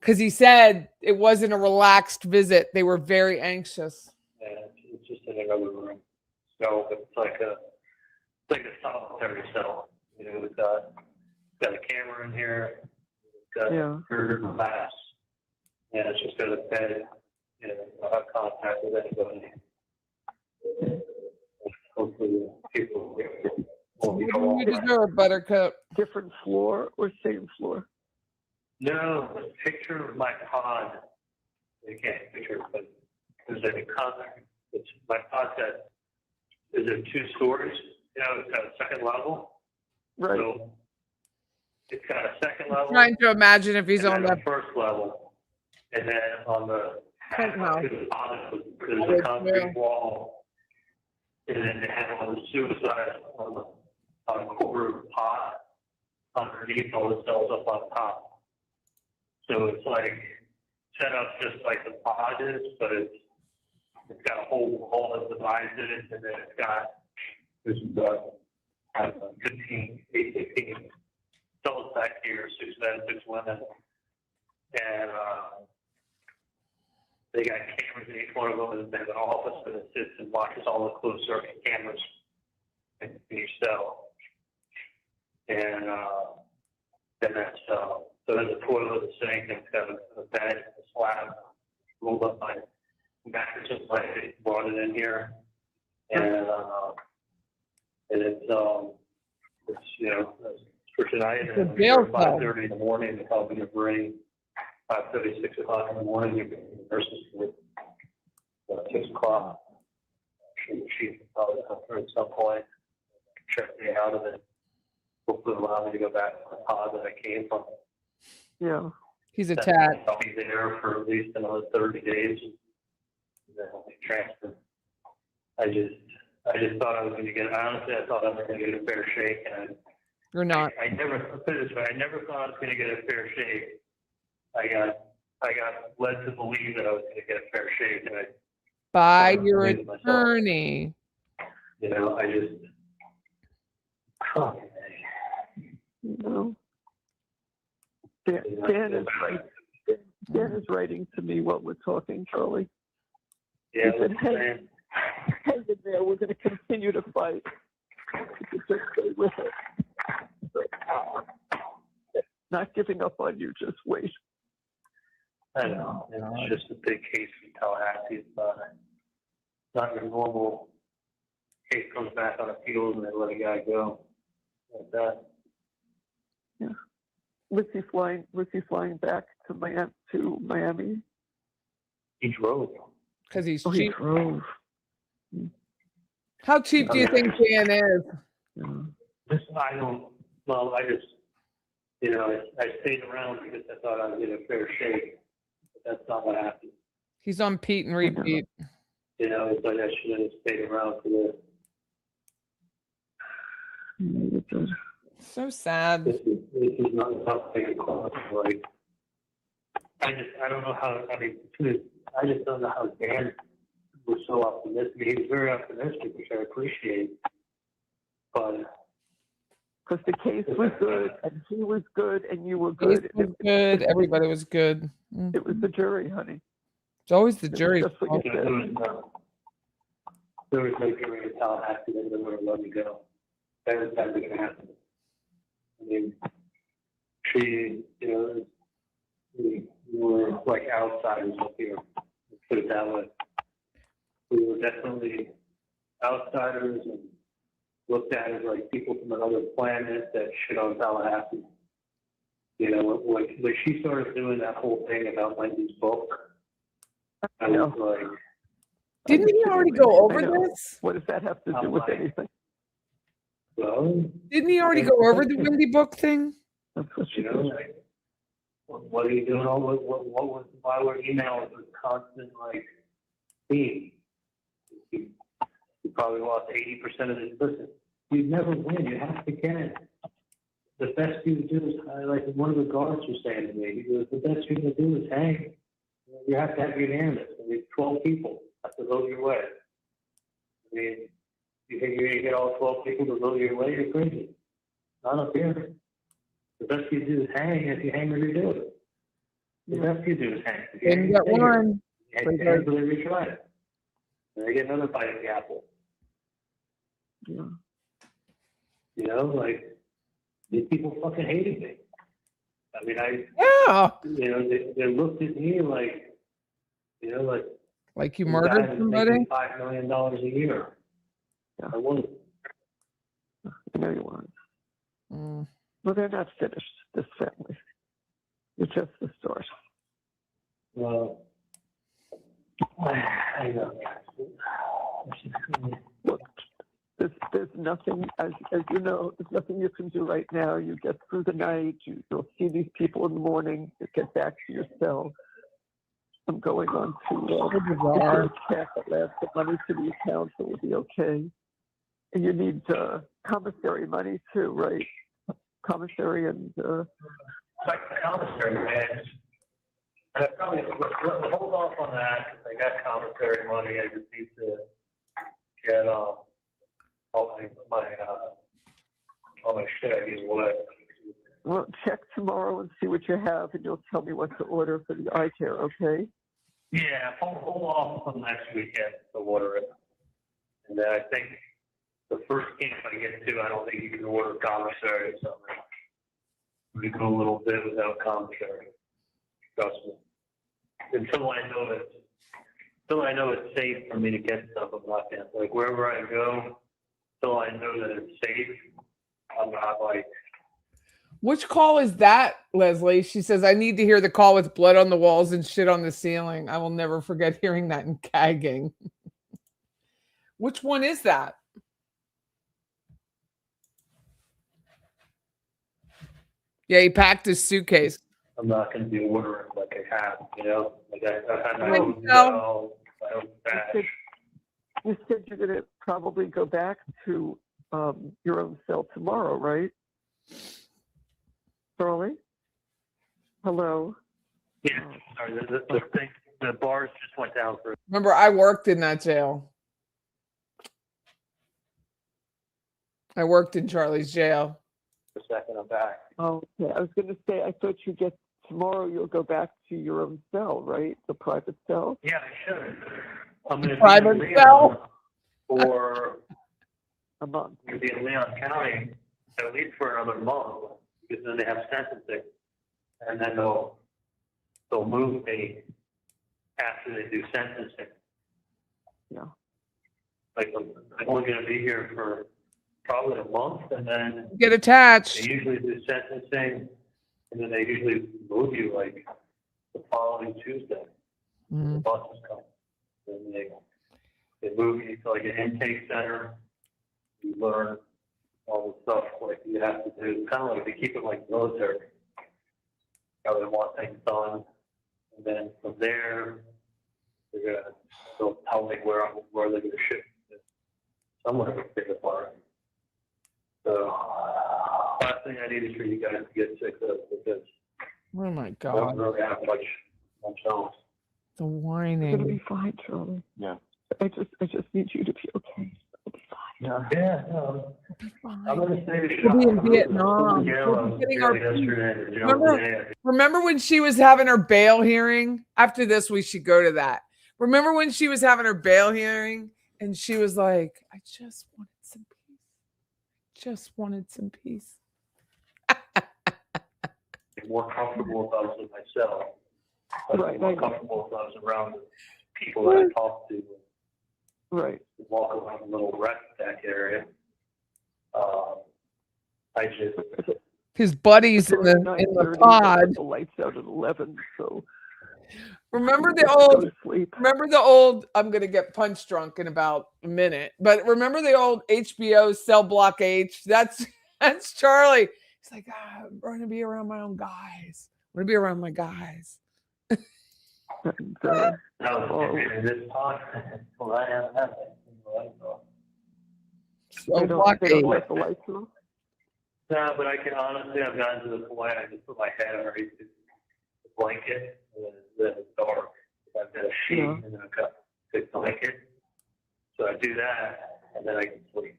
Because he said it wasn't a relaxed visit. They were very anxious. And it's just in another room. So it's like a solitary cell. You know, it's got a camera in here. It's got curtains and glass. And it's just got a bed. You know, I'll have contact with anybody. Hopefully people won't be all You deserve, Buttercup. Different floor or same floor? No, the picture of my pod, you can't picture it, but there's like a contact. It's my pod set. Is there 2 stories? You know, it's got a second level. Right. So it's got a second level. Trying to imagine if he's and on then that a first level. And then on the penthouse. there's a concrete wall. And then they have all the suicide on the corner of the pod underneath all the cells up on top. So it's like set up just like the pod is, but it's got a whole wall that divides it, and then it's got there's 15 adults back here, 6 men, 6 women, and they got cameras in each one of them, and they have an office that sits and watches all the closed circuit cameras in each cell, and then that's so there's a toilet, a sink, and it's got a bed, a slab, rolled up by mattresses, like they brought it in here, and it's you know for tonight, and It's a jail at 5:30 in the morning, they're probably going to bring 5:30, 6 o'clock in the morning. You're getting the nurses with 6 o'clock. She probably come through at some point, check me out of it. Hopefully allow me to go back to the pod that I came from. Yeah. He's attached. I'll be there for at least another 30 days. And then I'll be transferred. I just thought I was going to get, honestly, I thought I was going to get a fair shake. And You're not. I never, put it this way, I never thought I was going to get a fair shake. I got led to believe that I was going to get a fair shake. And By I your believed myself. attorney. You know, I just, oh, You know, Dan is right. Dan is writing to me while we're talking, Charlie. yeah, He said, what's hey, saying? hang in there. We're going to continue to fight. You just stay with it. Not giving up on you. Just wait. I know, it's just a big case in Tallahassee. It's not your normal case comes back on appeals and they let a guy go like that. Yeah. Was he flying back to Miami? He drove. Because he's Oh, he cheap. drove. How cheap do you think Dan is? Yeah. I just, you know, I stayed around because I thought I'd get a fair shake. But that's not what happened. He's on Pete and repeat. You know, it's like I should have stayed around for this. So sad. This is not something across. Like, I don't know how, I mean, I just don't know how Dan was so optimistic. He was very optimistic, which I appreciate. But Because the case was good, and he was good, and you were Case good. was good. Everybody was good. It was the jury, honey. It's always the It was jury's just what fault. you there was no jury in Tallahassee that would have let me go. That was never going to happen. I mean, she, you know, we were like outsiders up here. Let's put it that way. We were definitely outsiders and looked at as like people from another planet that shit on Tallahassee. You know, when she started doing that whole thing about Wendy's book, I was like, Didn't he already go over this? What does that have to do with anything? well, Didn't he already go over the Windy book thing? That's what she you know, did. like, what are you doing? Why were emails a constant like theme? You probably lost 80% of it. Listen, you never win. You have to get it. The best you can do is, like one of the guards was saying to me, he goes, the best you can do is hang. You have to have unanimous. I mean, 12 people have to vote your way. I mean, you think you're going to get all 12 people to vote your way? You're crazy. Not up here. The best you do is hang. If you hang, you do it. The best you do is hang. If you Didn't hang, get stay here. one. You hang until they retry it. And they get another bite of the apple. Yeah. You know, like, these people fucking hated me. I mean, Yeah. you know, they looked at me like, you know, like you this murdered guy was somebody? making $5 million a year. Yeah. I wasn't. I know you weren't. Mm. Well, they're not finished, this family. It's just the start. Well, I know. Look, there's nothing, as you know, there's nothing you can do right now. You get through the night, you'll see these people in the morning, you get back to your cell. I'm going on to Bizarre. cash at last, the money to the account, so we'll be okay. And you need commissary money too, right? Commissary and Like the commissary, man. I probably hold off on that because I got commissary money. I just need to get all my shit I gave away. well, check tomorrow and see what you have, and you'll tell me what to order for the eye care, okay? Yeah, hold off until next weekend to order it. And then I think the first camp I get to, I don't think you can order commissary or something. We go a little bit without commissary. Trust me. Until I know it's safe for me to get stuff, I'm not gonna, like, wherever I go, until I know that it's safe, I'm not like, Which call is that, Leslie? She says, I need to hear the call with blood on the walls and shit on the ceiling. I will never forget hearing that and gagging. Which one is that? Yeah, he packed his suitcase. I'm not gonna be ordering like I have, you know? Like I had my Right, own so- cell, my own badge. You said you're going to probably go back to your own cell tomorrow, right? Charlie? Hello? Yeah, sorry, the thing, the bars just went down for. Remember, I worked in that jail. I worked in Charlie's jail. a second, I'm back. Oh, okay. I was going to say, I thought you get tomorrow. You'll go back to your own cell, right? The private cell. Yeah, I should. I'm going to Private be in cell? Leon for A month. I'm going to be in Leon County at least for another month because then they have sentencing, and then they'll move me after they do sentencing. Yeah. Like I'm only going to be here for probably a month, and then Get they attached. usually do sentencing, and then they usually move you like the following Tuesday. The Mhm. buses come, and they move you to like an intake center. You learn all the stuff like you have to do. Kind of like they keep it like military. How they want things done, and then from there they'll tell me where they're going to ship me. Somewhere to pick apart. So last thing I need is for you guys to get sick of because Oh my I don't God. really have much else. The It's going to whining. be fine, Charlie. Yeah. I just need you to be okay. It'll be fine. Yeah, no. I'm going to say the We'll be in shot. Vietnam. Yeah, We'll be getting our yesterday. Remember- Remember when she was having her bail hearing? After this, we should go to that. Remember when she was having her bail hearing and she was like, I just wanted some peace. Just wanted some peace. More comfortable if I was with myself. I was Right, more right. comfortable if I was around the people that I talk to. Right. Walk around the little rec deck area. I just, His buddies in the 9:30, pod. The lights out at 11, so Remember the let's go old to sleep. I'm gonna get punch drunk in about a minute, but remember the old HBO Cell Block H? That's Charlie. He's like, I want to be around my own guys. I want to be around my guys. And, in this pod, well, I haven't had that. Cell they Block don't H. let the lights on. No, but I can honestly, I've gotten to the point I just put my head underneath the blanket, and then it's dark. I've got a sheet, Yeah. and then I've got a big blanket. So I do that, and then I can sleep.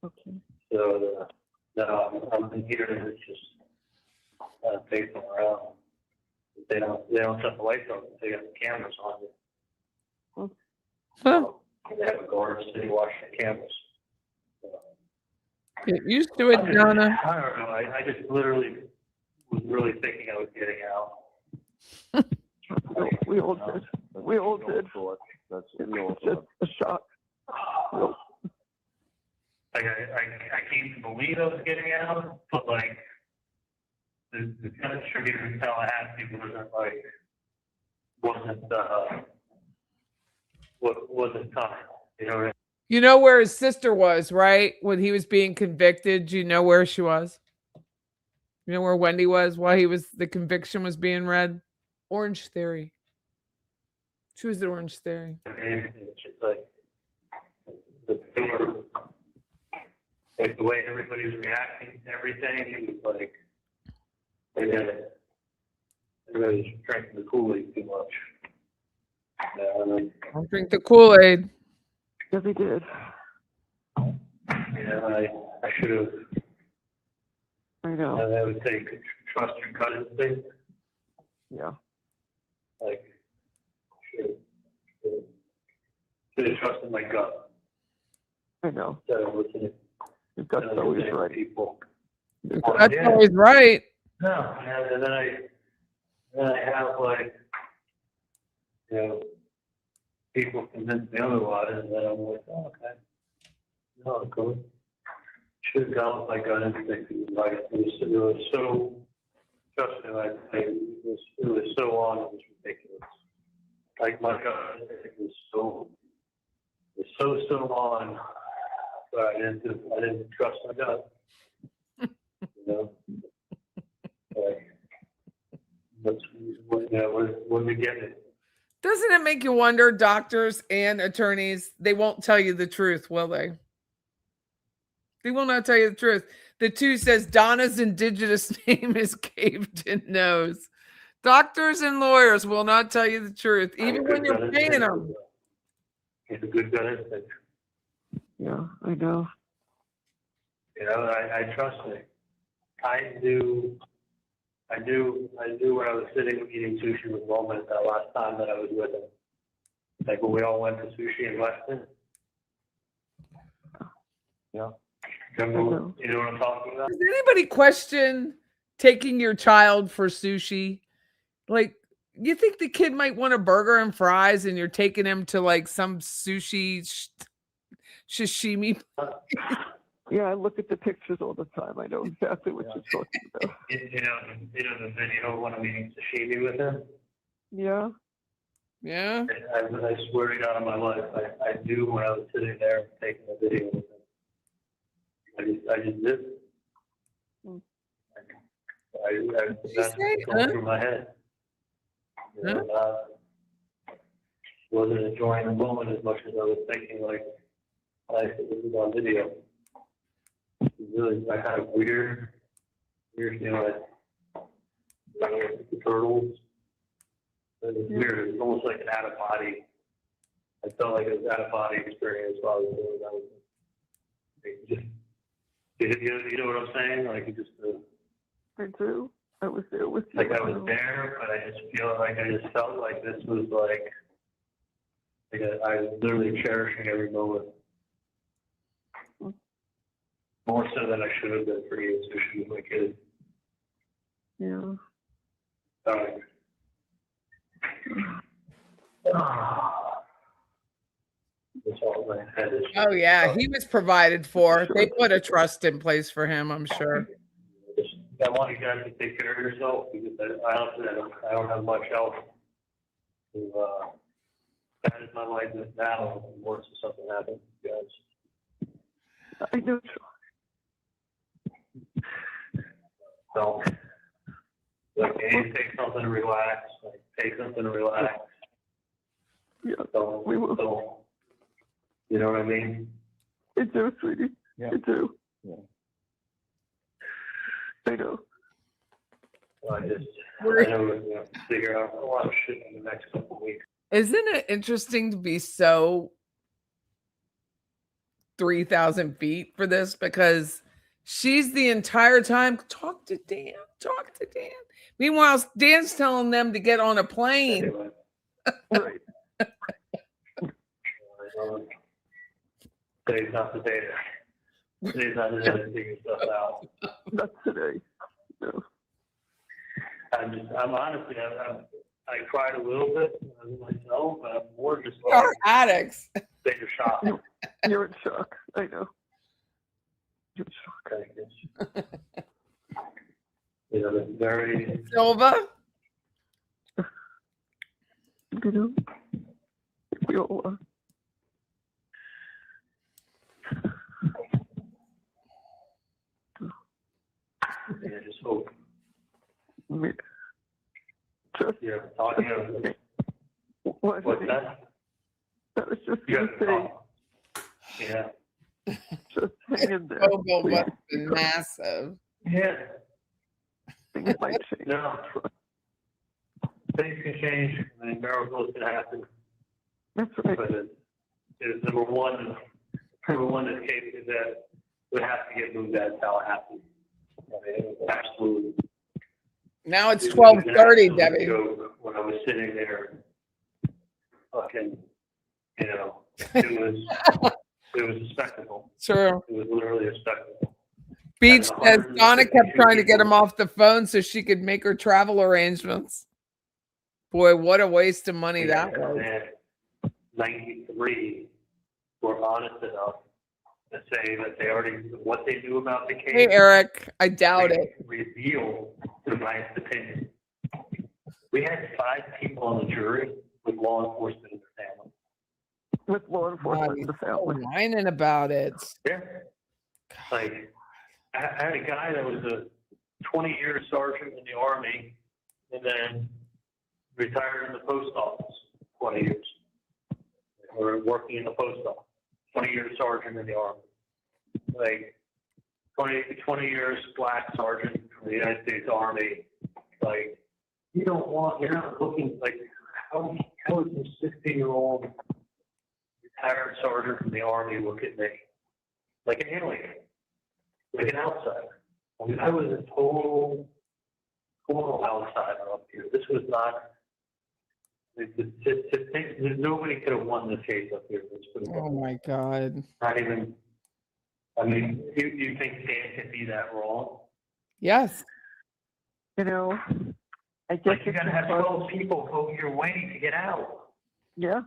Okay. So I'm in here, and it's just pacing around. They don't shut the lights on. They got the cameras on. Huh. They have a guard sitting watching the cameras. Get used to it, Donna. I don't know. I just literally was really thinking I was getting out. We all did. We all did. That's It was just a shock. Real- Like I came to believe I was getting out, but like the temperature here in Tallahassee wasn't time. You know what I mean? You know where his sister was, right? When he was being convicted. Do you know where she was? You know where Wendy was while the conviction was being read? Orange Theory. She was at Orange Theory. It's just like like the way everybody's reacting to everything. It was like everybody's drinking the Kool-Aid too much. Don't drink the Kool-Aid. Yeah, they did. I should have. I know. I would say trust your gut instinct. Yeah. Like should have trusted my gut I know. instead of listening. Your gut's always right. People. That's always right. No, and then I have like, people convince me otherwise, and then I'm like, oh, okay. No, cool. Should have gone with my gut instinct. Like it was so, trust me, like it was so on, it was ridiculous. Like my gut instinct was so on, but I didn't trust my gut. Like, when we get it. Doesn't it make you wonder, doctors and attorneys, they won't tell you the truth, will they? They will not tell you the truth. The two says Donna's indigenous name is caved in nose. Doctors and lawyers will not tell you the truth, even when you're paying them. It's a good gut instinct. Yeah, I know. You know, I trust me. I knew when I was sitting eating sushi with Roman that last time that I was with him. Like when we all went to sushi in Weston. Yeah. Remember, you know what I'm talking about? Does anybody question taking your child for sushi? Like, you think the kid might want a burger and fries and you're taking him to like some sushi sashimi? Yeah, I look at the pictures all the time. I know exactly what you're talking about. You know the video when I'm eating sashimi with him? Yeah. Yeah. I swear to God on my life, I knew when I was sitting there taking the video with him. I just did. That's going through my head. You know, wasn't enjoying the moment as much as I was thinking, like, this is on video. Really, I had a weird, you know, like the turtles. It was weird. It was almost like an out of body. I felt like it was out of body experience while I was doing that. You know what I'm saying? Like it just. I do. I was there with you. Like I was there, but I just felt like this was like I was literally cherishing every moment. More so than I should have been for eating sushi with my kids. Yeah. Oh yeah, he was provided for. They put a trust in place for him, I'm sure. I want you guys to take care of yourself because I don't have much else to manage my life with now unless something happens to you guys. I know. So, like, you need to take something to relax. Like, take something to relax. Yeah, So, we will. So, you know what I mean? I do, sweetie. Yeah. I do. Yeah. I know. I know we're going to figure out a lot of shit in the next couple of weeks. Isn't it interesting to be so 3,000 feet for this? Because she's the entire time, talk to Dan. Meanwhile, Dan's telling them to get on a plane. Anyway. Right. Today's not the day. Today's not the day to figure stuff out. Not today. No. I'm honestly, I cried a little bit myself, but I'm more just We are addicts. state of shock. You're in shock. I know. You're in shock. You know, it's very. Silva? You know, we all are. Yeah, just hope. Just, Yeah, talking of. what's that? I was just You going have to to say, talk. Yeah. just hang in there. Silva please. was massive. Yeah. Things might change. No. Things can change. I mean, miracles can happen. That's right. But it's number one in this case is that we have to get moved out of Tallahassee. I mean, it was absolutely. Now it's It was an 12:30, absolute Debbie. joke when I was sitting there, fucking, you know, it was a spectacle. True. It was literally a spectacle. Beach says Donna kept trying to get him off the phone so she could make her travel arrangements. Boy, what a waste of money that was. And 93 were honest enough to say that they already, what they knew about the case. Hey, Eric, I doubt it. Revealed their biased opinion. We had 5 people on the jury with law enforcement in their family. With law enforcement in the family. Whining about it. Yeah. Like, I had a guy that was a 20-year sergeant in the Army and then retired in the post office 20 years. Or working in the post office. 20-year sergeant in the Army. Like, 20 years black sergeant from the United States Army. Like, you're not looking, like, how is this 16-year-old retired sergeant from the Army look at me? Like an alien. like an outsider. I mean, I was a total outsider up here. This was not, nobody could have won this case up here. Oh my God. Not even, I mean, you think Dan could be that wrong? Yes. You know, I guess Like, you it's gotta have because- 12 people go your way to get out. Yeah,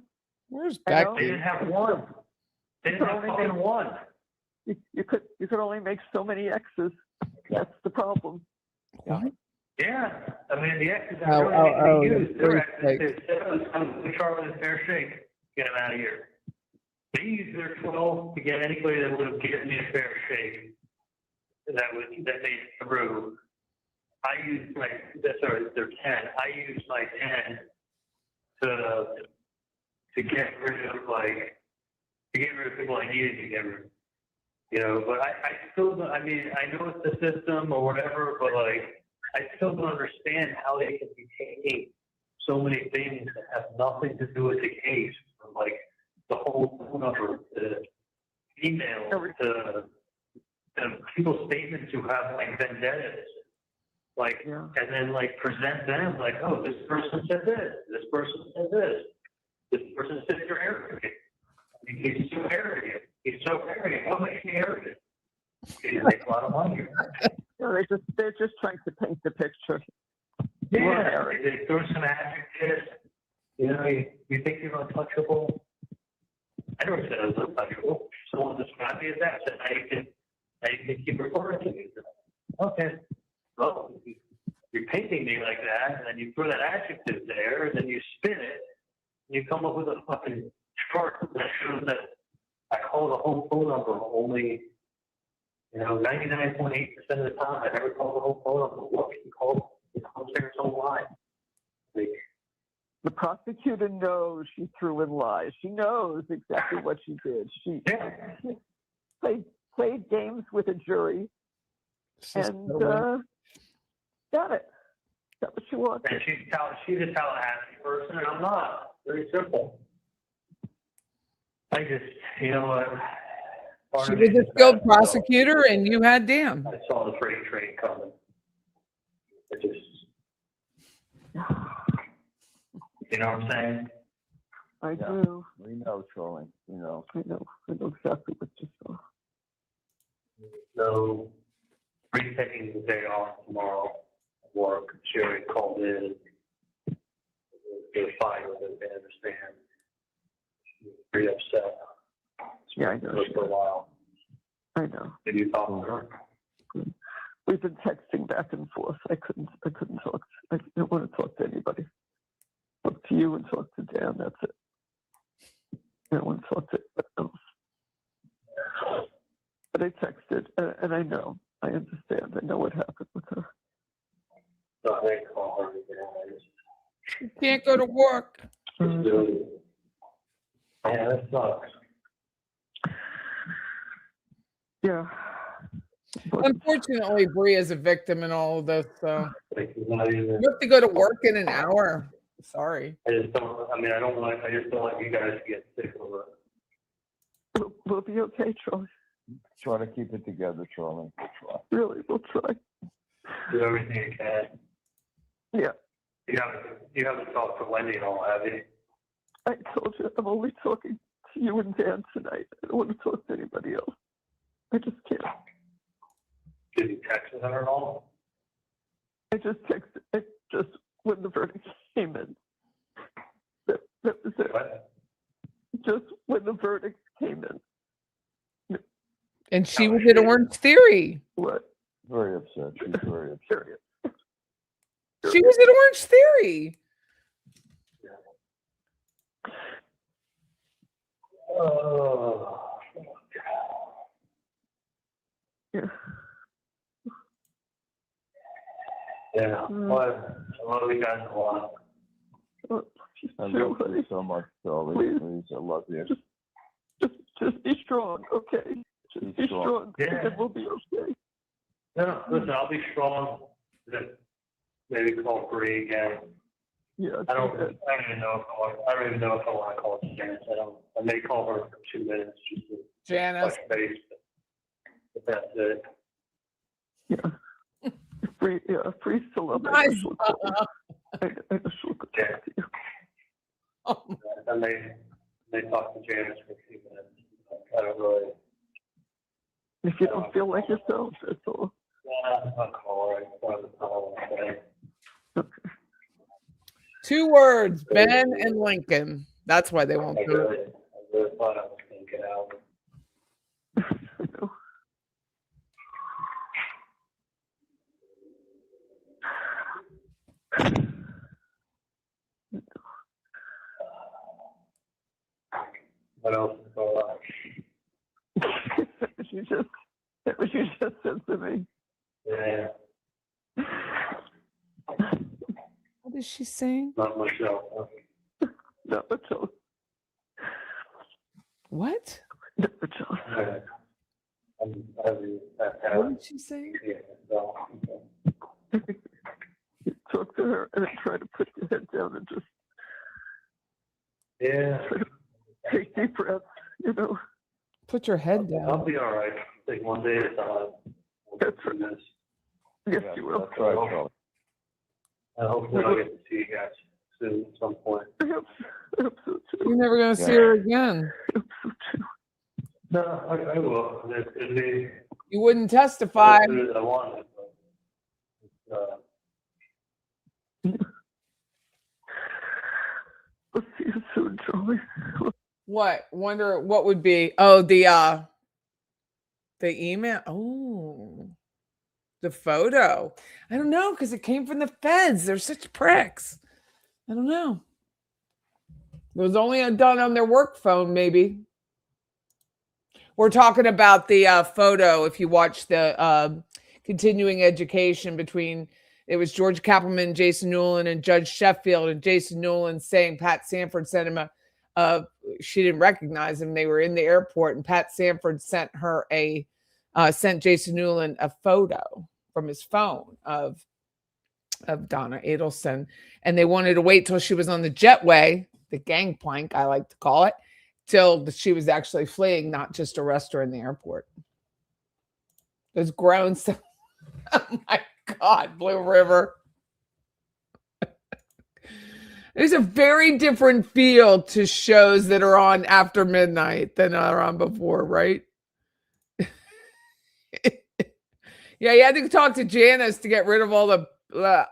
Where's I know. They Becky? didn't have one. They didn't have fucking one. you could only make so many X's. That's the problem. What? Yeah, I mean, the X's Oh, are really oh, being the used. They're three X's. They said, "I'm with Charlie and fair shake. Get him out of here." They used their 12 to get anybody that would have given me a fair shake. That they threw. I used my, sorry, they're 10. I used my 10 to get rid of people I needed to get rid of. You know, but I still don't, I mean, I know it's the system or whatever, but like, I still don't understand how they can be taking so many things that have nothing to do with the case, from like the whole phone number to email to people's statements who have like vendettas, like, Yeah. and then like present them like, oh, this person said this person said this person said you're arrogant. I mean, he's so arrogant. He's so arrogant. What makes me arrogant? He makes a lot of money. You know, they're just trying to paint the picture. Yeah, they throw some adjectives. You know, you think you're untouchable. I never said I was untouchable. Someone described me as that. Said, now you can keep referring to me. Okay. Well, you're painting me like that, and then you throw that adjective there, and then you spin it, and you come up with a fucking chart that shows that I call the whole phone number only, 99.8% of the time. I never call the whole phone number. What can you call the their own line? Like, The prosecutor knows she threw in lies. She knows exactly what she did. She played games with a jury and got it. Got what she wanted. and she's a Tallahassee person, and I'm not. Very simple. I just, you know what? She was a skilled prosecutor, and you had Dan. I saw the freight train coming. I just, you know what I'm saying? I Yeah. do. We know, Charlie. We know. I know exactly what you saw. So, taking the day off tomorrow, work. Sherry called in. They're fine with it. They understand. She's pretty upset. Yeah, I know. For a while. I know. Did you talk to her? We've been texting back and forth. I couldn't talk. I didn't want to talk to anybody. Talk to you and talk to Dan. That's it. I don't want to talk to anybody else. But I texted, and I know. I understand. I know what happened with her. So I didn't call her again. You can't go to work. Just do it. Yeah, that sucks. Yeah. But Unfortunately, Bree is a victim in all of this. So Like, it's not even, you have to go to work in an hour. Sorry. I just don't want you guys to get sick over it. we'll be okay, Charlie. Try to keep it together, Charlie. We'll try. Really, we'll try. Do everything you can. Yeah. You haven't talked to Wendy at all, have you? I told you, I'm only talking to you and Dan tonight. I don't want to talk to anybody else. I just can't. Did you text with her at all? I just texted. When the verdict came in. That was it. What? Just when the verdict came in. And she was in Orange Theory. What? Very upset. She's very upset. Serious. She was in Orange Theory. Oh. Yeah. Yeah. What we got a lot. Oh, just I chill, love honey. you so much, Charlie. Please. Please, I love you. Just be strong, okay? Just be strong. Yeah. And then we'll be okay. No, listen, I'll be strong. Maybe call Bree again. Yeah. I don't even know if I want to call Janice. I may call her for 2 minutes just to Janice. touch base. But that's it. Yeah. Free still up. Nice. I just look at you. Oh, And they talked to Janice for a few minutes. I don't really. If you don't feel like yourself, that's all. Yeah, I'll call her. I'll call her. 2 words, Ben and Lincoln. That's why they won't I do it. really thought I was going to get out. I know. What else is going on? That was you just said to me. Yeah, What is she saying? not much else. Not much else. What? Not much else. Yeah. What did she say? Talk to her and then try to put your head down and just Yeah, take deep breaths, you know. Put your head I'll down. be all right. Take one day at a time. We'll That's get through this. Yes, you will. That's right, Charlie. And hopefully I'll get to see you guys soon at some point. I hope so too. You're never going to see Yeah. her again. I hope so too. No, I will. It's going to be You wouldn't testify. as soon as I want it. But, We'll see you soon, Charlie. What? Wonder what would be? Oh, the email. Oh, the photo. I don't know because it came from the feds. They're such pricks. I don't know. It was only done on their work phone, maybe. We're talking about the photo. If you watch the continuing education between, it was George Kappelman, Jason Newland, and Judge Sheffield, and Jason Newland saying Pat Sanford sent him she didn't recognize him. They were in the airport, and Pat Sanford sent her sent Jason Newland a photo from his phone of Donna Adelson, and they wanted to wait till she was on the jetway, the gangplank, I like to call it, till she was actually fleeing, not just arrest her in the airport. Those groans. Oh my God, Blue River. There's a very different feel to shows that are on after midnight than are on before, right? Yeah, you had to talk to Janice to get rid of all the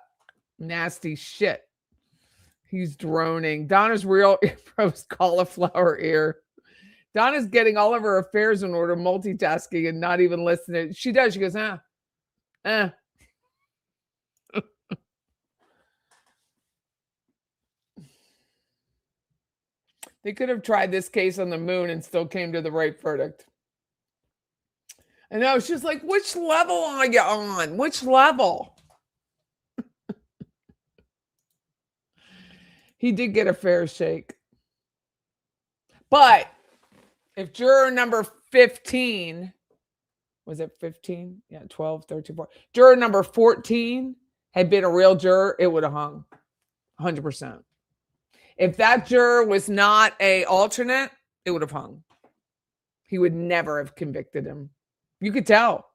nasty shit. He's droning. Donna's real rose cauliflower ear. Donna's getting all of her affairs in order, multitasking and not even listening. She does. She goes, They could have tried this case on the moon and still came to the right verdict. I know. She's like, which level are you on? Which level? He did get a fair shake. But if juror number 15, was it 15? Yeah, 12, 13, 14. Juror number 14 had been a real juror, it would have hung 100%. If that juror was not a alternate, it would have hung. He would never have convicted him. You could tell.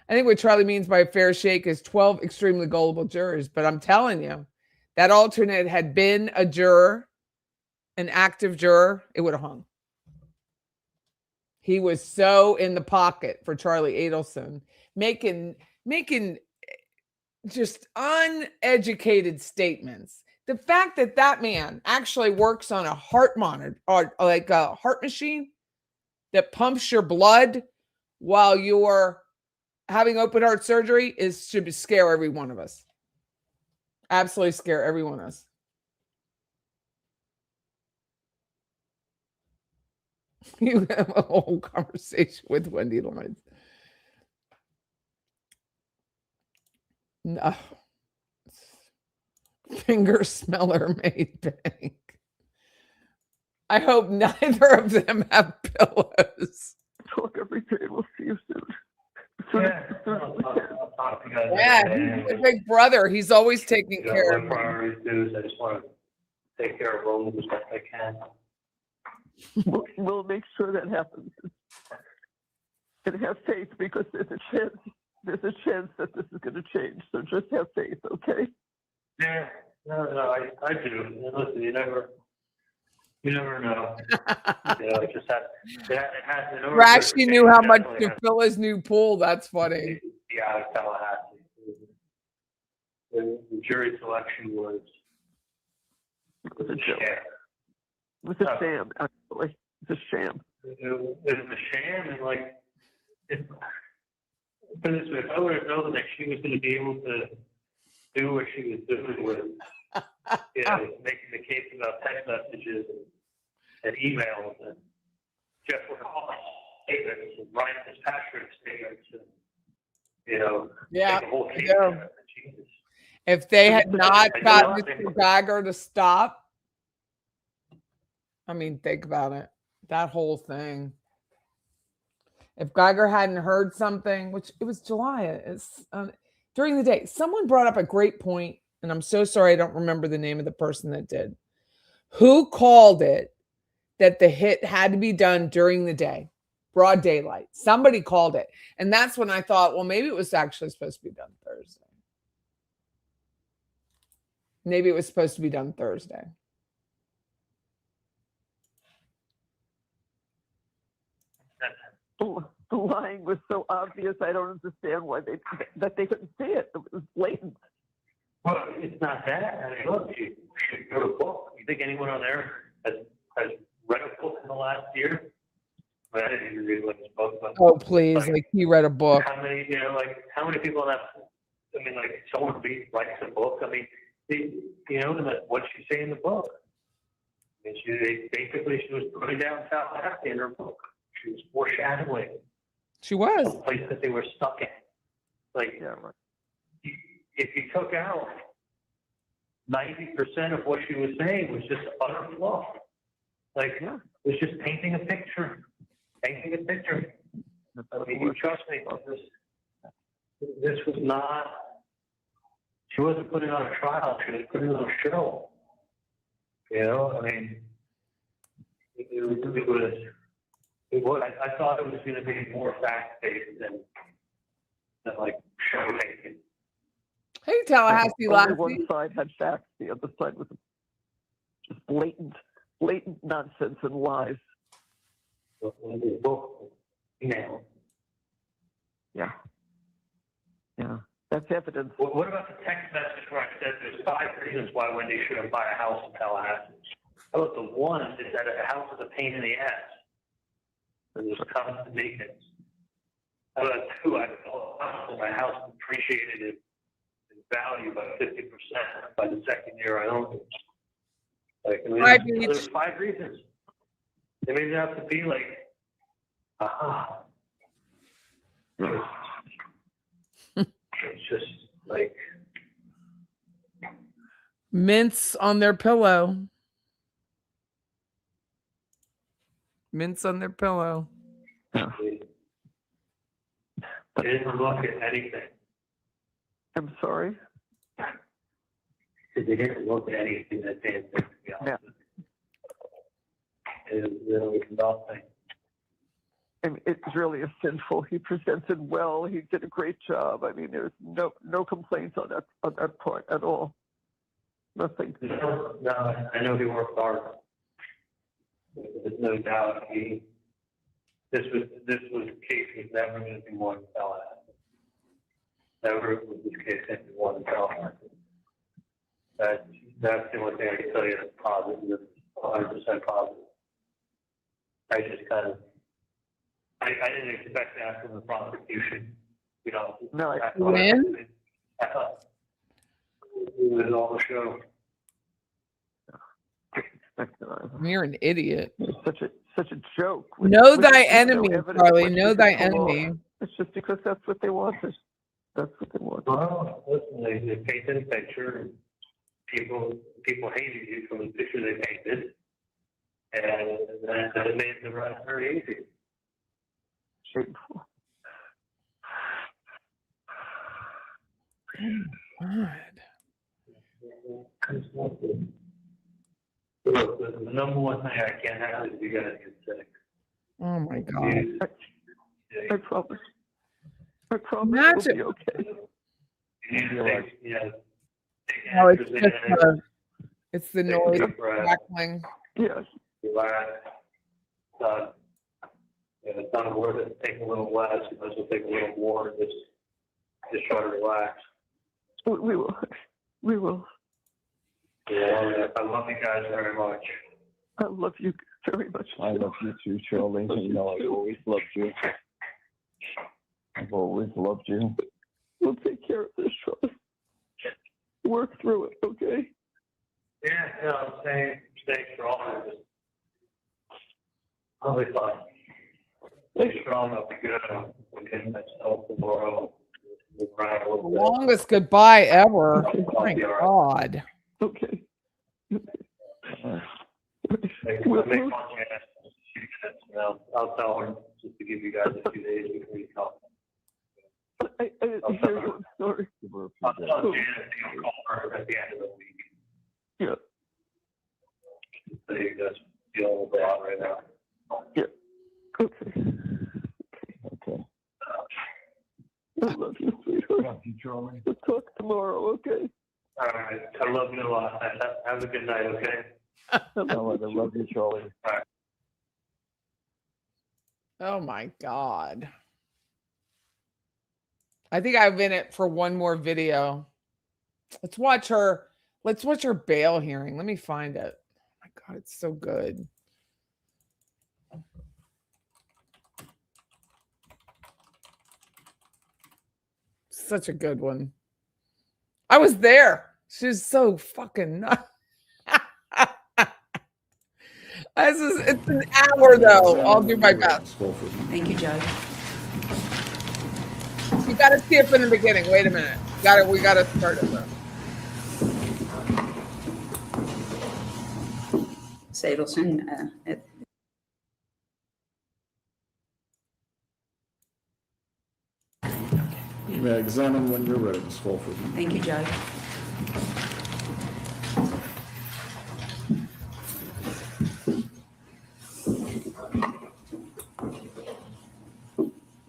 I think what Charlie means by a fair shake is 12 extremely gullible jurors. But I'm telling you, that alternate had been a juror, an active juror, it would have hung. He was so in the pocket for Charlie Adelson, making just uneducated statements. The fact that that man actually works on a heart monitor, or like a heart machine that pumps your blood while you're having open heart surgery should scare every one of us. Absolutely scare every one of us. You have a whole conversation with Wendy Lawrence. No. Finger smeller made bank. I hope neither of them have pillows. Talk every day. We'll see you soon. Yeah, I'll talk to you guys. Yeah, he's a big brother. He's always taking care of My me. priorities too is I just want to take care of Rome as best I can. We'll make sure that happens. And have faith because there's a chance there's a chance that this is going to change. So just have faith, okay? Yeah, no, I do. And listen, you never know. It just had, it had in order for it to Rashy knew how change, much definitely to had fill his new pool. That's funny. to be out of Tallahassee. The jury selection was It was a joke. sham. It was a sham, actually. It's a sham. It was a sham, and like, put it this way, if I would have known that she was going to be able to do what she was doing with, making the case about text messages and emails and Jeff McCall statements and Ryan Fitzpatrick statements and, Yeah, make the whole case. yeah. Jesus. If they had not I got know. Mr. Geiger to stop, I mean, think about it. That whole thing. If Geiger hadn't heard something, which it was July, it's during the day, someone brought up a great point, and I'm so sorry I don't remember the name of the person that did. Who called it that the hit had to be done during the day, broad daylight? Somebody called it. And that's when I thought, well, maybe it was actually supposed to be done Thursday. Maybe it was supposed to be done Thursday. The lying was so obvious. I don't understand why they couldn't see it. It was blatant. Well, it's not that. I mean, look, you should go to book. You think anyone on there has read a book in the last year? I didn't even read his book, but Oh, please. Like he read a book. how many people in that? I mean, like someone writes a book. I mean, what'd she say in the book? I mean, she was putting down Tallahassee in her book. She was foreshadowing She was. the place that they were stuck in. Like, Yeah, right. if you took out 90% of what she was saying was just utter fluff. Like, it was just painting a picture. Painting a picture. I mean, you trust me, this was not, she wasn't putting on a trial, she was putting on a show. I mean, I thought it was going to be more fact-based than like show making. Hey, Tallahassee, Only Lassie. one side had facts. The other side was just blatant nonsense and lies. Yeah. That's evidence. What about the text message where I said there's 5 reasons why Wendy shouldn't buy a house in Tallahassee? How about the one is that a house is a pain in the ass? And there's constant maintenance. How about 2, my house appreciated in value by 50% by the second year I owned it. Like, I mean, there's 5 reasons. They maybe have to be like, aha. It's just like Mints on their pillow. Mints on their pillow. they didn't look at anything. I'm sorry. They didn't look at anything that they had to be honest. It was nothing. And it's really a sinful. He presented well. He did a great job. I mean, there's no complaints on that part at all. Nothing. No, I know he worked hard. There's no doubt. This was a case was never going to be won in Tallahassee. Never was this case going to be won in Tallahassee. That's the only thing I can tell you that's positive, 100% positive. I just kind of, I didn't expect that from the prosecution. No, I thought When? it was all the show. You're an idiot. It's such a joke. Know thy no enemy, evidence Charlie. Know thy whatsoever. enemy. It's just because that's what they wanted. That's what they wanted. Well, listen, they painted a picture, and people hated you from the picture they painted, and that made the rest very easy. Shameful. God. Look, the number one thing I can't have is you guys get sick. Oh my God. I promise. I promise Imagine- we'll be okay. You need to take, you know, take No, it's actors in just it, it's the take a noise deep breath, crackling. Yes. relax. Not, you know, it's not worth it. Take a little less, you might as well take a little more. Just try to relax. We will. We will. Yeah, I love you guys very much. I love you very much. I love you too, Charlie. You know, I've always loved you. I've always loved you. We'll take care of this, Charlie. Work through it, okay? Yeah, yeah, I'm staying strong. I'll be fine. Stay strong, I'll be good. We'll get myself tomorrow. We'll ride a The little bit. longest goodbye ever. Okay. My God. Okay. Make We'll- fun of you. I'll tell her just to give you guys a few days before you come. I didn't hear you. I'm sorry. Give her a I'll few tell days. Janet to call her at the end of the week. Yeah. So you guys feel a little bit out right now. Okay. Okay. I love you, sweetheart. Love you, Charlie. We'll talk tomorrow, okay? All right. I love you a lot. Have a good night, okay? I I love you. love you, Charlie. Oh my God. I think I've been it for one more video. Let's watch her bail hearing. Let me find it. Oh my God, it's so good. Such a good one. I was there. She's so fucking nuts. It's an hour though. I'll do my best. Thank you, Judge. You gotta see it from the beginning. Wait a minute. We gotta start it though. Adelson, You may examine when you're ready, Ms. Fulford. thank you, Judge.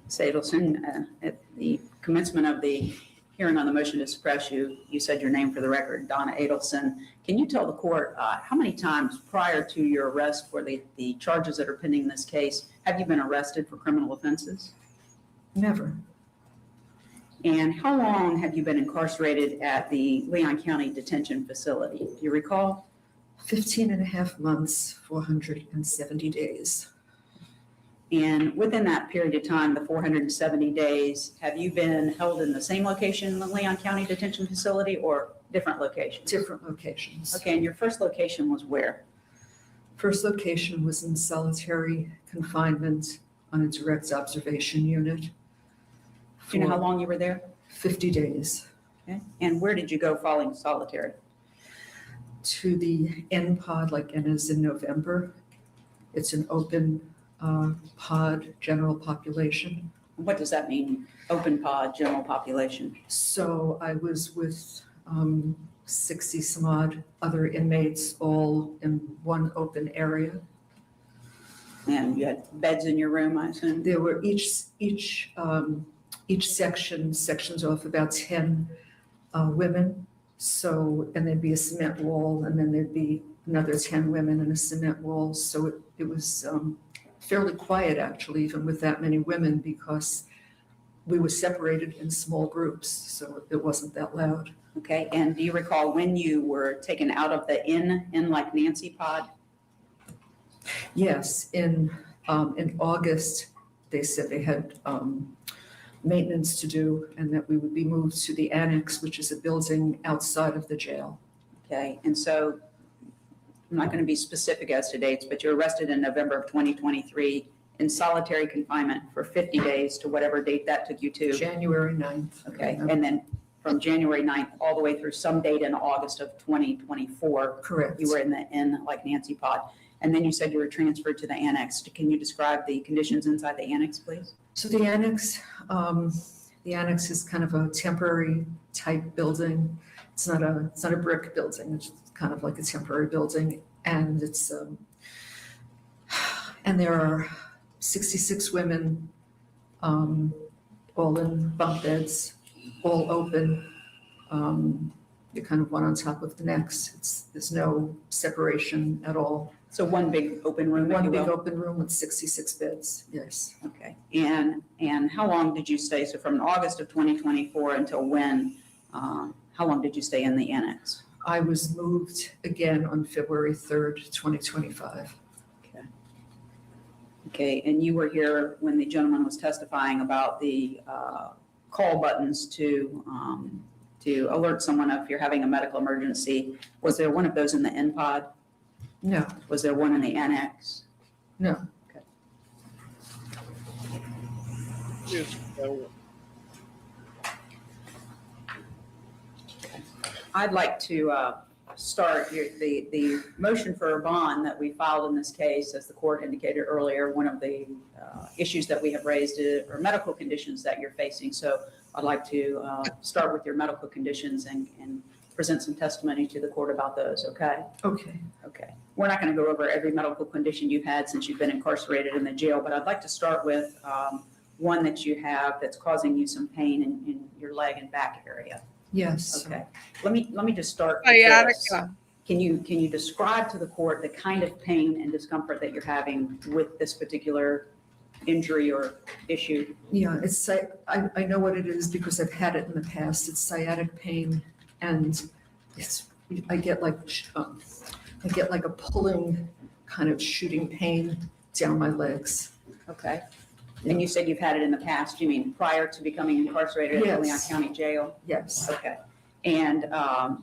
Adelson, at the commencement of the hearing on the motion to suppress you, you said your name for the record, Donna Adelson. Can you tell the court how many times prior to your arrest for the charges that are pending in this case, have you been arrested for criminal offenses? Never. And how long have you been incarcerated at the Leon County Detention Facility? Do you recall? 15 and a half months, 470 days. And within that period of time, the 470 days, have you been held in the same location in the Leon County Detention Facility or different locations? Different locations. Okay, and your first location was where? First location was in solitary confinement on a direct observation unit. Do you know how for long you were there? 50 days. Okay, and where did you go following solitary? To the N pod, like N is in November. It's an open pod, general population. What does that mean? Open pod, general population? So I was with 60 some odd other inmates, all in one open area. And you had beds in your room, I assume? There were each sections off about 10 women. So, and there'd be a cement wall, and then there'd be another 10 women and a cement wall. So it was fairly quiet, actually, even with that many women, because we were separated in small groups, so it wasn't that loud. Okay, and do you recall when you were taken out of the in like Nancy pod? Yes, in August, they said they had maintenance to do and that we would be moved to the annex, which is a building outside of the jail. Okay, and so I'm not going to be specific as to dates, but you're arrested in November of 2023 in solitary confinement for 50 days to whatever date that took you to. January 9th. Okay, and then from January 9th all the way through some date in August of 2024, Correct. you were in the in like Nancy pod. And then you said you were transferred to the annex. Can you describe the conditions inside the annex, please? So the annex is kind of a temporary type building. It's not a brick building. It's kind of like a temporary building, and it's and there are 66 women, all all in bunk beds, all open. You're kind of one on top of the next. There's no separation at all. So one big open room, if One you big will? open room with 66 beds, yes. Okay. And how long did you stay? So from August of 2024 until when? How long did you stay in the annex? I was moved again on February 3rd, 2025. Okay, and you were here when the gentleman was testifying about the call buttons to alert someone if you're having a medical emergency. Was there one of those in the N pod? No, Was there one in the annex? no. I'd like to start the motion for a bond that we filed in this case, as the court indicated earlier. One of the issues that we have raised are medical conditions that you're facing. So I'd like to start with your medical conditions and present some testimony to the court about those, okay? Okay. Okay. We're not going to go over every medical condition you've had since you've been incarcerated in the jail, but I'd like to start with one that you have that's causing you some pain in your leg and back area. Yes. Okay. Let me just start with this. Sciatica. Can you describe to the court the kind of pain and discomfort that you're having with this particular injury or issue? Yeah, I know what it is because I've had it in the past. It's sciatic pain, and I get like a pulling kind of shooting pain down my legs. Okay. And you said you've had it in the past. You mean prior to becoming incarcerated at the Leon Yes. County Jail? Yes. Okay. And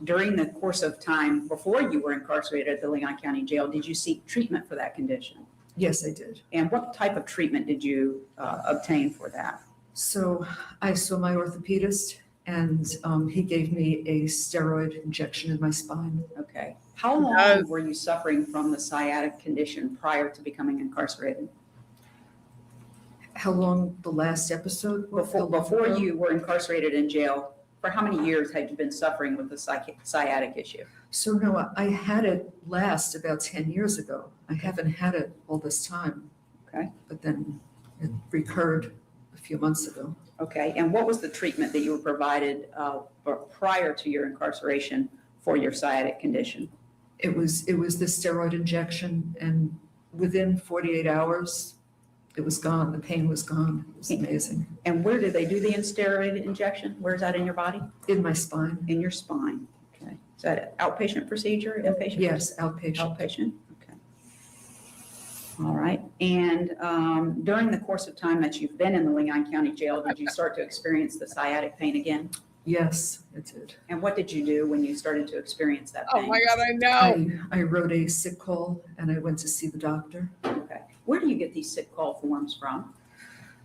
during the course of time before you were incarcerated at the Leon County Jail, did you seek treatment for that condition? Yes, I did. And what type of treatment did you obtain for that? So I saw my orthopedist, and he gave me a steroid injection in my spine. Okay. How long were you suffering from the sciatic condition prior to becoming incarcerated? How long the last episode was? Before you were incarcerated in jail, for how many years had you been suffering with the sciatic issue? So no, I had it last about 10 years ago. I haven't had it all this time. Okay. But then it recurred a few months ago. Okay. And what was the treatment that you were provided prior to your incarceration for your sciatic condition? It was the steroid injection, and within 48 hours, it was gone. The pain was gone. It was amazing. And where did they do the steroid injection? Where's that in your body? In my spine. In your spine. Okay. Is that an outpatient procedure, inpatient? Yes, outpatient. Outpatient. Okay. All right. And during the course of time that you've been in the Leon County Jail, did you start to experience the sciatic pain again? Yes, it did. And what did you do when you started to experience that pain? Oh my God, I know. I wrote a sick call, and I went to see the doctor. Okay. Where do you get these sick call forms from?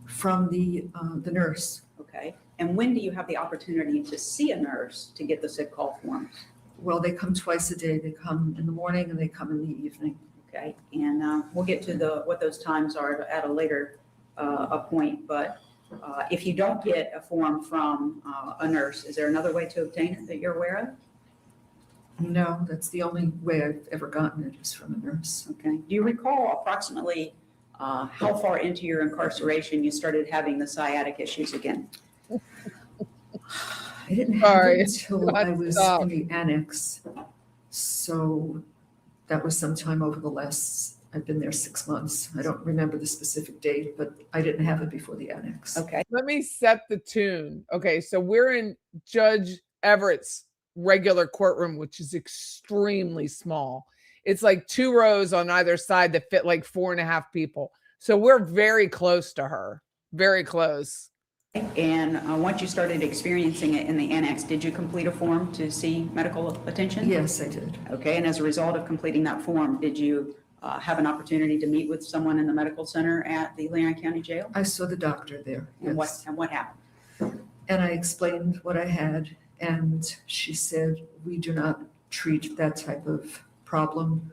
From the nurse. Okay. And when do you have the opportunity to see a nurse to get the sick call forms? Well, they come twice a day. They come in the morning and they come in the evening. Okay. And we'll get to what those times are at a later point. But if you don't get a form from a nurse, is there another way to obtain it that you're aware of? No, that's the only way I've ever gotten it is from a nurse. Okay. Do you recall approximately how far into your incarceration you started having the sciatic issues again? I didn't have it until I was in the annex. So that was sometime over the last, I've been there 6 months. I don't remember the specific date, but I didn't have it before the annex. Okay. Let me set the tune. Okay, so we're in Judge Everett's regular courtroom, which is extremely small. It's like 2 rows on either side that fit like 4.5 people. So we're very close to her, very close. And once you started experiencing it in the annex, did you complete a form to see medical attention? Yes, I did. Okay. And as a result of completing that form, did you have an opportunity to meet with someone in the medical center at the Leon County Jail? I saw the doctor there. And Yes. what happened? And I explained what I had, and she said, we do not treat that type of problem.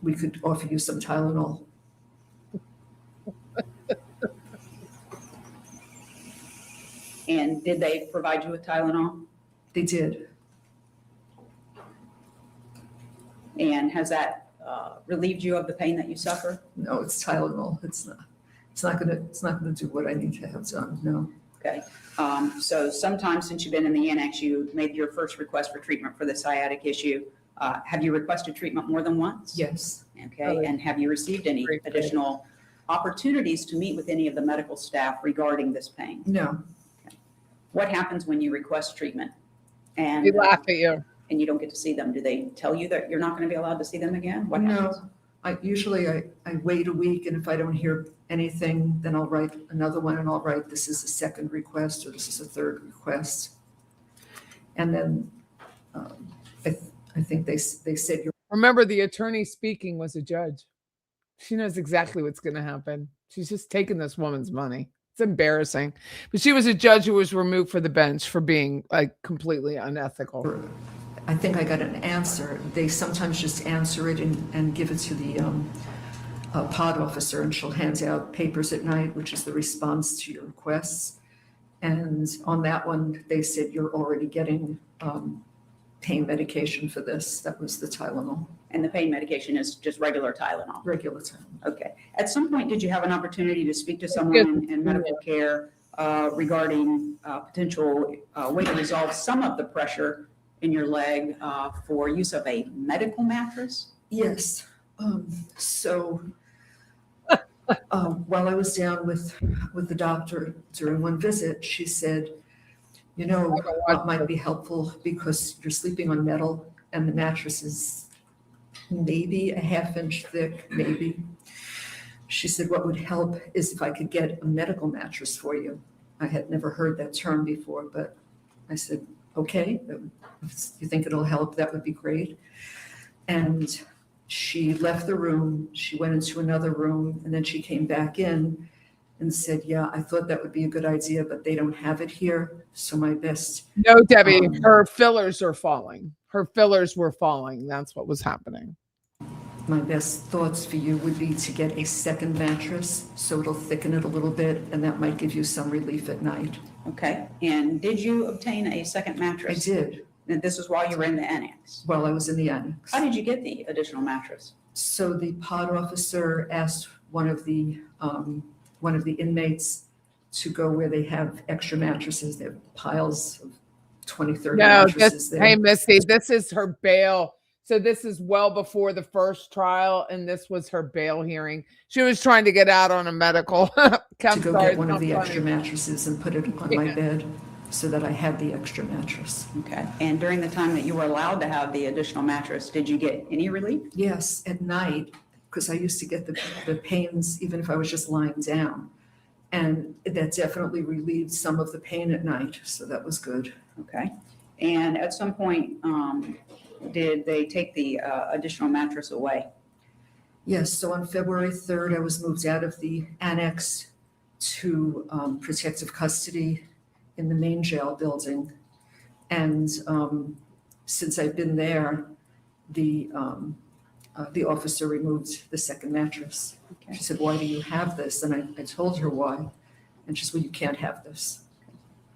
We could offer you some Tylenol. And did they provide you with Tylenol? They did. And has that relieved you of the pain that you suffer? No, it's Tylenol. It's not. It's not gonna do what I need to have done, no. Okay. So sometime since you've been in the annex, you made your first request for treatment for the sciatic issue. Have you requested treatment more than once? Yes. Okay. And have you received any additional opportunities to meet with any of the medical staff regarding this pain? No. What happens when you request treatment They and laugh at you. and you don't get to see them? Do they tell you that you're not going to be allowed to see them again? What No. happens? I usually wait a week, and if I don't hear anything, then I'll write another one, and I'll write, this is a second request, or this is a third request. And then I think they said you're. Remember, the attorney speaking was a judge. She knows exactly what's going to happen. She's just taking this woman's money. It's embarrassing. But she was a judge who was removed from the bench for being like completely unethical. I think I got an answer. They sometimes just answer it and give it to the pod officer, and she'll hand out papers at night, which is the response to your requests. And on that one, they said you're already getting pain medication for this. That was the Tylenol. And the pain medication is just regular Tylenol? Regular Tylenol. Okay. At some point, did you have an opportunity to speak to someone in medical care regarding potential way to resolve some of the pressure in your leg for use of a medical mattress? Yes. So while I was down with the doctor during one visit, she said, you know, what might be helpful, because you're sleeping on metal and the mattress is maybe a half-inch thick, maybe. She said, what would help is if I could get a medical mattress for you. I had never heard that term before, but I said, okay, if you think it'll help, that would be great. And she left the room, she went into another room, and then she came back in and said, yeah, I thought that would be a good idea, but they don't have it here. So my best. No, Debbie, her fillers are falling. Her fillers were falling. That's what was happening. My best thoughts for you would be to get a second mattress, so it'll thicken it a little bit, and that might give you some relief at night. Okay. And did you obtain a second I mattress? did, And this is while you were in the annex? while I was in the annex. How did you get the additional mattress? So the pod officer asked one of the inmates to go where they have extra mattresses. They have piles of 20, 30 No, mattresses there. hey, Misty, this is her bail. So this is well before the first trial, and this was her bail hearing. She was trying to get out on a medical. To go get one of the extra mattresses and put it on my bed so that I had the extra mattress. Okay. And during the time that you were allowed to have the additional mattress, did you get any relief? Yes, at night, because I used to get the pains even if I was just lying down. And that definitely relieved some of the pain at night, so that was good. Okay. And at some point, did they take the additional mattress away? Yes, so on February 3rd, I was moved out of the annex to protective custody in the main jail building. And since I've been there, the officer removed the second mattress. Okay. She said, why do you have this? And I told her why. And she said, well, you can't have this.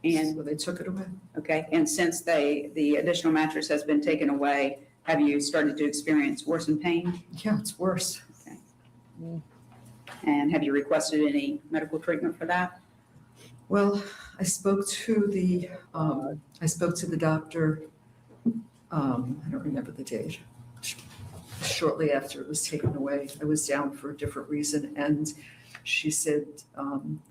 And So they took it away. okay. And since the additional mattress has been taken away, have you started to experience worsened pain? Yeah, it's worse. Okay. And have you requested any medical treatment for that? Well, I spoke to the doctor, I don't remember the date, shortly after it was taken away. I was down for a different reason, and she said,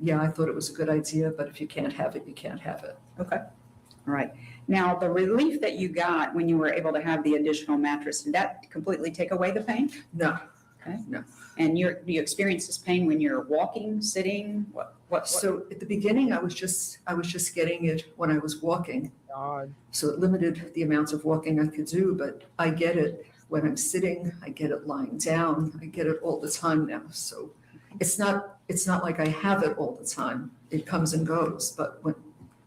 yeah, I thought it was a good idea, but if you can't have it, you can't have it. Okay. All right. Now, the relief that you got when you were able to have the additional mattress, did that completely take away the pain? No. Okay. No. And do you experience this pain when you're walking, sitting? What? So at the beginning, I was just getting it when I was walking. God. So it limited the amount of walking I could do, but I get it when I'm sitting, I get it lying down, I get it all the time now. So it's not like I have it all the time. It comes and goes, but when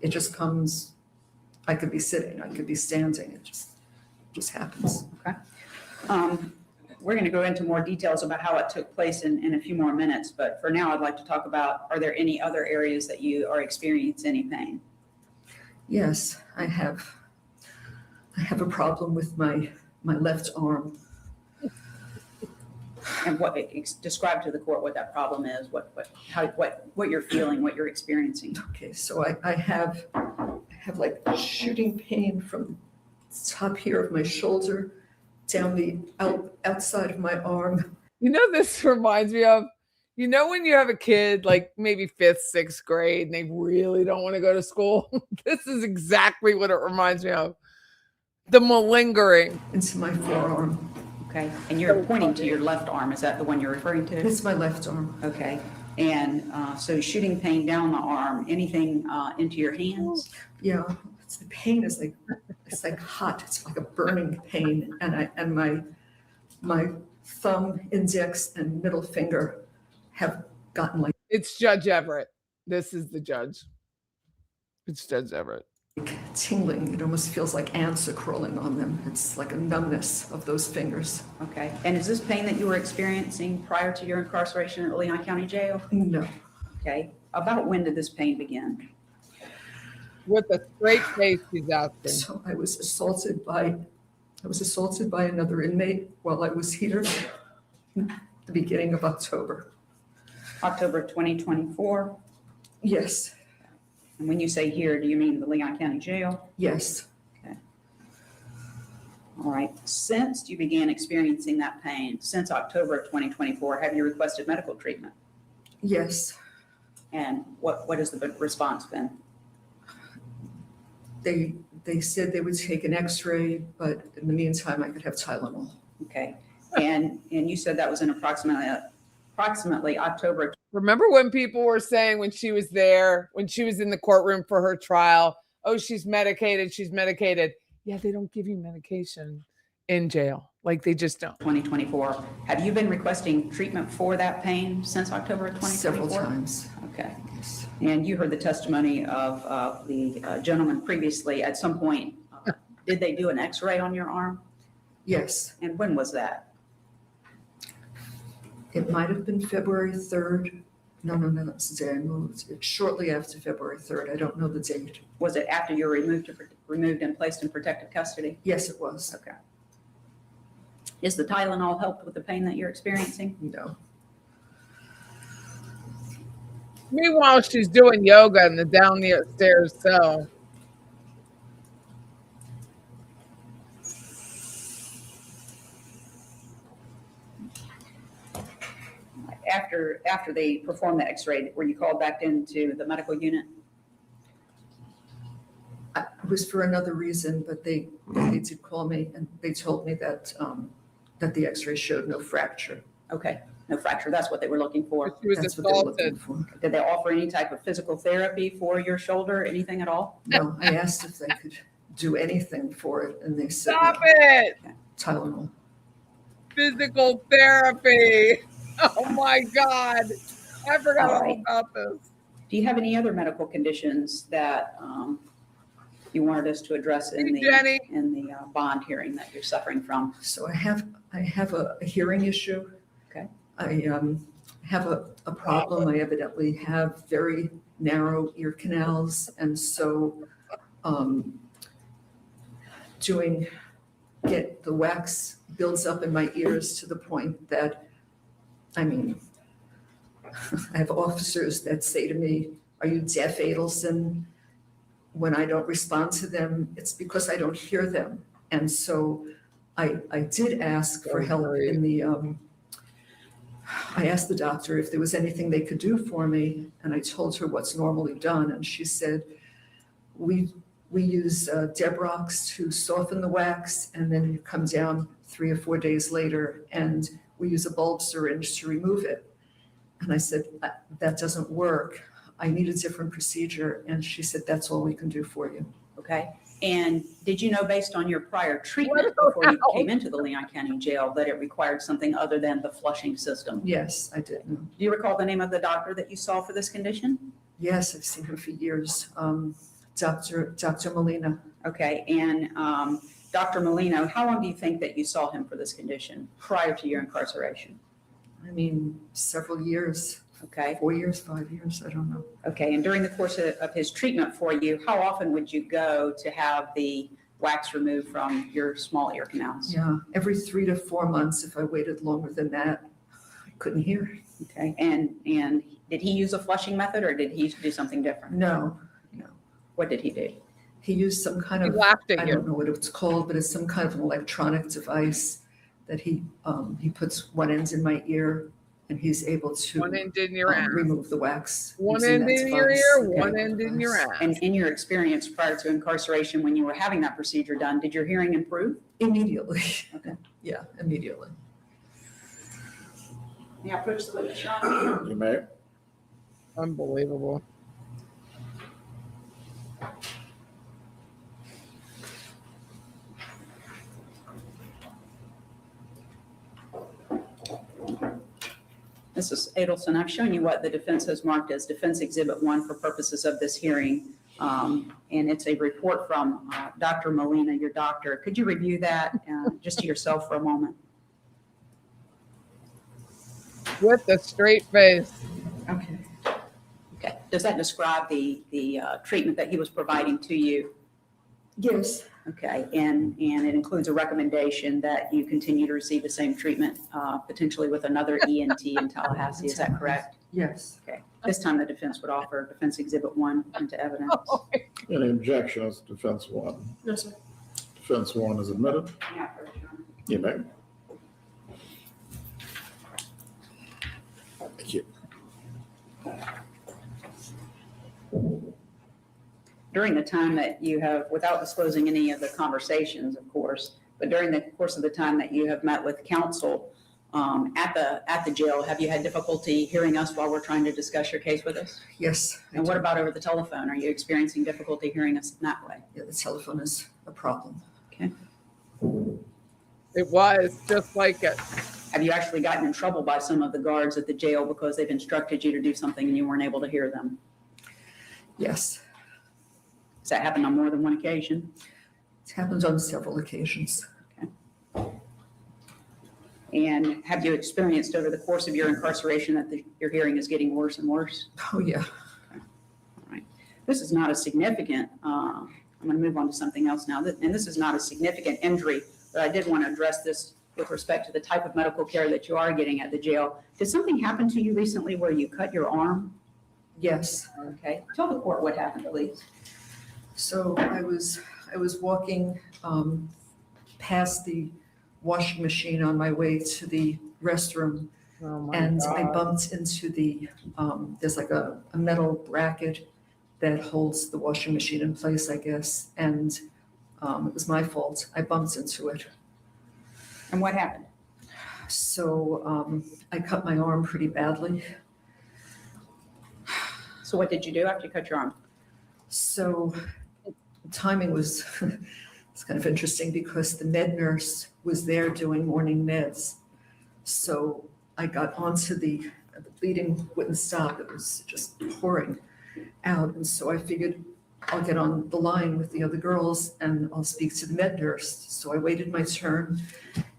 it just comes, I could be sitting, I could be standing, it just happens. Okay. We're going to go into more details about how it took place in a few more minutes, but for now, I'd like to talk about, are there any other areas that you are experiencing any pain? Yes, I have a problem with my left arm. And describe to the court what that problem is, what you're feeling, what you're experiencing. Okay, so I have like shooting pain from the top here of my shoulder down the outside of my arm. You know, this reminds me of, you know, when you have a kid, like maybe 5th, 6th grade, and they really don't want to go to school. This is exactly what it reminds me of. The malingering. Into my forearm. Okay, and you're pointing to your left arm. Is that the one you're referring to? It's my left arm. Okay, and so shooting pain down the arm, anything into your hands? Yeah, the pain is like, it's like hot. It's like a burning pain. And my thumb, index, and middle finger have gotten like. It's Judge Everett. This is the judge. It's Judge Everett. Tingling. It almost feels like ants are crawling on them. It's like a numbness of those fingers. Okay, and is this pain that you were experiencing prior to your incarceration at Leon County Jail? No. Okay, about when did this pain begin? With a straight face, he's asking. So I was assaulted by another inmate while I was here at the beginning of October. October 2024? Yes. And when you say here, do you mean the Leon County Jail? Yes. Okay. All right. Since you began experiencing that pain, since October of 2024, have you requested medical treatment? Yes. And what has the response been? They said they would take an x-ray, but in the meantime, I could have Tylenol. Okay. And you said that was in approximately October. Remember when people were saying when she was there, when she was in the courtroom for her trial, oh, she's medicated, she's medicated. Yeah, they don't give you medication in jail. Like they just don't. 2024. Have you been requesting treatment for that pain since October of 2024? Several times. Okay. Yes. And you heard the testimony of the gentleman previously. At some point, did they do an x-ray on your arm? Yes. And when was that? It might have been February 3rd. No, that's the day I moved. It's shortly after February 3rd. I don't know the date. Was it after you were removed and placed in protective custody? Yes, it was. Okay. Is the Tylenol helped with the pain that you're experiencing? No. Meanwhile, she's doing yoga in the down the stairs cell. After they performed the x-ray, were you called back into the medical unit? It was for another reason, but they did call me and they told me that that the x-ray showed no fracture. Okay, no fracture. That's what they were looking for. She was That's what they're looking assaulted. for. Did they offer any type of physical therapy for your shoulder, anything at all? No, I asked if they could do anything for it, and they said Stop no. it! Tylenol. Physical therapy. Oh my God. I forgot All all right. about this. Do you have any other medical conditions that you wanted us to address in Hey, Jenny. the bond hearing that you're suffering from? So I have a hearing issue. Okay. I have a problem. I evidently have very narrow ear canals, and so the wax builds up in my ears to the point that, I mean, I have officers that say to me, "Are you deaf, Adelson?" When I don't respond to them, it's because I don't hear them. And so I did ask for help in the, I asked the doctor if there was anything they could do for me, and I told her what's normally done, and she said, we use Debrox to soften the wax, and then you come down 3 or 4 days later, and we use a bulb syringe to remove it. And I said, that doesn't work. I need a different procedure. And she said, that's all we can do for you. Okay. And did you know, based on your prior treatment before you came into the Leon County Jail, that it required something other than the flushing system? Yes, I did. Do you recall the name of the doctor that you saw for this condition? Yes, I've seen him for years. Dr. Molina. Okay. And Dr. Molino, how long do you think that you saw him for this condition prior to your incarceration? I mean, several years. Okay. 4 years, 5 years, I don't know. Okay. And during the course of his treatment for you, how often would you go to have the wax removed from your small ear canals? Yeah, every 3 to 4 months. If I waited longer than that, couldn't hear. Okay, and did he use a flushing method or did he do something different? No, What did he do? he used some kind He of, laughed at I you. don't know what it's called, but it's some kind of an electronic device that he puts one end in my ear and he's able to One end in your ass. remove the wax. One using end that in your device, ear, the one chemical end in your device. ass. And in your experience prior to incarceration, when you were having that procedure done, did your hearing improve? Immediately. Okay. Yeah, immediately. May I approach the witness, Your Honor? You may. Unbelievable. Mrs. Adelson, I've shown you what the defense has marked as Defense Exhibit 1 for purposes of this hearing. And it's a report from Dr. Molina, your doctor. Could you review that just to yourself for a moment? With a straight face. Okay. Okay. Does that describe the treatment that he was providing to you? Yes. Okay. And it includes a recommendation that you continue to receive the same treatment, potentially with another ENT in Tallahassee. Is that correct? Yes. Okay. This time the defense would offer Defense Exhibit 1 into evidence. Any objections, defense one? No, sir. Defense one is admitted. Yeah, for sure. You may. Thank you. During the time that you have, without disclosing any of the conversations, of course, but during the course of the time that you have met with counsel at the jail, have you had difficulty hearing us while we're trying to discuss your case with us? Yes. And what about over the telephone? Are you experiencing difficulty hearing us in that way? Yeah, the telephone is a problem. Okay. It was just like it. Have you actually gotten in trouble by some of the guards at the jail because they've instructed you to do something and you weren't able to hear them? Yes. Has that happened on more than one occasion? It's happened on several occasions. And have you experienced over the course of your incarceration that your hearing is getting worse and worse? Oh, yeah. All right. This is not a significant, I'm going to move on to something else now. And this is not a significant injury, but I did want to address this with respect to the type of medical care that you are getting at the jail. Did something happen to you recently where you cut your arm? Yes. Okay. Tell the court what happened, please. So I was walking past the washing machine on my way to the restroom, Oh my and God. I bumped into the, there's like a metal bracket that holds the washing machine in place, I guess, and it was my fault. I bumped into it. And what happened? So I cut my arm pretty badly. So what did you do after you cut your arm? So timing was it's kind of interesting because the med nurse was there doing morning meds. So I got onto the bleeding wouldn't stop. It was just pouring out. And so I figured I'll get on the line with the other girls and I'll speak to the med nurse. So I waited my turn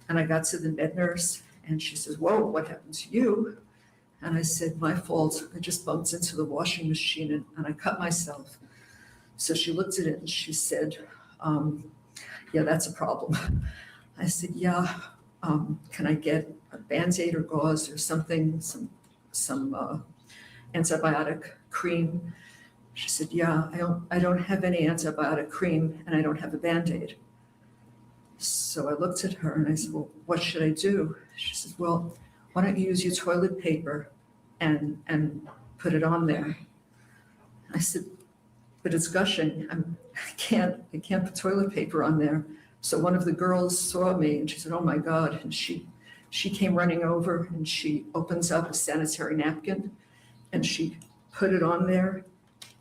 and I got to the med nurse and she says, "Whoa, what happened to you?" And I said, "My fault. I just bumped into the washing machine and I cut myself." So she looked at it and she said, "Yeah, that's a problem." I said, "Yeah, can I get a Band-Aid or gauze or something, some antibiotic cream?" She said, "Yeah, I don't have any antibiotic cream and I don't have a Band-Aid." So I looked at her and I said, "Well, what should I do?" She said, "Well, why don't you use your toilet paper and put it on there?" I said, "But it's gushing. I can't put toilet paper on there." So one of the girls saw me and she said, "Oh my God." And she came running over and she opens up a sanitary napkin and she put it on there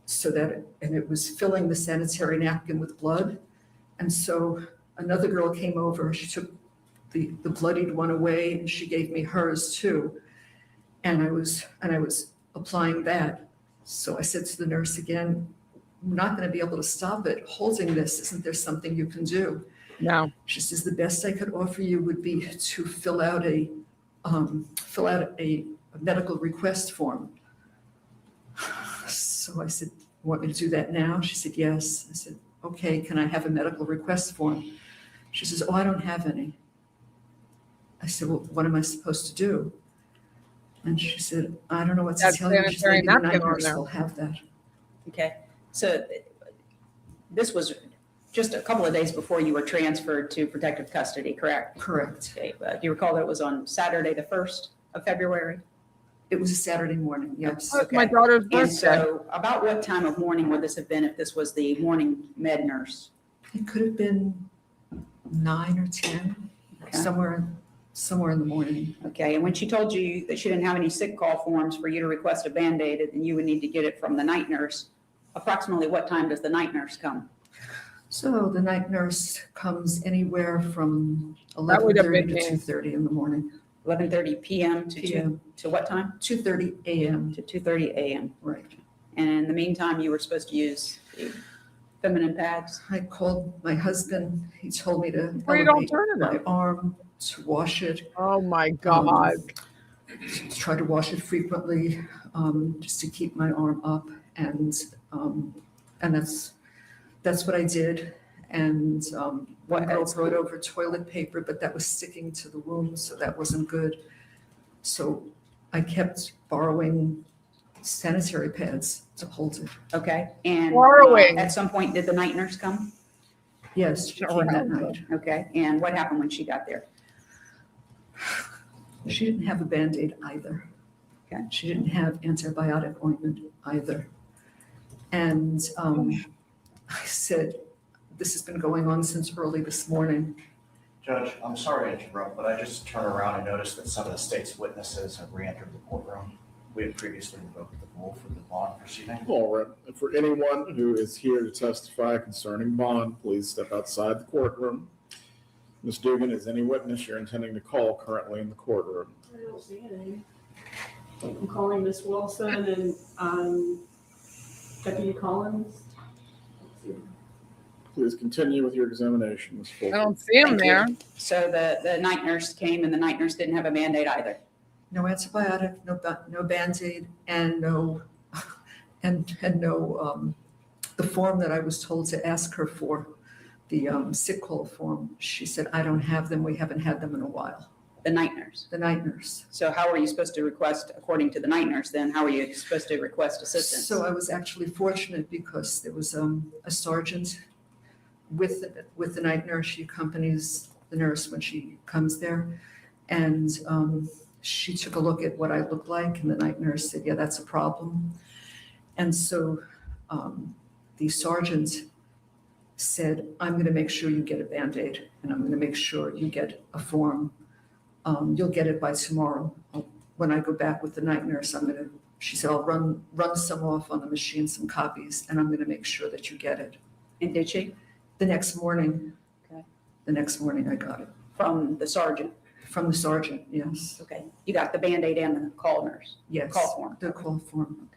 so that, and it was filling the sanitary napkin with blood. And so another girl came over, she took the bloodied one away and she gave me hers too. And I was applying that. So I said to the nurse again, "I'm not going to be able to stop it holding this. Isn't there something you can do?" No. She says, "The best I could offer you would be to fill out a medical request form." So I said, "Want me to do that now?" She said, "Yes." I said, "Okay, can I have a medical request form?" She says, "Oh, I don't have any." I said, "Well, what am I supposed to do?" And she said, I don't know what to That tell you. She sanitary said, maybe the napkin night on nurse there. will have that. Okay, so this was just a couple of days before you were transferred to protective custody, correct? Correct. Okay, do you recall that it was on Saturday, the 1st of February? It was a Saturday morning, yes. Oh, it's my daughter's And birthday. so about what time of morning would this have been if this was the morning med nurse? It could have been 9 or 10, Okay. somewhere in the morning. Okay, and when she told you that she didn't have any sick call forms for you to request a Band-Aid and you would need to get it from the night nurse, approximately what time does the night nurse come? So the night nurse comes anywhere from That would have 11:30 been to me. 2:30 in the morning. 11:30 p.m. to PM. to what time? 2:30 a.m. To 2:30 a.m. Right. And in the meantime, you were supposed to use the feminine pads? I called my husband. He told me to Great elevate alternative. my arm, to wash it, Oh my God. to try to wash it frequently, just to keep my arm up. And that's what I did. And one girl brought over toilet paper, but that was sticking to the wound, so that wasn't good. So I kept borrowing sanitary pads to hold it. Okay, and Borrowing. at some point, did the night nurse come? Yes, she came that night. Okay, and what happened when she got there? She didn't have a Band-Aid either. Okay. She didn't have antibiotic ointment either. And I said, this has been going on since early this morning. Judge, I'm sorry to interrupt, but I just turned around and noticed that some of the state's witnesses have re-entered the courtroom. We had previously revoked the rule for the bond proceeding. All right. And for anyone who is here to testify concerning bond, please step outside the courtroom. Ms. Dugan, is any witness you're intending to call currently in the courtroom? I don't see any. I'm calling Miss Wilson and Deputy Collins. Please continue with your examination, Ms. I Fulton. don't see him Thank you. there. So the night nurse came and the night nurse didn't have a Band-Aid either? No antibiotic, no Band-Aid, and no, the form that I was told to ask her for, the sick call form. She said, I don't have them. We haven't had them in a while. The night nurse? The night nurse. So how were you supposed to request, according to the night nurse then, how were you supposed to request assistance? So I was actually fortunate because there was a sergeant with the night nurse. She accompanies the nurse when she comes there. And she took a look at what I looked like, and the night nurse said, yeah, that's a problem. And so the sergeant said, I'm going to make sure you get a Band-Aid, and I'm going to make sure you get a form. You'll get it by tomorrow. When I go back with the night nurse, she said, I'll run some off on the machine, some copies, and I'm going to make sure that you get it. And did she? The next morning. Okay. The next morning I got it. From the sergeant? From the sergeant, yes. Okay. You got the Band-Aid and the call nurse? Yes. Call form? The call form.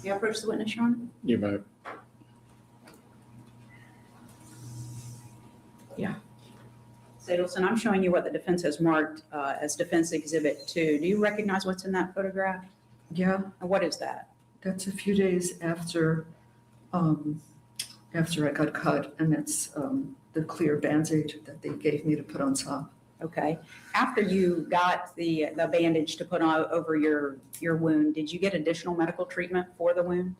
You approach the witness, Your Honor? You may. Adelson, I'm showing you what the defense has marked as Defense Exhibit 2. Do you recognize what's in that photograph? Yeah, And what is that? that's a few days after I got cut, and that's the clear Band-Aid that they gave me to put on top. Okay. After you got the bandage to put on over your wound, did you get additional medical treatment for the wound?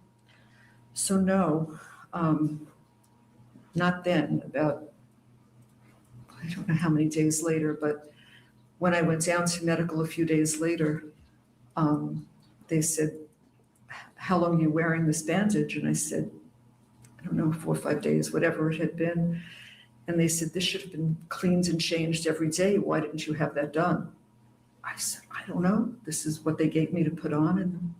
So no, not then, about, I don't know how many days later, but when I went down to medical a few days later, they said, how long are you wearing this bandage? And I said, I don't know, 4 or 5 days, whatever it had been. And they said, this should have been cleaned and changed every day. Why didn't you have that done? I said, I don't know. This is what they gave me to put on,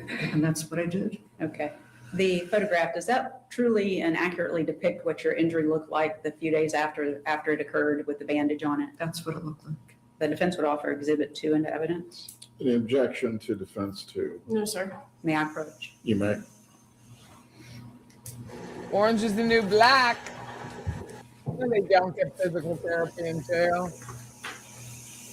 and that's what I did. Okay. The photograph, does that truly and accurately depict what your injury looked like the few days after it occurred with the bandage on it? That's what it looked like. The defense would offer Exhibit 2 into evidence. Any objection to defense 2? No, sir. May I approach? You may. Orange is the new black. No, they don't get physical therapy in jail.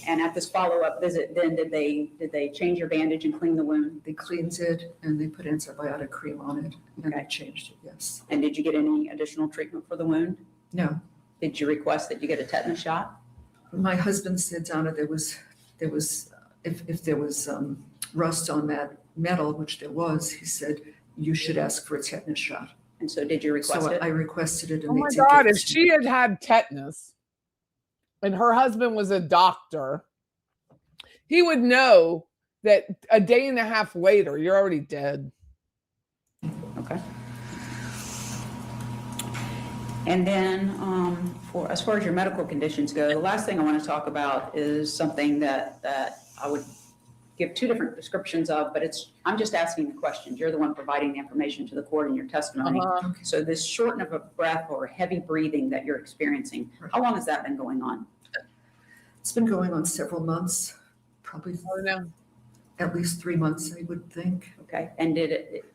And at this follow-up visit, then did they change your bandage and clean the wound? They cleaned it and they put antibiotic cream on it, and Okay. they changed it, yes. And did you get any additional treatment for the wound? No, Did you request that you get a tetanus shot? My husband said, Donna, if there was rust on that metal, which there was, he said, you should ask for a tetanus shot. And so did you request So it? I requested it, and Oh they my did God, give it if to she had had tetanus and her husband was a doctor, he would know that a day and a half later, you're already dead. Okay. And then for as far as your medical conditions go, the last thing I want to talk about is something that I would give two different descriptions of, but I'm just asking the questions. You're the one providing the information to the court in your testimony. Uh-huh. So this shortness of breath or heavy breathing that you're experiencing, how long has that been going on? It's been going on several months, probably Oh, no. at least 3 months, I would think. Okay. And did it,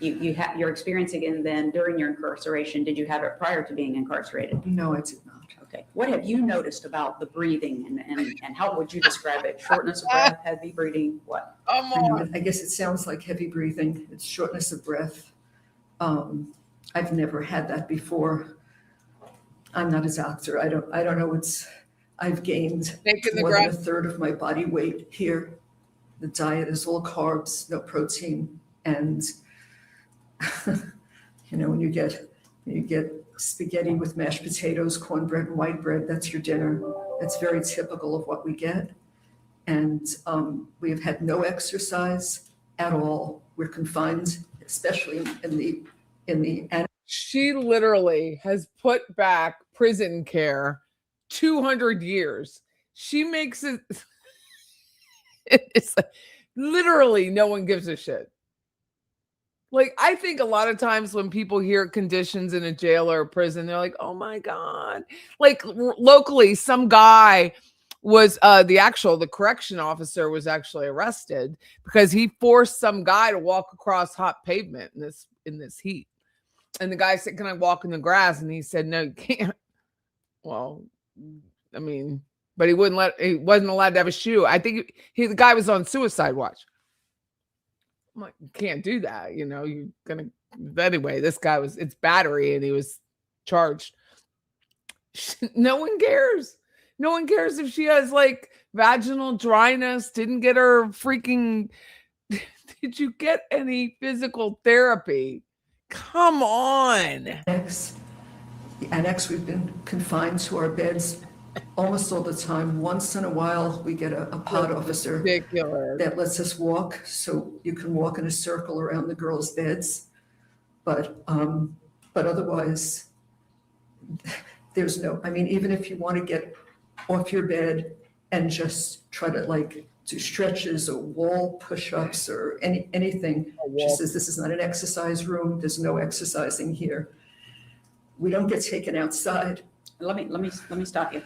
you're experiencing it then during your incarceration, did you have it prior to being incarcerated? No, I did not. Okay. What have you noticed about the breathing and how would you describe it? Shortness of breath, heavy breathing, what? I guess it sounds like heavy breathing. It's shortness of breath. I've never had that before. I'm not a doctor. I don't know. I've gained more than a third of my body weight here. The diet is all carbs, no protein, and when you get spaghetti with mashed potatoes, cornbread, and white bread, that's your dinner. That's very typical of what we get. And we have had no exercise at all. We're confined, especially in the. She literally has put back prison care 200 years. She makes it. It's like, literally no one gives a shit. Like, I think a lot of times when people hear conditions in a jail or a prison, they're like, oh my God. Like locally, some guy was the correction officer was actually arrested because he forced some guy to walk across hot pavement in this heat. And the guy said, can I walk in the grass? And he said, no, you can't. Well, I mean, but he wasn't allowed to have a shoe. I think the guy was on suicide watch. I'm like, you can't do that. You're going to, anyway, this guy it's battery and he was charged. No one cares. No one cares if she has like vaginal dryness, didn't get her freaking, did you get any physical therapy? Come on. The annex, we've been confined to our beds almost all the time. Once in a while, we get a pod officer ridiculous that lets us walk, so you can walk in a circle around the girls' beds. But otherwise, there's no. I mean, even if you want to get off your bed and just try to like do stretches or wall push-ups or anything, she says this is not an exercise room. There's no exercising here. We don't get taken outside. Let me stop you.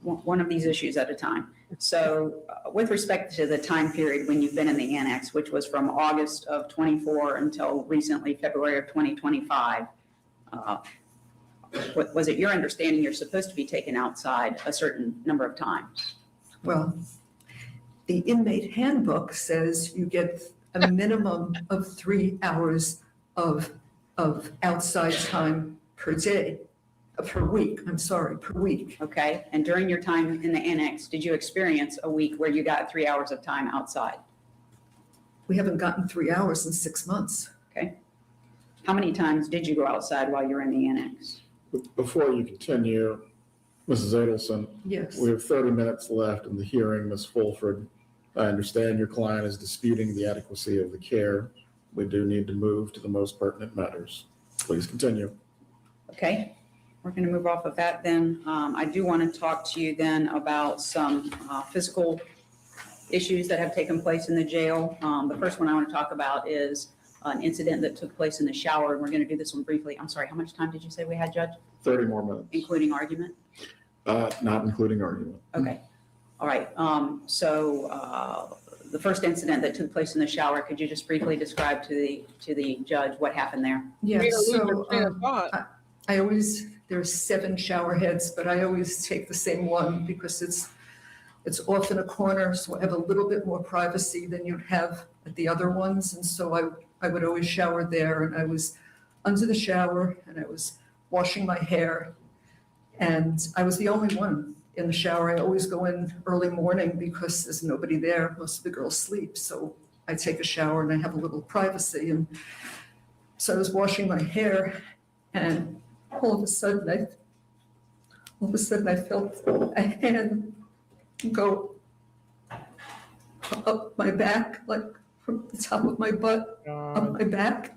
One of these issues at a time. So with respect to the time period when you've been in the annex, which was from August of 24 until recently February of 2025, was it your understanding you're supposed to be taken outside a certain number of times? Well, the inmate handbook says you get a minimum of 3 hours of outside time per day. Per week. Okay. And during your time in the annex, did you experience a week where you got 3 hours of time outside? We haven't gotten 3 hours in 6 months. Okay. How many times did you go outside while you were in the annex? Before you continue, Mrs. Adelson. Yes. We have 30 minutes left in the hearing. Ms. Fulford, I understand your client is disputing the adequacy of the care. We do need to move to the most pertinent matters. Please continue. Okay. We're going to move off of that then. I do want to talk to you then about some physical issues that have taken place in the jail. The first one I want to talk about is an incident that took place in the shower. We're going to do this one briefly. I'm sorry, how much time did you say we had, Judge? 30 more minutes. Including argument? Not including argument. Okay. All right. So the first incident that took place in the shower, could you just briefly describe to the judge what happened there? Yeah, so I always, there's 7 shower heads, but I always take the same one because it's off in a corner, so I have a little bit more privacy than you'd have at the other ones. And so I would always shower there, and I was under the shower and I was washing my hair, And I was the only one in the shower. I always go in early morning because there's nobody there. Most of the girls sleep. So I take a shower and I have a little privacy. And so I was washing my hair, and all of a sudden I felt a hand go up my back, like from the top of my butt, up my back.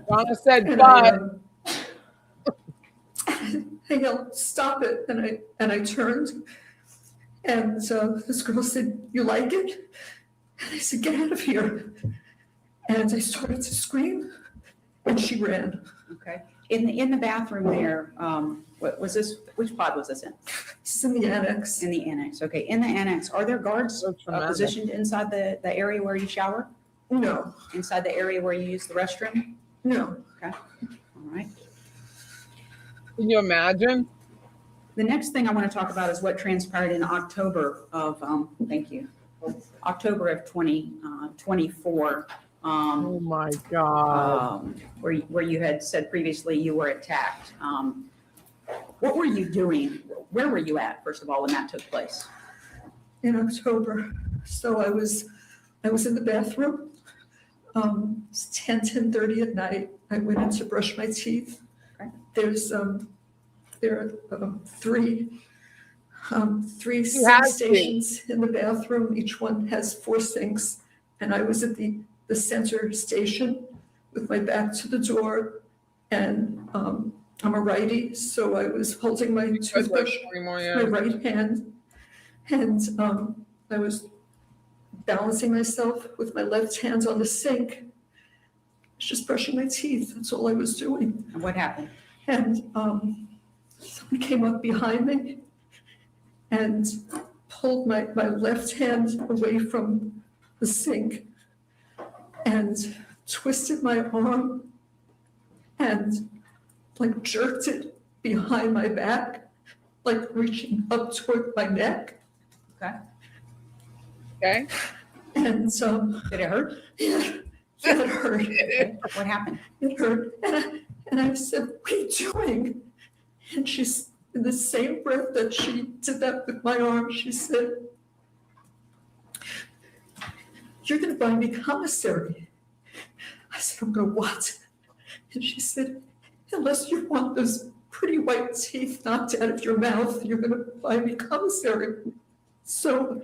Donna said, And "But." I yelled, "Stop it!" And I turned, and this girl said, "You like it?" And I said, "Get out of here!" And I started to scream, and she ran. Okay. In the bathroom there, what was this? Which pod was this in? This is in the annex. In the annex. Okay. In the annex, are there guards positioned inside the area where you shower? No. Inside the area where you use the restroom? No. Okay. All right. Can you imagine? The next thing I want to talk about is what transpired in October of, thank you, October of 2024. Oh my God. Where you had said previously you were attacked. What were you doing? Where were you at, first of all, when that took place? In October. So I was in the bathroom. It's 10:30 at night. I went in to brush my teeth. Okay. There are three sink stations in the bathroom. Each one has 4 sinks. And I was at the center station with my back to the door, and I'm a righty, so I was holding my toothbrush with my right hand, and I was balancing myself with my left hand on the sink. I was just brushing my teeth. That's all I was doing. And what happened? And someone came up behind me and pulled my left hand away from the sink and twisted my arm and like jerked it behind my back, like reaching up toward my neck. Okay. Okay. Did And it hurt? Yeah, it hurt. Okay. What happened? It hurt. And I said, "What are you doing?" And she's, in the same breath that she did that with my arm, she said, "You're going to buy me commissary." I said, "I'm going to what?" And she said, "Unless you want those pretty white teeth knocked out of your mouth, you're going to buy me commissary." So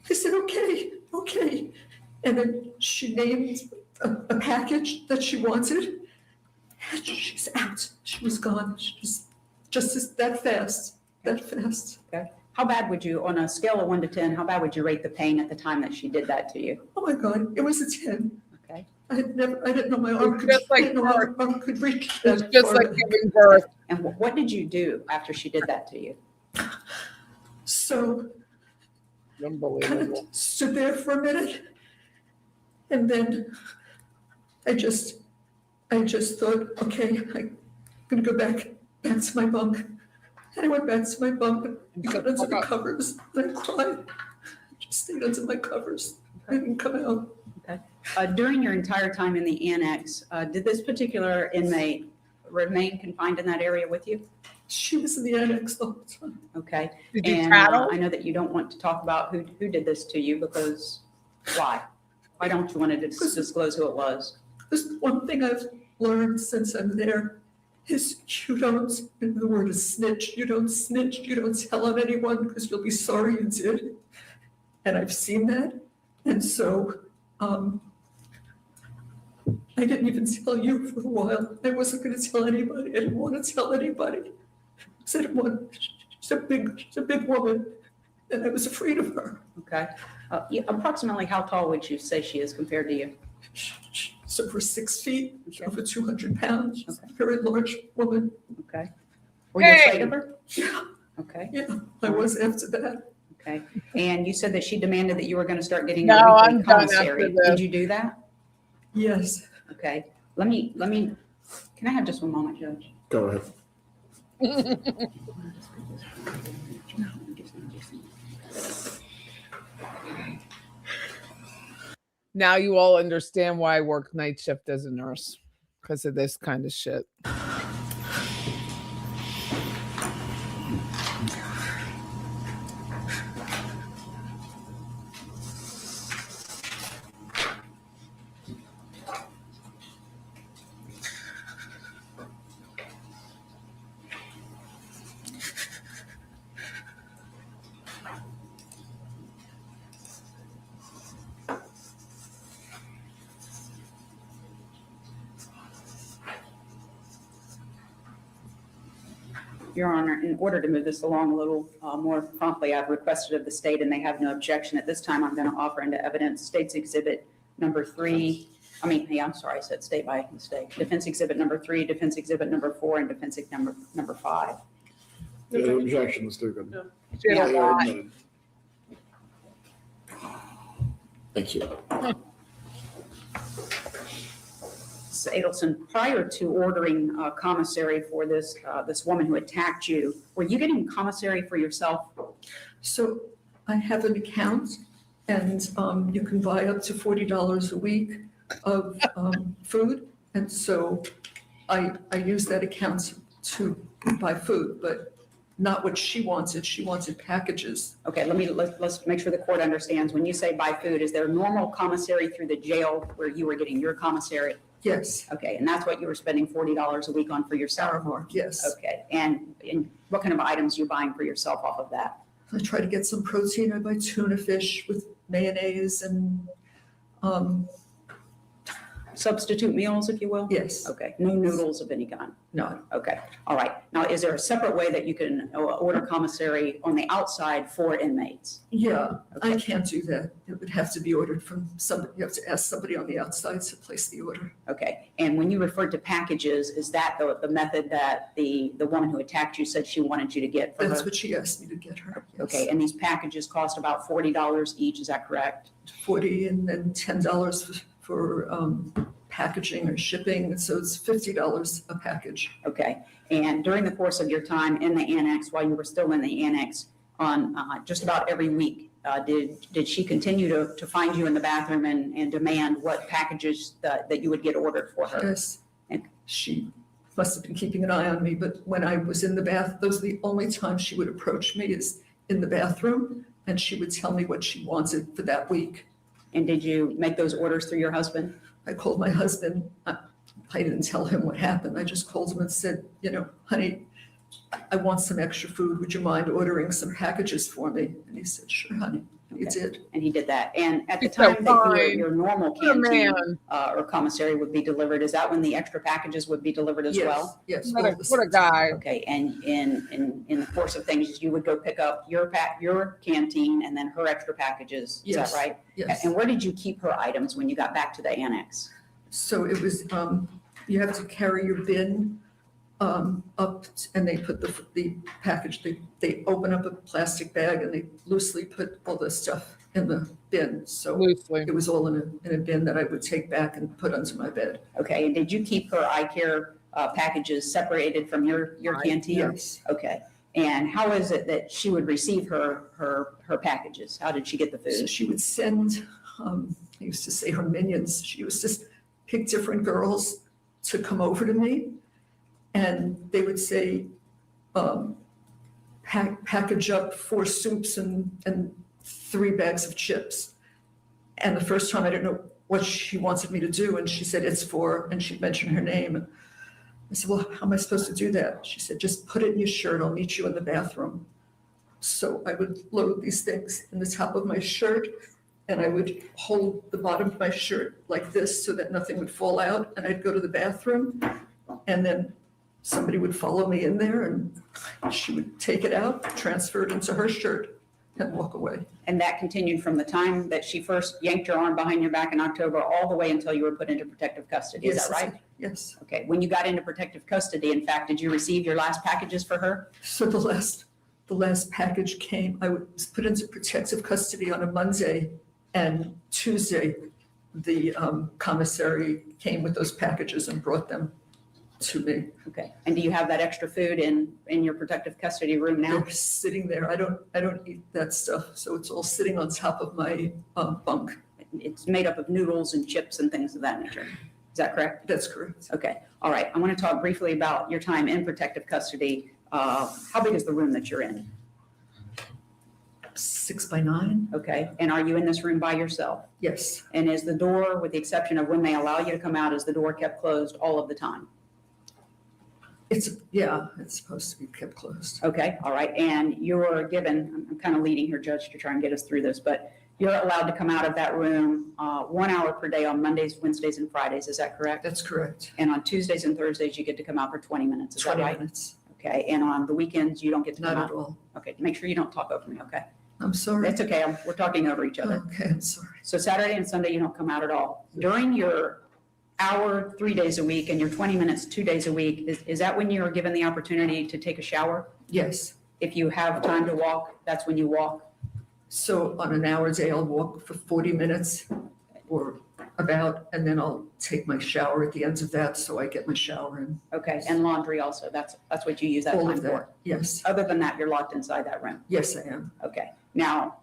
I said, okay. And then she named a package that she wanted, and she's out. She was gone. She was just that fast. Okay. How bad would you, on a scale of 1 to 10, how bad would you rate the pain at the time that she did that to you? Oh my God, it was a 10. Okay. I didn't know my arm could, just like I didn't know my arm could reach. It's that just far. like giving birth. And what did you do after she did that to you? So kind of Unbelievable. stood there for a minute, and then I just thought, okay, I'm gonna go back to my bunk. And I went back to my bunk and got under the covers, and I cried. I just stayed under my covers. I didn't come out. Okay. During your entire time in the annex, did this particular inmate remain confined in that area with you? She was in the annex the whole time. Okay. Did you And tattle? I know that you don't want to talk about who did this to you, because why? Why don't you want to disclose who it was? There's one thing I've learned since I'm there is you don't, and the word is snitch, you don't tell on anyone because you'll be sorry you did. And I've seen that. And so I didn't even tell you for a while. I wasn't going to tell anybody. I didn't want to tell anybody. I didn't want, she's a big woman, and I was afraid of her. Okay. Approximately how tall would you say she is compared to you? She's over 6 feet, she's over 200 pounds. She's Okay. a very large woman. Okay. Were you afraid of her? Yeah, Okay. yeah, I was after that. Okay. And you said that she demanded that you were going to start getting No, a I'm weekly done commissary. after this. Did you do that? Yes. Okay. Let me, can I have just one moment, Judge? Go ahead. Now you all understand why I work night shift as a nurse, because of this kind of shit. Your Honor, in order to move this along a little more promptly, I've requested of the state, and they have no objection. At this time, I'm going to offer into evidence State's Exhibit number 3. I'm sorry, I said state by mistake. Defense Exhibit number 3, Defense Exhibit number 4, and Defense Exhibit number 5. The objection was taken. No. Yeah, Yeah, admitted. Thank you. Ms. Adelson, prior to ordering commissary for this woman who attacked you, were you getting commissary for yourself? So I have an account, and you can buy up to $40 a week of food. And so I use that account to buy food, but not what she wanted. She wanted packages. Okay, let's make sure the court understands. When you say buy food, is there normal commissary through the jail where you were getting your commissary? Yes, Okay, and that's what you were spending $40 a week on for yourself? Aramark, yes. Okay, and what kind of items you buying for yourself off of that? I try to get some protein. I buy tuna fish with mayonnaise and, Substitute meals, if you will? yes, Okay, no noodles of any kind? no. Okay, all right. Now, is there a separate way that you can order commissary on the outside for inmates? Yeah, I Okay. can't do that. It would have to be ordered from somebody. You have to ask somebody on the outside to place the order. Okay, and when you referred to packages, is that the method that the woman who attacked you said she wanted you to get for That's her? what she asked me to get her. Yes. Okay, and these packages cost about $40 each, is that correct? 40 and then $10 for packaging or shipping, so it's $50 a package. Okay, and during the course of your time in the annex, while you were still in the annex, on just about every week, did she continue to find you in the bathroom and demand what packages that you would get ordered for her? Yes, And- she must have been keeping an eye on me, but when I was in the bath, those are the only times she would approach me is in the bathroom, and she would tell me what she wanted for that week. And did you make those orders through your husband? I called my husband. I didn't tell him what happened. I just called him and said, honey, I want some extra food. Would you mind ordering some packages for me? And he said, sure, honey. And he Okay. did. And he did that. And at the He's so time that fine. your normal What a canteen man. or commissary would be delivered, is that when the extra packages would be delivered as Yes, well? yes. What a, all the what a same. guy. Okay, and in the course of things, you would go pick up your canteen and then her extra packages, is that Yes. right? Yes. And where did you keep her items when you got back to the annex? So it was, you have to carry your bin up, and they put the package, they open up a plastic bag and they loosely put all the stuff in the bin. So Loosely. it was all in a bin that I would take back and put under my bed. Okay, and did you keep her eye care packages separated from your canteen? Yes. Okay, and how is it that she would receive her packages? How did she get the So food? she would send, I used to say her minions, she was just pick different girls to come over to me, and they would say, package up 4 soups and 3 bags of chips. And the first time I didn't know what she wanted me to do, and she said, it's for, and she'd mention her name. And I said, well, how am I supposed to do that? She said, just put it in your shirt, I'll meet you in the bathroom. So I would load these things in the top of my shirt, and I would hold the bottom of my shirt like this so that nothing would fall out, and I'd go to the bathroom, and then somebody would follow me in there, and she would take it out, transfer it into her shirt, and walk away. And that continued from the time that she first yanked your arm behind your back in October all the way until you were put into protective custody, is that right? Yes. Okay, when you got into protective custody, in fact, did you receive your last packages for her? So the last package came, I was put into protective custody on a Monday, and Tuesday, the commissary came with those packages and brought them to me. Okay, and do you have that extra food in your protective custody room now? They're sitting there. I don't eat that stuff, so it's all sitting on top of my bunk. It's made up of noodles and chips and things of that nature. Is that correct? That's correct. Okay, all right. I want to talk briefly about your time in protective custody. How big is the room that you're in? 6 by 9. Okay, and are you in this room by yourself? Yes. And is the door, with the exception of when they allow you to come out, is the door kept closed all of the time? It's supposed to be kept closed. Okay, all right. And you're given, I'm kind of leading here, Judge, to try and get us through this, but you're allowed to come out of that room 1 hour per day on Mondays, Wednesdays, and Fridays. Is that correct? That's correct. And on Tuesdays and Thursdays, you get to come out for 20 minutes. Is that 20 right? minutes. Okay, and on the weekends, you don't get to come Not out? at all. Okay, make sure you don't talk over me, okay? I'm sorry. That's okay, we're talking over each other. Okay, I'm sorry. So Saturday and Sunday, you don't come out at all. During your hour, 3 days a week, and your 20 minutes, 2 days a week, is that when you are given the opportunity to take a shower? Yes. If you have time to walk, that's when you walk? So on an hour day, I'll walk for 40 minutes or about, and then I'll take my shower at the end of that, so I get my shower in. Okay, and laundry also, that's what you use that All time of for? that, yes. Other than that, you're locked inside that room? Yes, I am. Okay, now,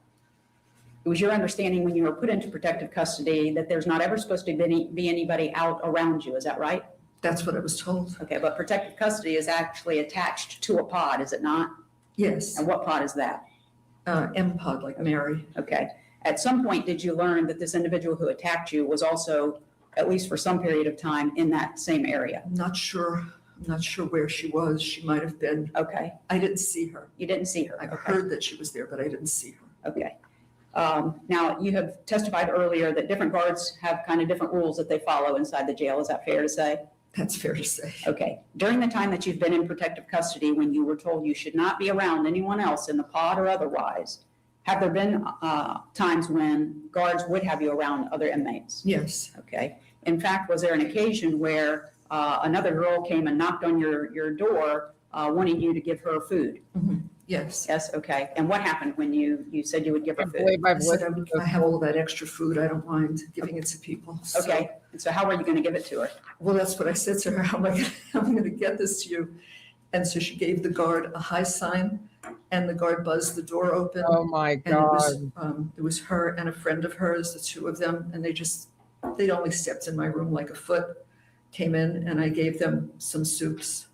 it was your understanding when you were put into protective custody that there's not ever supposed to be anybody out around you, is that right? That's what I was told. Okay, but protective custody is actually attached to a pod, is it not? Yes. And what pod is that? M-Pod, like Mary. Okay. At some point, did you learn that this individual who attacked you was also, at least for some period of time, in that same area? I'm not sure. I'm not sure where she was. She might have been. Okay. I didn't see her. You didn't see her? I Okay. heard that she was there, but I didn't see her. Okay. Now, you have testified earlier that different guards have kind of different rules that they follow inside the jail. Is that fair to say? That's fair to say. Okay. During the time that you've been in protective custody, when you were told you should not be around anyone else in the pod or otherwise, have there been times when guards would have you around other inmates? Yes. Okay. In fact, was there an occasion where another girl came and knocked on your door wanting you to give her food? Mhm. Yes. Yes, okay. And what happened when you said you would give her I food? believe I I've said listened I have all that extra food. I don't mind giving it to people. So- Okay. And so how were you going to give it to her? Well, that's what I said to her. How am I going to get this to you? And so she gave the guard a high sign, and the guard buzzed the door open. Oh my And God. it was her and a friend of hers, the two of them, and they'd only stepped in my room like a foot, came in, and I gave them some soups.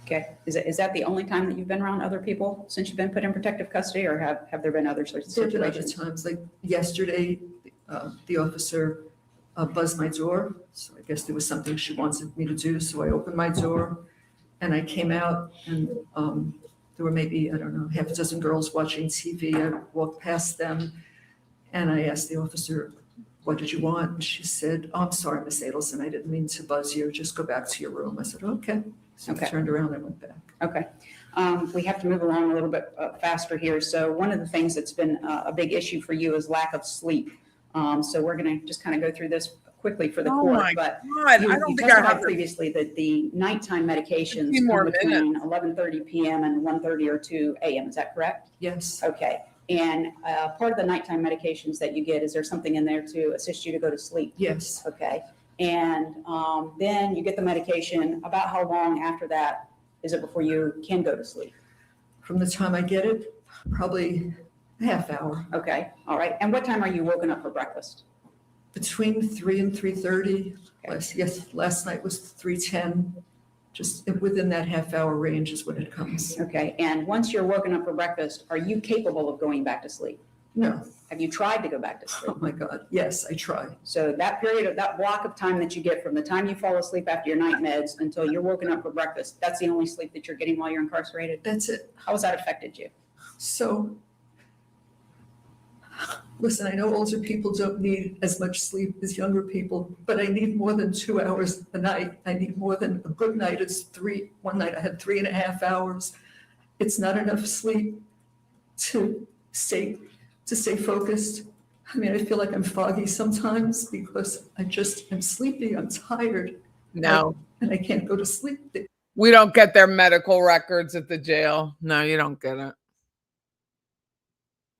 Okay. Is that the only time that you've been around other people since you've been put in protective custody, or have there been other sorts of There have been other situations? times, like yesterday, the officer buzzed my door, so I guess there was something she wanted me to do, so I opened my door, and I came out, and there were maybe, I don't know, half a dozen girls watching TV. I walked past them, and I asked the officer, "What did you want?" And she said, "Oh, I'm sorry, Miss Adelson, I didn't mean to buzz you, just go back to your room." I said, "Okay." So I Okay. turned around and went back. Okay. We have to move along a little bit faster here. So one of the things that's been a big issue for you is lack of sleep. So we're going to just kind of go through this quickly for the Oh court. my But God, you I don't you think I testified have. previously that the nighttime medications 15 more come between 11:30 p.m. and 1:30 or 2 a.m. Is that correct? Yes. Okay. And part of the nighttime medications that you get, is there something in there to assist you to go to sleep? Yes. Okay. And then you get the medication. About how long after that is it before you can go to sleep? From the time I get it, probably a half hour. Okay. All right. And what time are you woken up for breakfast? Between 3 and 3:30. Okay. Yes, last night was 3:10. Just within that half hour range is when it comes. Okay. And once you're woken up for breakfast, are you capable of going back to sleep? No. Have you tried to go back to Oh, sleep? my God. Yes, I try. So that period of that block of time that you get from the time you fall asleep after your night meds until you're woken up for breakfast, that's the only sleep that you're getting while you're incarcerated? That's it. How has that affected you? So, listen, I know older people don't need as much sleep as younger people, but I need more than 2 hours a night. I need more than a good night is 3. One night I had 3.5 hours. It's not enough sleep to stay focused. I mean, I feel like I'm foggy sometimes because I just am sleepy. I'm tired. No, And I can't go to sleep. we don't get their medical records at the jail. No, you don't get it.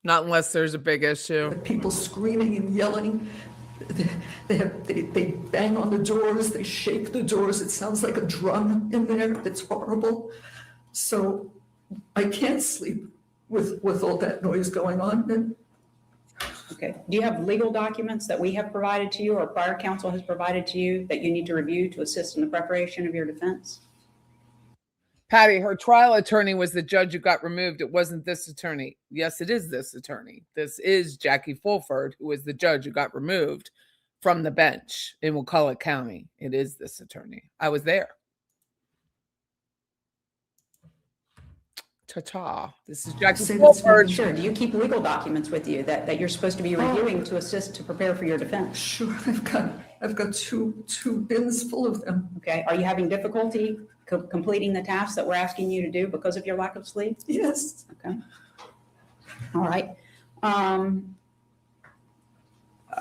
Not unless there's a big issue. People screaming and yelling. They bang on the doors, they shake the doors. It sounds like a drum in there. It's horrible. So I can't sleep with all that noise going on. And Okay. Do you have legal documents that we have provided to you or prior counsel has provided to you that you need to review to assist in the preparation of your defense? Patty, her trial attorney was the judge who got removed. It wasn't this attorney. Yes, it is this attorney. This is Jackie Fulford, who was the judge who got removed from the bench in McCulloch County. It is this attorney. I was there. Ta-ta. This is Jackie Say that's Fulford. Sure. Do you keep legal documents with you that you're supposed to be reviewing to assist to prepare for your defense? sure, I've got two bins full of them. Okay. Are you having difficulty completing the tasks that we're asking you to do because of your lack of sleep? Yes. Okay. All right.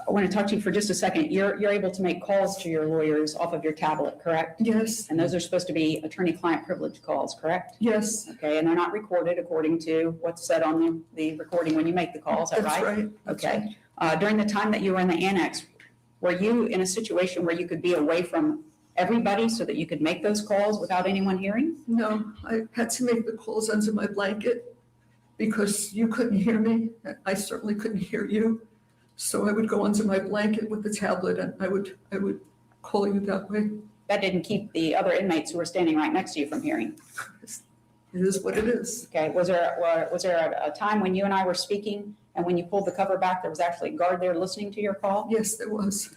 I want to talk to you for just a second. You're able to make calls to your lawyers off of your tablet, correct? Yes. And those are supposed to be attorney-client privilege calls, correct? Yes. Okay, and they're not recorded according to what's said on the recording when you make the calls, is that That's right? right. That's Okay. During the time that you were in the annex, were you in a situation where you could be away from everybody so that you could make those calls without anyone hearing? No, I had to make the calls under my blanket because you couldn't hear me. I certainly couldn't hear you. So I would go under my blanket with the tablet and I would call you that way. That didn't keep the other inmates who were standing right next to you from hearing. It is what it is. Okay, was there a time when you and I were speaking and when you pulled the cover back, there was actually a guard there listening to your call? Yes, there was.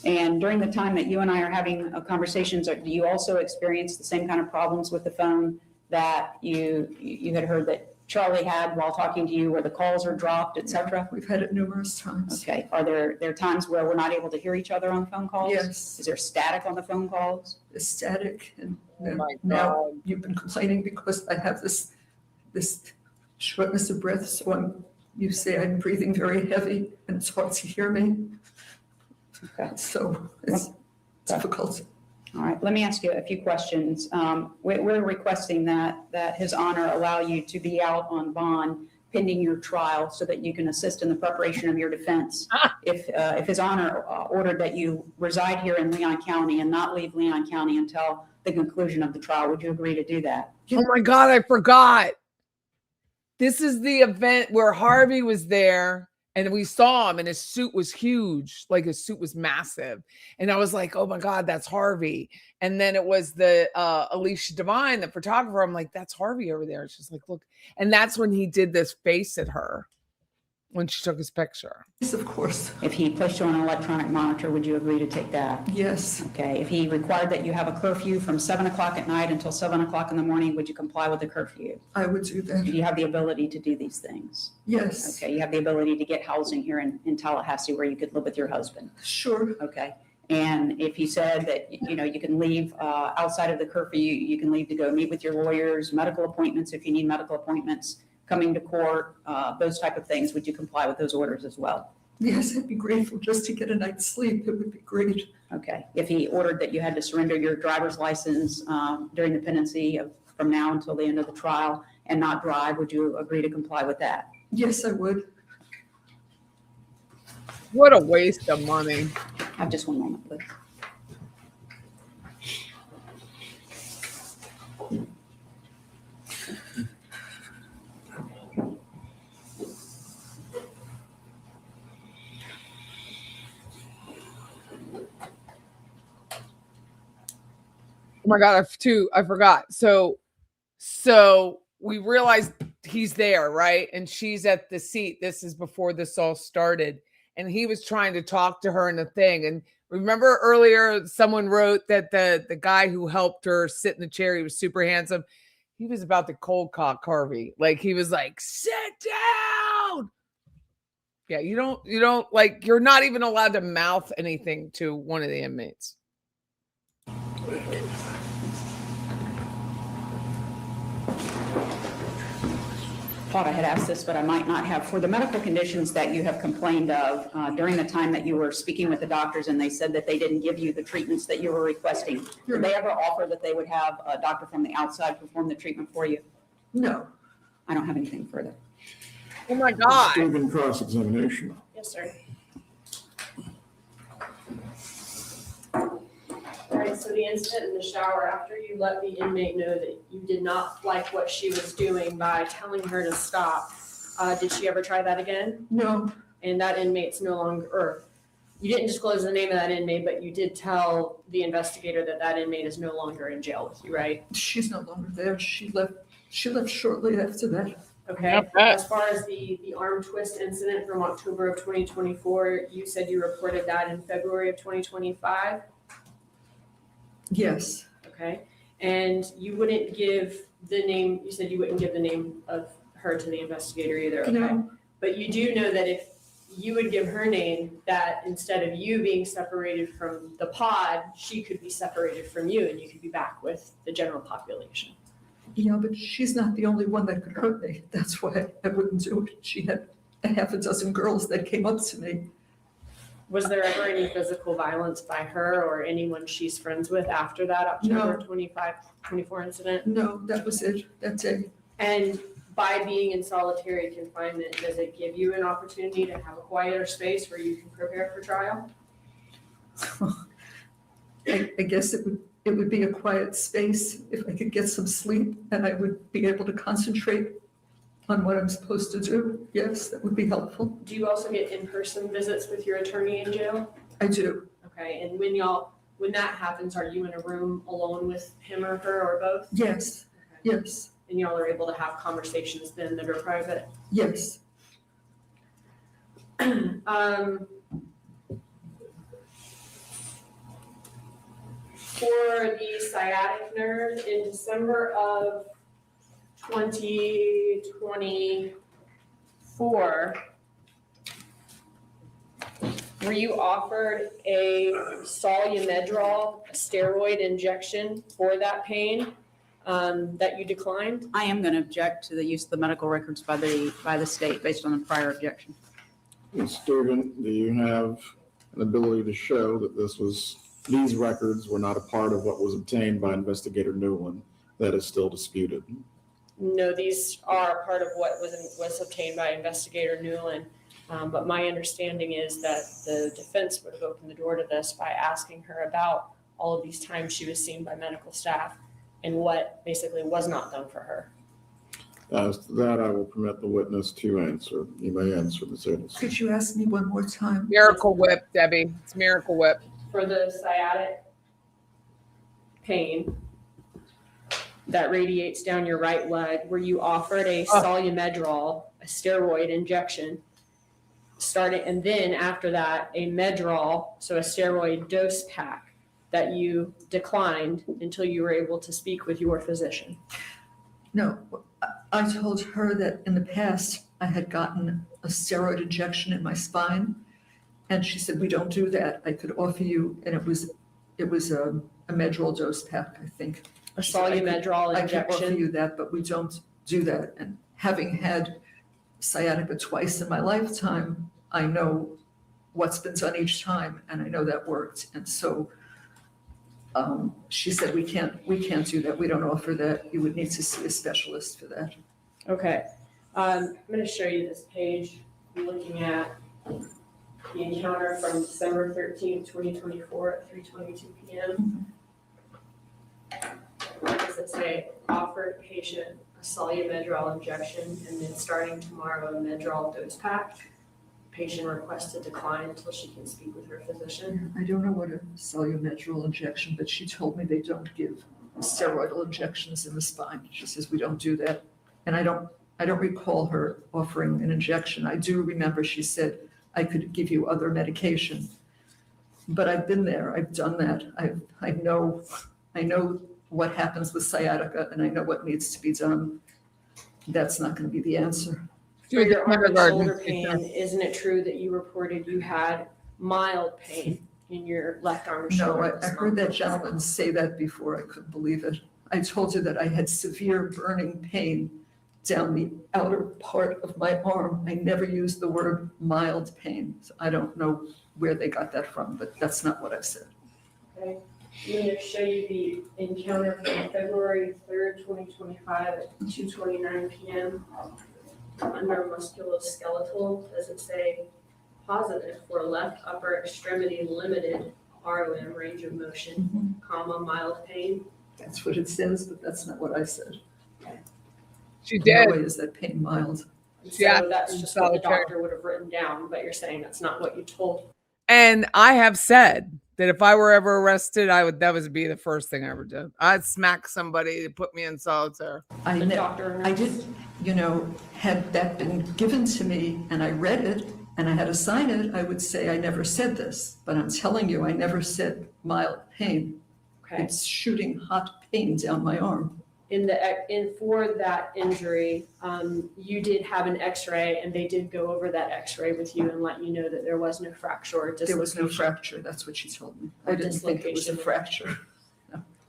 And during the time that you and I are having conversations, do you also experience the same kind of problems with the phone that you had heard that Charlie had while talking to you, where the calls are dropped, et cetera? We've had it numerous times. Okay, are there times where we're not able to hear each other on phone calls? Yes. Is there static on the phone calls? It's static, and my now you've been complaining because I have this shortness of breath, so you say I'm breathing very heavy and it's hard to hear me. Okay. So it's difficult. All right, let me ask you a few questions. We're requesting that His Honor allow you to be out on bond pending your trial so that you can assist in the preparation of your defense. If His Honor ordered that you reside here in Leon County and not leave Leon County until the conclusion of the trial, would you agree to do that? Oh my God, I forgot. This is the event where Harvey was there and we saw him and his suit was huge. Like his suit was massive. And I was like, oh my God, that's Harvey. And then it was the Alicia Devine, the photographer. I'm like, that's Harvey over there. She's like, look. And that's when he did this face at her when she took his picture. Yes, of course. If he placed you on an electronic monitor, would you agree to take that? Yes. Okay, if he required that you have a curfew from 7 o'clock at night until 7 o'clock in the morning, would you comply with the curfew? I would do that. Do you have the ability to do these things? Yes. Okay, you have the ability to get housing here in Tallahassee where you could live with your husband? Sure. Okay, and if he said that, you can leave outside of the curfew, you can leave to go meet with your lawyers, medical appointments if you need medical appointments, coming to court, those type of things, would you comply with those orders as well? Yes, I'd be grateful just to get a night's sleep. It would be great. Okay, if he ordered that you had to surrender your driver's license during the pendency from now until the end of the trial and not drive, would you agree to comply with that? Yes, I would. What a waste of money. Have just one moment, please. Oh my God, I forgot. So we realized he's there, right? And she's at the seat. This is before this all started. And he was trying to talk to her in the thing. And remember earlier, someone wrote that the guy who helped her sit in the chair, he was super handsome. He was about to cold cock Harvey. Like he was like, sit down. Yeah, you don't like, you're not even allowed to mouth anything to one of the inmates. Thought I had asked this, but I might not have. For the medical conditions that you have complained of during the time that you were speaking with the doctors and they said that they didn't give you the treatments that you were requesting, did they ever offer that they would have a doctor from the outside perform the treatment for you? No. I don't have anything further. Oh my God. Disturbing cross-examination. Yes, sir. All right, so the incident in the shower, after you let the inmate know that you did not like what she was doing by telling her to stop, did she ever try that again? No. And that inmate's no longer, or you didn't disclose the name of that inmate, but you did tell the investigator that that inmate is no longer in jail with you, right? She's no longer there. She left shortly after that. Okay, as far as the arm twist incident from October of 2024, you said you reported that in February of 2025? Yes. Okay, and you wouldn't give the name, you said you wouldn't give the name of her to the investigator either, okay? No. But you do know that if you would give her name, that instead of you being separated from the pod, she could be separated from you and you could be back with the general population. Yeah, but she's not the only one that could hurt me. That's why I wouldn't do it. She had a half a dozen girls that came up to me. Was there ever any physical violence by her or anyone she's friends with after that October 24 incident? No, that was it, that day. And by being in solitary confinement, does it give you an opportunity to have a quieter space where you can prepare for trial? I guess it would be a quiet space if I could get some sleep and I would be able to concentrate on what I'm supposed to do. Yes, that would be helpful. Do you also get in-person visits with your attorney in jail? I do. Okay, and when that happens, are you in a room alone with him or her or both? Yes, yes, And y'all are able to have conversations then that are private? yes. For the sciatic nerve, in December of 2024, were you offered a Solumedrol, a steroid injection for that pain that you declined? I am going to object to the use of the medical records by the state based on the prior objection. Student, do you have an ability to show that these records were not a part of what was obtained by Investigator Newland that is still disputed? No, these are part of what was obtained by Investigator Newland. But my understanding is that the defense would have opened the door to this by asking her about all of these times she was seen by medical staff and what basically was not done for her. As to that, I will permit the witness to answer. You may answer, Ms. Adelsons. Could you ask me one more time? Miracle Whip, Debbie. It's Miracle Whip. For the sciatic pain that radiates down your right leg, were you offered a Solumedrol, a steroid injection, and then after that, a Medrol, so a steroid dose pack that you declined until you were able to speak with your physician? No, I told her that in the past I had gotten a steroid injection in my spine, and she said, we don't do that. I could offer you, and it was a Medrol dose pack, I think. A Solumedrol I could offer injection? you that, but we don't do that. And having had sciatica twice in my lifetime, I know what's been done each time, and I know that worked. And so she said, we can't do that. We don't offer that. You would need to see a specialist for that. Okay. I'm going to show you this page. I'm looking at the encounter from December 13th, 2024 at 3:22 p.m. What does it say? Offered patient a Solumedrol injection and then starting tomorrow a Medrol dose pack. Patient requests to decline until she can speak with her physician. I don't know what a Solumedrol injection, but she told me they don't give steroidal injections in the spine. She says, we don't do that. And I don't recall her offering an injection. I do remember she said, I could give you other medication. But I've been there. I've done that. I know what happens with sciatica, and I know what needs to be done. That's not going to be the answer. For your arm and shoulder pain, isn't it true that you reported you had mild pain in your left arm and shoulder? No, I heard that gentleman say that before. I couldn't believe it. I told her that I had severe burning pain down the outer part of my arm. I never used the word mild pain. So I don't know where they got that from, but that's not what I said. Okay. I'm going to show you the encounter from February 3rd, 2025 at 2:29 p.m. Under musculoskeletal, does it say positive for left upper extremity limited ROM range of motion, comma, mild pain? That's what it says, but that's not what I said. She did. No way is that pain mild. So Yeah, that's just what the doctor would have written down, but you're saying that's not what you told. And I have said that if I were ever arrested, that would be the first thing I ever did. I'd smack somebody to put me in solitary. I did, had that been given to me and I read it and I had to sign it, I would say I never said this. But I'm telling you, I never said mild pain. Okay. It's shooting hot pain down my arm. for that injury, you did have an X-ray, and they did go over that X-ray with you and let you know that there was no fracture or dislocation. There was no fracture, that's what she told me. I didn't think it was a fracture.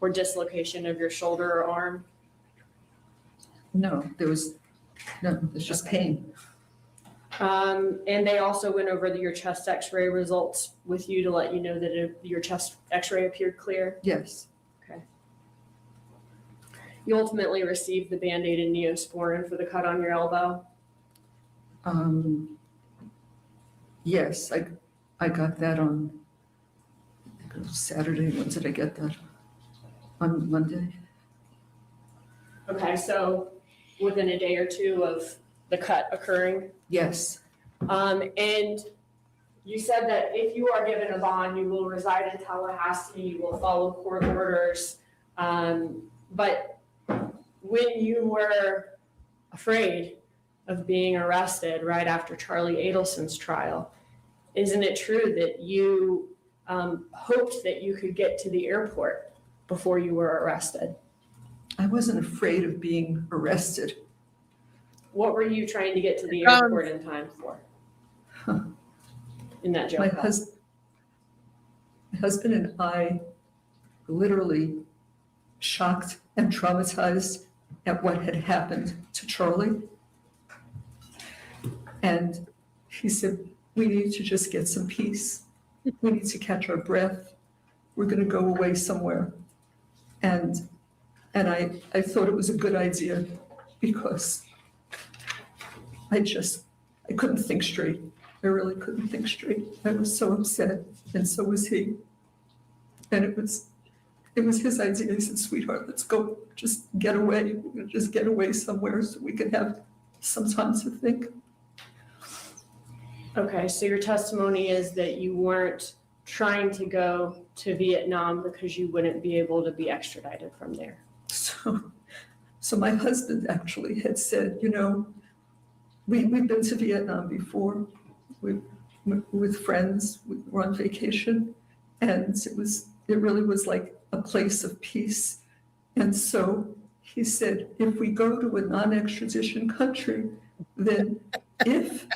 Or dislocation of your shoulder or arm. No, there's just pain. And they also went over your chest X-ray results with you to let you know that your chest X-ray appeared clear. Yes. Okay. You ultimately received the Band-Aid and Neosporin for the cut on your elbow. Yes, I got that on, I think it was Saturday. When did I get that? On Monday. Okay, so within a day or two of the cut occurring. Yes. And you said that if you are given a bond, you will reside in Tallahassee, you will follow court orders. But when you were afraid of being arrested right after Charlie Adelson's trial, isn't it true that you hoped that you could get to the airport before you were arrested? I wasn't afraid of being arrested. What were you trying to get to the airport in time for? In that jail My cell? husband and I were literally shocked and traumatized at what had happened to Charlie. And he said, we need to just get some peace. We need to catch our breath. We're going to go away somewhere. And I thought it was a good idea because I couldn't think straight. I really couldn't think straight. I was so upset, and so was he. And it was his idea. He said, sweetheart, let's go, just get away. We're gonna just get away somewhere so we can have some time to think. Okay, so your testimony is that you weren't trying to go to Vietnam because you wouldn't be able to be extradited from there. So my husband actually had said, we've been to Vietnam before with friends. We were on vacation, and it really was like a place of peace. And so he said, if we go to a non-extradition country, then if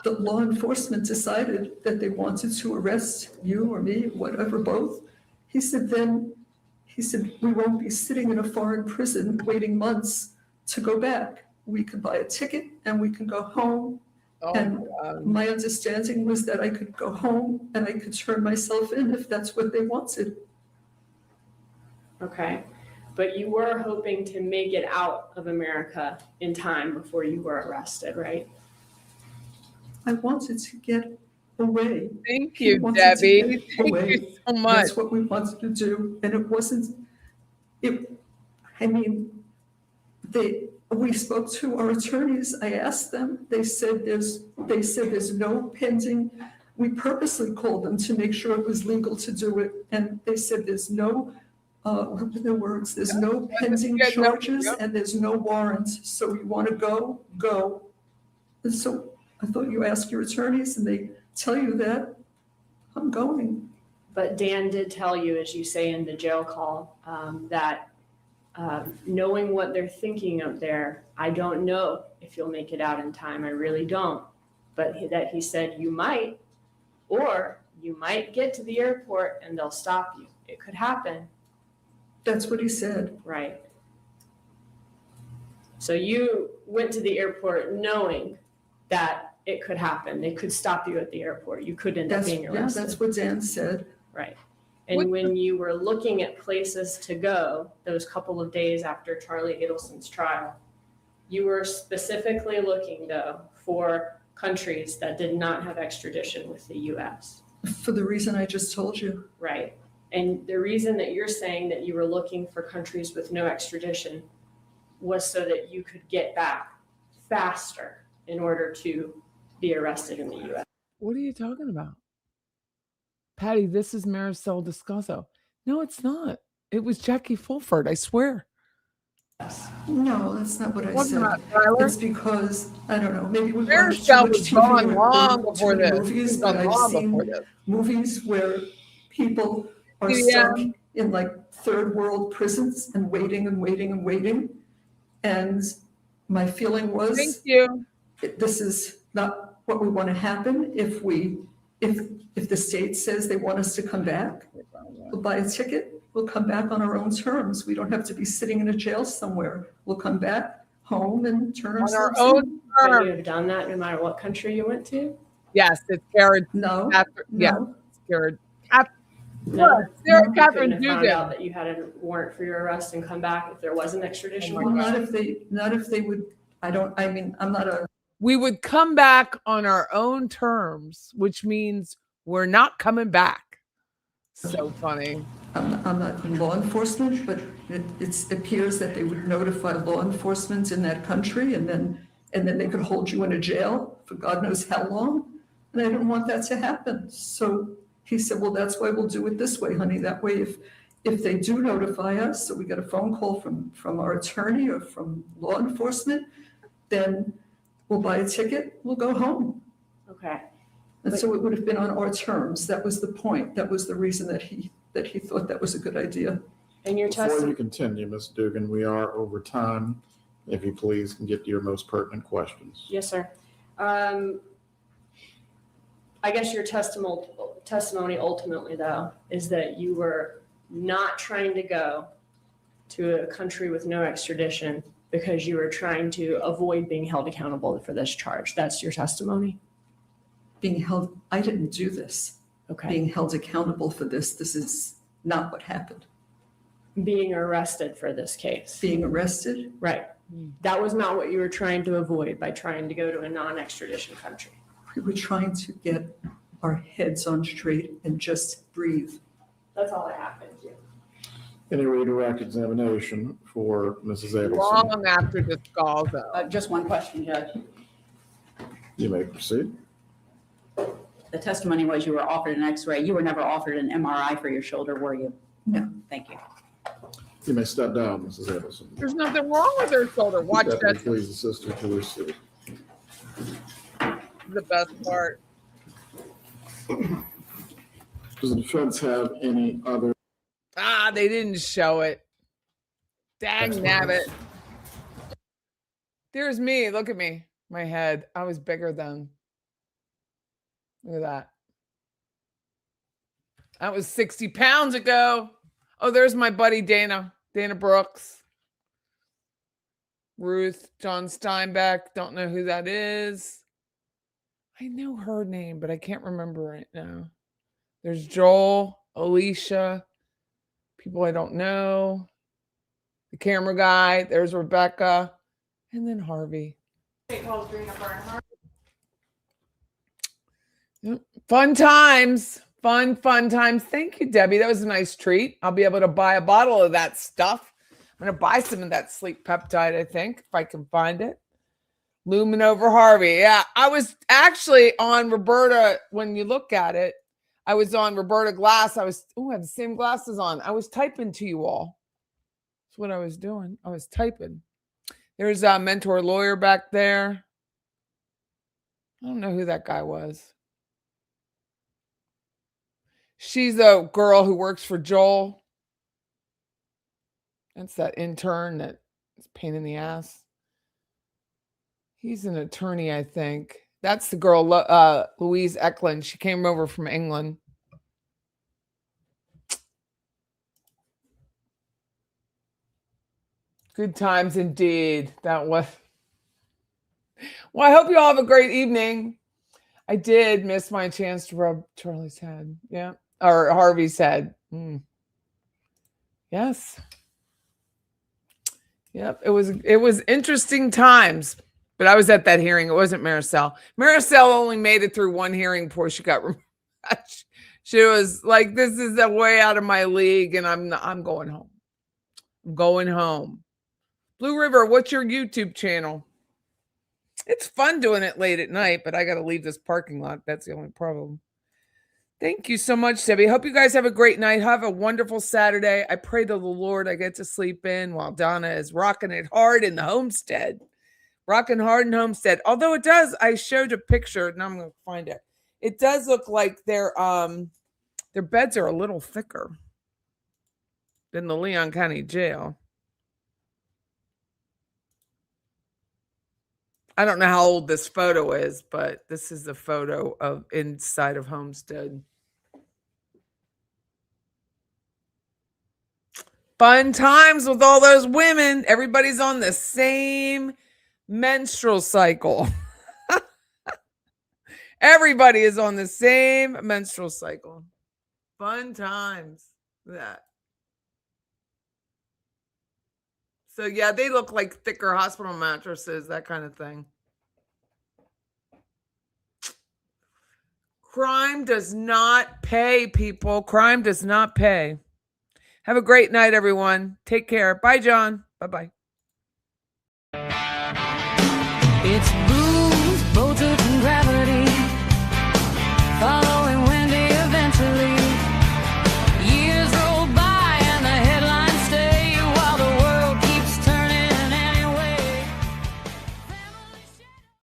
the law enforcement decided that they wanted to arrest you or me, whatever, both, he said, we won't be sitting in a foreign prison waiting months to go back. We could buy a ticket and we can go home. And my understanding was that I could go home and I could turn myself in if that's what they wanted. Okay, but you were hoping to make it out of America in time before you were arrested, right? I wanted to get away. Thank He you, wanted to Debbie. get Thank away. you so much. That's what we wanted to do. And it wasn't, we spoke to our attorneys. I asked them, they said there's no pending. We purposely called them to make sure it was legal to do it. And they said there's no, what were their words? There's no pending charges and there's no warrants. So you want to go. And so I thought you asked your attorneys and they tell you that, I'm going. But Dan did tell you, as you say in the jail call, that knowing what they're thinking up there, I don't know if you'll make it out in time. I really don't. But that he said you might, or you might get to the airport and they'll stop you. It could happen. That's what he said. Right. So you went to the airport knowing that it could happen. They could stop you at the airport. You could end up being arrested. Yeah, that's what Dan said. Right. And when you were looking at places to go those couple of days after Charlie Adelson's trial, you were specifically looking, though, for countries that did not have extradition with the U.S. For the reason I just told you. Right. And the reason that you're saying that you were looking for countries with no extradition was so that you could get back faster in order to be arrested in the U.S. What are you talking about? Patty, this is Maricel Descalzo. No, it's not. It was Jackie Fulford, I swear. No, that's not what I Wasn't said. that Tyler? It's because, I don't know, maybe we watched Maricel too much was TV gone or long too before many this. movies, She's but gone I've long seen before this. movies where people are Yeah. stuck in like third world prisons and waiting and waiting and waiting. And my feeling Thank was, you. this is not what we want to happen. If the state says they want us to come back, we'll buy a ticket, we'll come back on our own terms. We don't have to be sitting in a jail somewhere. We'll come back home and turn On our ourselves own in. But terms. you have done that no matter what country you went to? Yes, it's Karen. No, Yeah, no, it's Karen. No. Sarah You Catherine couldn't have found out Dugan. that you had a warrant for your arrest and come back if there was an extradition. Oh my well, warrant? not if they would, I'm not a, We would come back on our own terms, which means we're not coming back. So funny. I'm not in law enforcement, but it appears that they would notify law enforcement in that country and then they could hold you in a jail for God knows how long. And I didn't want that to happen. So he said, well, that's why we'll do it this way, honey. That way, if they do notify us, so we get a phone call from our attorney or from law enforcement, then we'll buy a ticket, we'll go home. Okay. And so it would have been on our terms. That was the point. That was the reason that he thought that was a good idea. And your Before you testimony, continue, Ms. Dugan, we are over time. If you please can get to your most pertinent questions. yes, sir. I guess your testimony ultimately, though, is that you were not trying to go to a country with no extradition because you were trying to avoid being held accountable for this charge. That's your testimony? I didn't do this. Okay. Being held accountable for this is not what happened. Being arrested for this case. Being arrested, Right. That was not what you were trying to avoid by trying to go to a non-extradition country. we were trying to get our heads on straight and just breathe. That's all that happened to you. Any redirect examination for Mrs. Adelson? Long after the skull, though. Just one question, Judge. You may proceed. The testimony was you were offered an x-ray. You were never offered an MRI for your shoulder, were you? No. Thank you. You may step down, Mrs. Adelson. There's nothing wrong with her shoulder. Watch Deputy, that. please assist her to her seat. The best part. Does the defense have any other? They didn't show it. Dang nabbit. There's me. Look at me. My head. I was bigger then. Look at that. That was 60 pounds ago. Oh, there's my buddy Dana Brooks. Ruth, John Steinbeck. Don't know who that is. I know her name, but I can't remember right now. There's Joel, Alicia, people I don't know. The camera guy. There's Rebecca. And then Harvey. Yep. Fun times. Fun times. Thank you, Debbie. That was a nice treat. I'll be able to buy a bottle of that stuff. I'm going to buy some of that sleep peptide, I think, if I can find it. Lumen over Harvey. Yeah, I was actually on Roberta. When you look at it, I was on Roberta Glass. I had the same glasses on. I was typing to you all. That's what I was doing. I was typing. There's a mentor lawyer back there. I don't know who that guy was. She's a girl who works for Joel. That's that intern that is a pain in the ass. He's an attorney, I think. That's the girl, Louise Eklund. She came over from England. Good times indeed. That was. Well, I hope you all have a great evening. I did miss my chance to rub Charlie's head. Yeah. Or Harvey's head. Yes. Yep. It was interesting times. But I was at that hearing. It wasn't Maricel. Maricel only made it through one hearing before she got removed. She was like, "This is a way out of my league, and I'm going home. I'm going home." Blue River, what's your YouTube channel? It's fun doing it late at night, but I got to leave this parking lot. That's the only problem. Thank you so much, Debbie. Hope you guys have a great night. Have a wonderful Saturday. I pray to the Lord I get to sleep in while Donna is rocking it hard in the homestead. Rocking hard in Homestead. Although it does, I showed a picture, and I'm going to find it. It does look like their beds are a little thicker. in the Leon County Jail. I don't know how old this photo is, but this is the photo of inside of Homestead. Fun times with all those women. Everybody's on the same menstrual cycle. Everybody is on the same menstrual cycle. Fun times. That. So yeah, they look like thicker hospital mattresses, that kind of thing. Crime does not pay, people. Crime does not pay. Have a great night, everyone. Take care. Bye, John. Bye-bye. It's